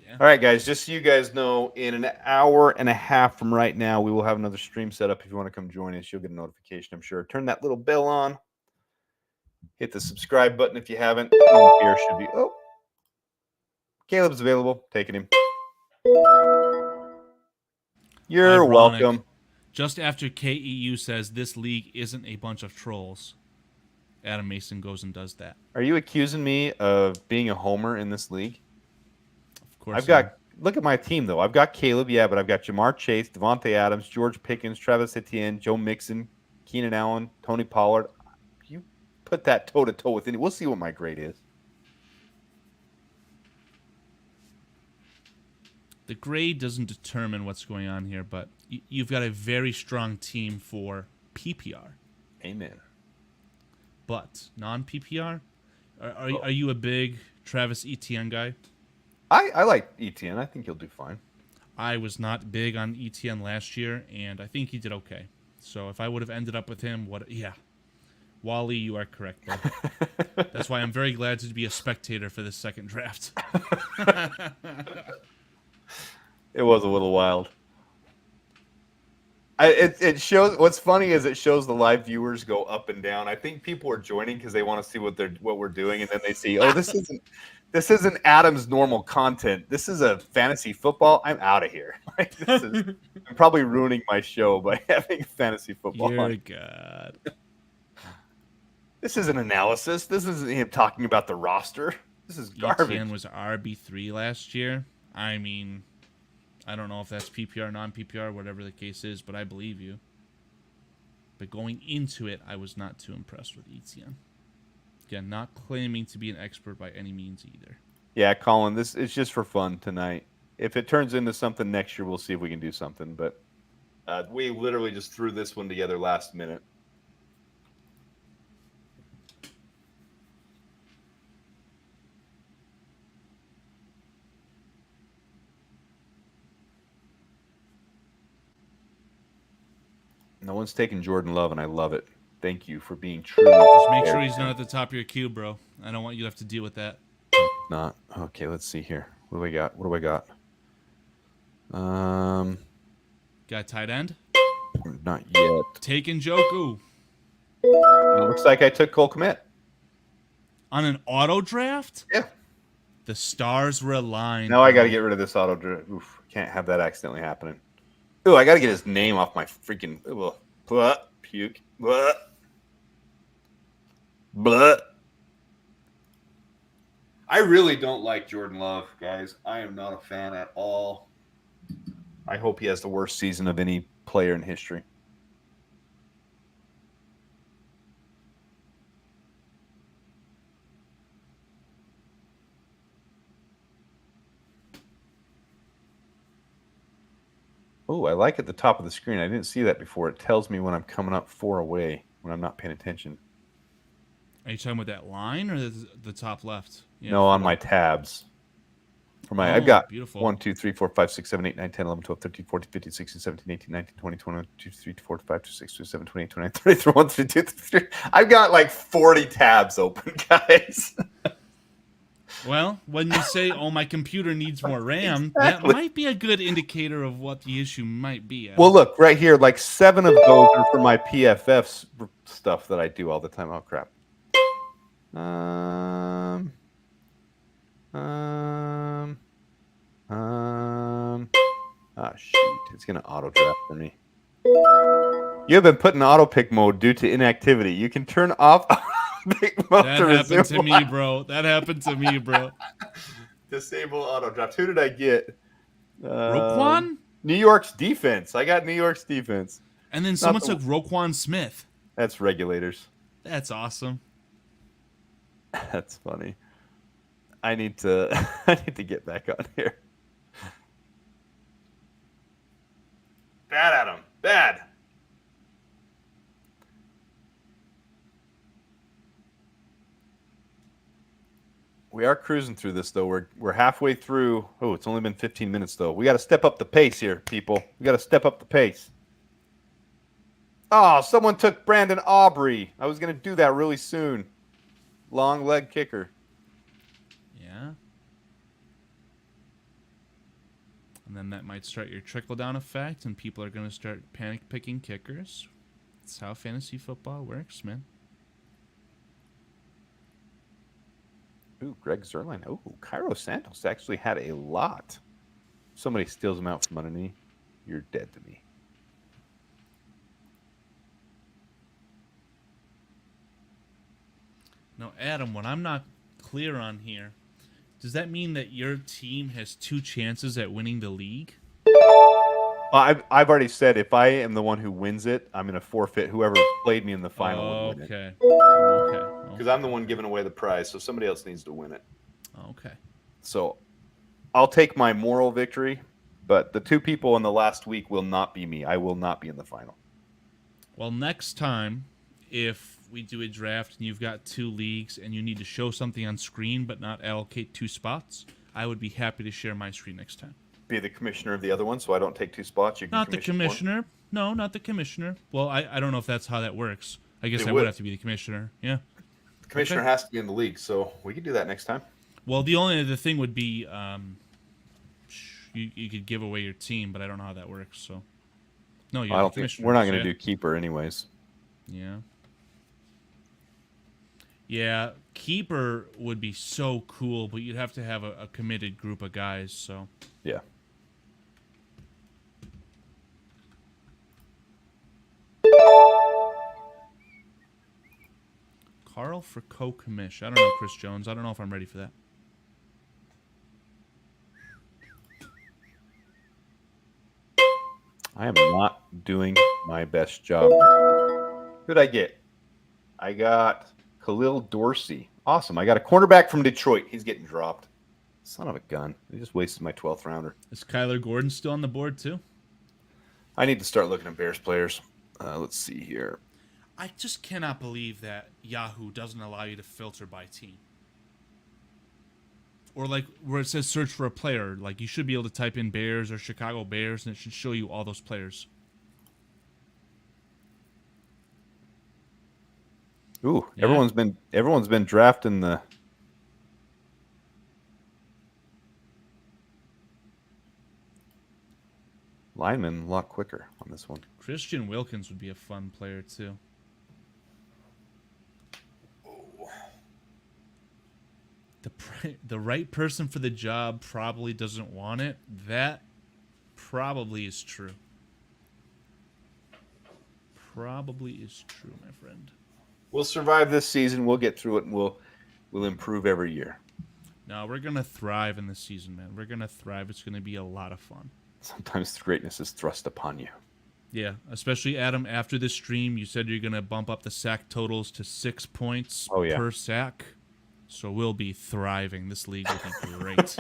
Yeah. All right, guys, just so you guys know, in an hour and a half from right now, we will have another stream set up. If you want to come join us, you'll get a notification, I'm sure. Turn that little bell on. Hit the subscribe button if you haven't. Here should be... Oh. Caleb's available. Taking him. You're Ironic. welcome. Just after KEU says this league isn't a bunch of trolls, Adam Mason goes and does that. Are you accusing me of being a homer in this league? Of course. I've got... Look at my team, though. I've got Caleb, yeah, but I've got Jamar Chase, Devontae Adams, George Pickens, Travis Etienne, Joe Mixon, Keenan Allen, Tony Pollard. You put that toe-to-toe with any... We'll see what my grade is. The grade doesn't determine what's going on here, but you've got a very strong team for PPR. Amen. But non-PPR, are you a big Travis Etienne guy? I like Etienne. I think he'll do fine. I was not big on Etienne last year, and I think he did okay. So if I would have ended up with him, yeah. Wally, you are correct, bud. That's why I'm very glad to be a spectator for this second draft. It was a little wild. It shows. What's funny is it shows the live viewers go up and down. I think people are joining because they want to see what we're doing, and then they see, oh, this isn't Adam's normal content. This is a fantasy football. I'm out of here. Like, I'm probably ruining my show by having fantasy football. Dear God. This isn't analysis. This isn't him talking about the roster. This is garbage. Etienne was RB3 last year. I mean, I don't know if that's PPR, non-PPR, whatever the case is, but I believe you. But going into it, I was not too impressed with Etienne. Again, not claiming to be an expert by any means either. Yeah, Colin, this is just for fun tonight. If it turns into something next year, we'll see if we can do something. But we literally just threw this one together last minute. No one's taking Jordan Love, and I love it. Thank you for being true. Just make sure he's not at the top of your queue, bro. I don't want you to have to deal with that. Not. Okay, let's see here. What do we got? What do I got? Got a tight end? Not yet. Taking Joku. Looks like I took Cole Kmet. On an auto draft? Yeah. The stars were aligned. Now I got to get rid of this auto draft. Oof, can't have that accidentally happening. Ooh, I got to get his name off my freaking... Blah, puke. Blah. Blah. I really don't like Jordan Love, guys. I am not a fan at all. I hope he has the worst season of any player in history. Oh, I like at the top of the screen. I didn't see that before. It tells me when I'm coming up 4 away when I'm not paying attention. Are you talking about that line or the top left? Yeah, no, on my tabs. For my, I've got beautiful. 1, 2, 3, 4, 5, 6, 7, 8, 9, 10, 11, 12, 13, 14, 15, 16, 17, 18, 19, 20, 21, 2, 3, 4, 5, 6, 7, 28, 29, 30, 31, 32, 33. I've got like 40 tabs open, guys. Well, when you say, oh, my computer needs more RAM, that might be a good indicator of what the issue might be. Well, look, right here, like 7 of those are for my PFF stuff that I do all the time. Oh, crap. Oh, shoot. It's going to auto-draft for me. You have been put in auto-pick mode due to inactivity. You can turn off auto-pick mode That happened to me, bro. That happened to me, bro. Disable auto-draft. Who did I get? Roquan? New York's defense. I got New York's defense. And then someone took Roquan Smith. That's regulators. That's awesome. That's funny. I need to I need to get back on here. Bad, Adam. Bad. We are cruising through this though. We're halfway through. Oh, it's only been 15 minutes though. We got to step up the pace here, people. We got to step up the pace. Oh, someone took Brandon Aubrey. I was going to do that really soon. Long leg kicker. Yeah. And then that might start your trickle-down effect, and people are going to start panic-picking kickers. That's how fantasy football works, man. Ooh, Greg Zerline. Oh, Cairo Santos actually had a lot. Somebody steals him out from underneath. You're dead to me. Now, Adam, when I'm not clear on here, does that mean that your team has 2 chances at winning the league? I've already said if I am the one who wins it, I'm going to forfeit whoever played me in the final would win it. Okay. Because I'm the one giving away the prize, so somebody else needs to win it. Okay. So I'll take my moral victory, but the 2 people in the last week will not be me. I will not be in the final. Well, next time, if we do a draft and you've got 2 leagues and you need to show something on screen but not allocate 2 spots, I would be happy to share my screen next time. Be the commissioner of the other one, so I don't take 2 spots. You can Not the commission one. commissioner. No, not the commissioner. Well, I don't know if that's how that works. I guess It I would would. have to be the commissioner. Yeah. The commissioner Okay. has to be in the league, so we can do that next time. Well, the only other thing would be you could give away your team, but I don't know how that works. So no, you're I the don't think commissioner. we're not so going to yeah. do keeper anyways. Yeah. Yeah, keeper would be so cool, but you'd have to have a committed group of guys. So Yeah. Carl for co-commish. I don't know, Chris Jones. I don't know if I'm ready for that. I am not doing my best job. Who'd I get? I got Khalil Dorsey. Awesome. I got a cornerback from Detroit. He's getting dropped. Son of a gun. He just wasted my 12th rounder. Is Kyler Gordon still on the board too? I need to start looking at Bears players. Let's see here. I just cannot believe that Yahoo doesn't allow you to filter by team. Or like where it says search for a player, like you should be able to type in Bears or Chicago Bears and it should show you all those players. Ooh, Yeah. everyone's been drafting the linemen a lot quicker on this one. Christian Wilkins would be a fun player too. The right person for the job probably doesn't want it. That probably is true. Probably is true, my friend. We'll survive this season. We'll get through it, and we'll improve every year. No, we're gonna thrive in this season, man. We're gonna thrive. It's gonna be a lot of fun. Sometimes greatness is thrust upon you. Yeah, especially Adam. After this stream, you said you're gonna bump up the sack totals to 6 points Oh, yeah. per sack. So we'll be thriving. This league will be great.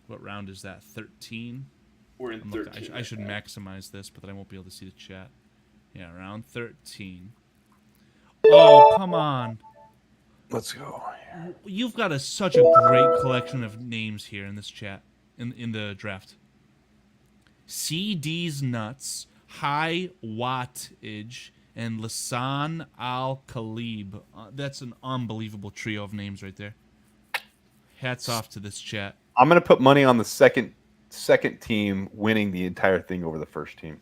What round is that? 13? We're in I'm looking- I should maximize this, but then I won't be able to see the chat. Yeah, round 13. Oh, come on. Let's go. You've got such a great collection of names here in this chat, in the draft. CD's Nuts, High Wattage, and Lasan Al-Khalib. That's an unbelievable trio of names right there. Hats off to this chat. I'm going to put money on the second team winning the entire thing over the first team.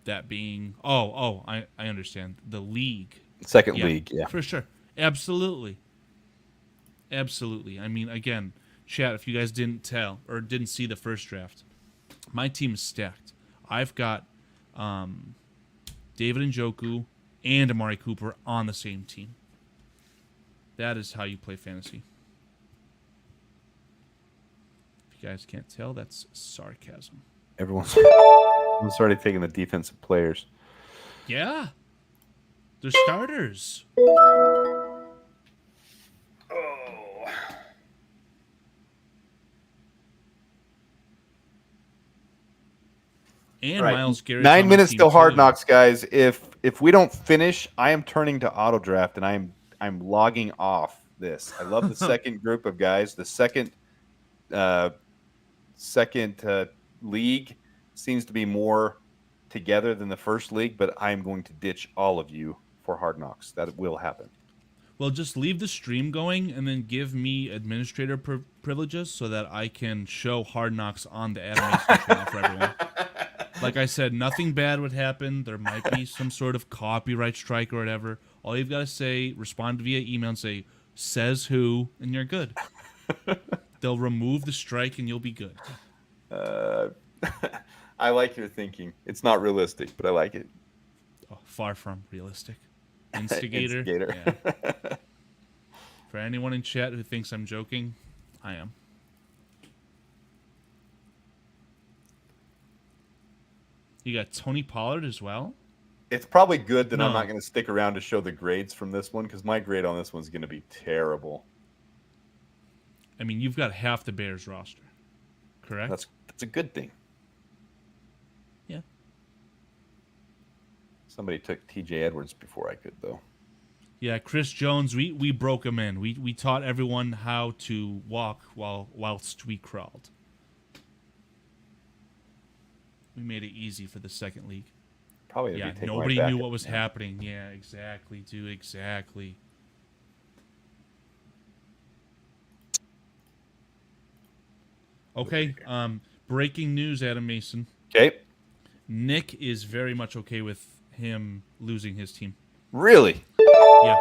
That being... I understand. The league. Second league, yeah. For sure. Absolutely. Absolutely. I mean, again, chat, if you guys didn't tell or didn't see the first draft, my team is stacked. I've got David Njoku and Amari Cooper on the same team. That is how you play fantasy. you guys can't tell, that's sarcasm. Everyone's already taking the defensive players. Yeah. They're starters. Oh. And All right. Miles Garrett's 9 on the minutes team till Hard too. Knocks, guys. If we don't finish, I am turning to auto draft and I'm logging off this. I love the second group of guys. The second league seems to be more together than the first league, but I am going to ditch all of you for Hard Knocks. That will happen. Well, just leave the stream going and then give me administrator privileges so that I can show Hard Knocks on the Adam Mason channel for everyone. Like I said, nothing bad would happen. There might be some sort of copyright strike or whatever. All you've got to say, respond via email and say, says who, and you're good. They'll remove the strike and you'll be good. I like your thinking. It's not realistic, but I like it. Oh, far from realistic. Instigator. Instigator. Yeah. For anyone in chat who thinks I'm joking, I am. You got Tony Pollard as well? It's probably good that I'm No. not going to stick around to show the grades from this one because my grade on this one's going to be terrible. I mean, you've got half the Bears roster, correct? That's a good thing. Yeah. Somebody took TJ Edwards before I could, though. Yeah, Chris Jones, we broke him in. We taught everyone how to walk whilst we crawled. We made it easy for the second league. Probably. Yeah, nobody knew what was happening. Yeah, exactly, dude, exactly. Okay, breaking news, Adam Mason. Okay. Nick is very much okay with him losing his team. Really? Yeah.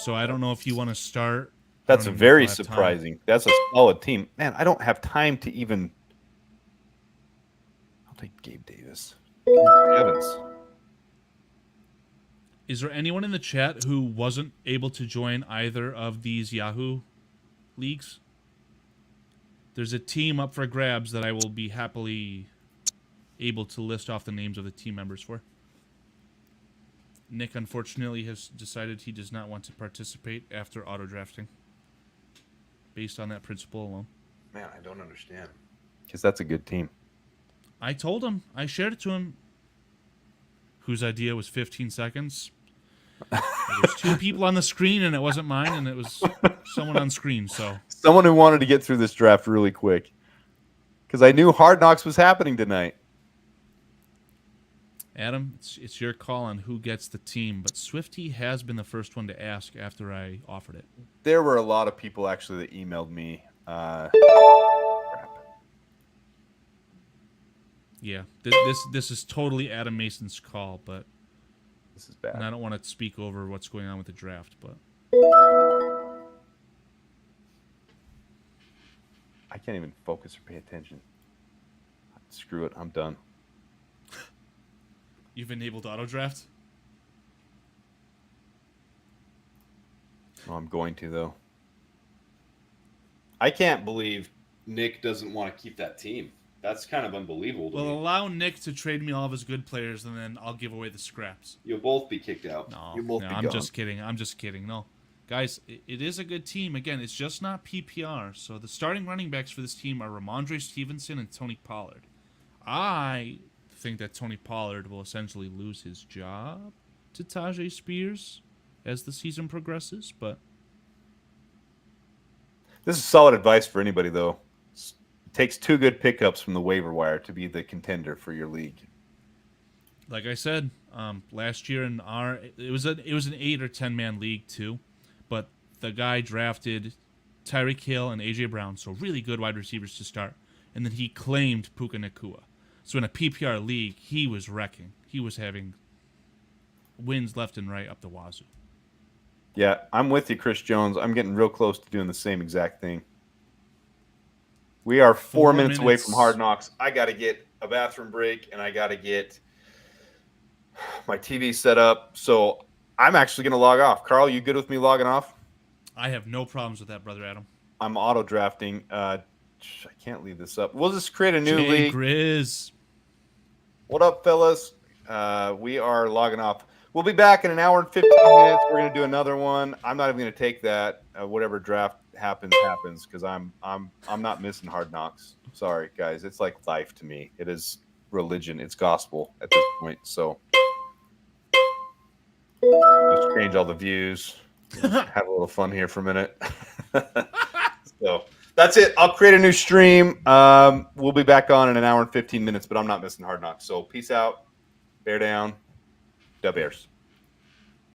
So I don't know if you want to start. That's I don't even know very if I have time. surprising. That's a solid team. Man, I don't have time to even... I'll take Gabe Davis. Evans. Is there anyone in the chat who wasn't able to join either of these Yahoo leagues? There's a team up for grabs that I will be happily able to list off the names of the team members for. Nick, unfortunately, has decided he does not want to participate after auto-drafting. Based on that principle alone. Man, I don't understand. Because that's a good team. I told him. I shared it to him. Whose idea was 15 seconds? There's two people on the screen, and it wasn't mine, and it was someone on screen. So someone who wanted to get through this draft really quick. Because I knew Hard Knocks was happening tonight. Adam, it's your call on who gets the team, but Swifty has been the first one to ask after I offered it. There were a lot of people actually that emailed me. Crap. Yeah, this is totally Adam Mason's call, but This is bad. and I don't want to speak over what's going on with the draft, but I can't even focus or pay attention. Screw it. I'm done. you've enabled auto draft. Oh, I'm going to, though. I can't believe Nick doesn't want to keep that team. That's kind of unbelievable to Well, me. allow Nick to trade me all of his good players, and then I'll give away the scraps. You'll both be kicked out. No, You'll both no, be I'm gone. just kidding. I'm just kidding. No, guys, it is a good team. Again, it's just not PPR. So the starting running backs for this team are Ramondre Stevenson and Tony Pollard. I think that Tony Pollard will essentially lose his job to Tajay Spears as the season progresses, but This is solid advice for anybody, though. It takes two good pickups from the waiver wire to be the contender for your league. like I said, last year in it was an 8 or 10 man league too, but the guy drafted Tyreek Hill and AJ Brown, so really good wide receivers to start, and then he claimed Puka Nacua. So in a PPR league, he was wrecking. He was having wins left and right up the wazoo. Yeah, I'm with you, Chris Jones. I'm getting real close to doing the same exact thing. We are 4 minutes away from Hard Knocks. I got to get a bathroom break, and I got to get my TV set up. So I'm actually going to log off. Carl, you good with me logging off? I have no problems with that, Brother Adam. I'm auto drafting. I can't leave this up. We'll just create a new Jay league. Grizz. What up, fellas? We are logging off. We'll be back in an hour and 15 minutes. We're gonna do another one. I'm not even gonna take that. Whatever draft happens, because I'm not missing Hard Knocks. Sorry, guys. It's like life to me. It is religion. It's gospel at this point. So let's change all the views. Have a little fun here for a minute. So that's it. I'll create a new stream. We'll be back on in an hour and 15 minutes, but I'm not missing Hard Knocks. So peace out. Bear down. Bears.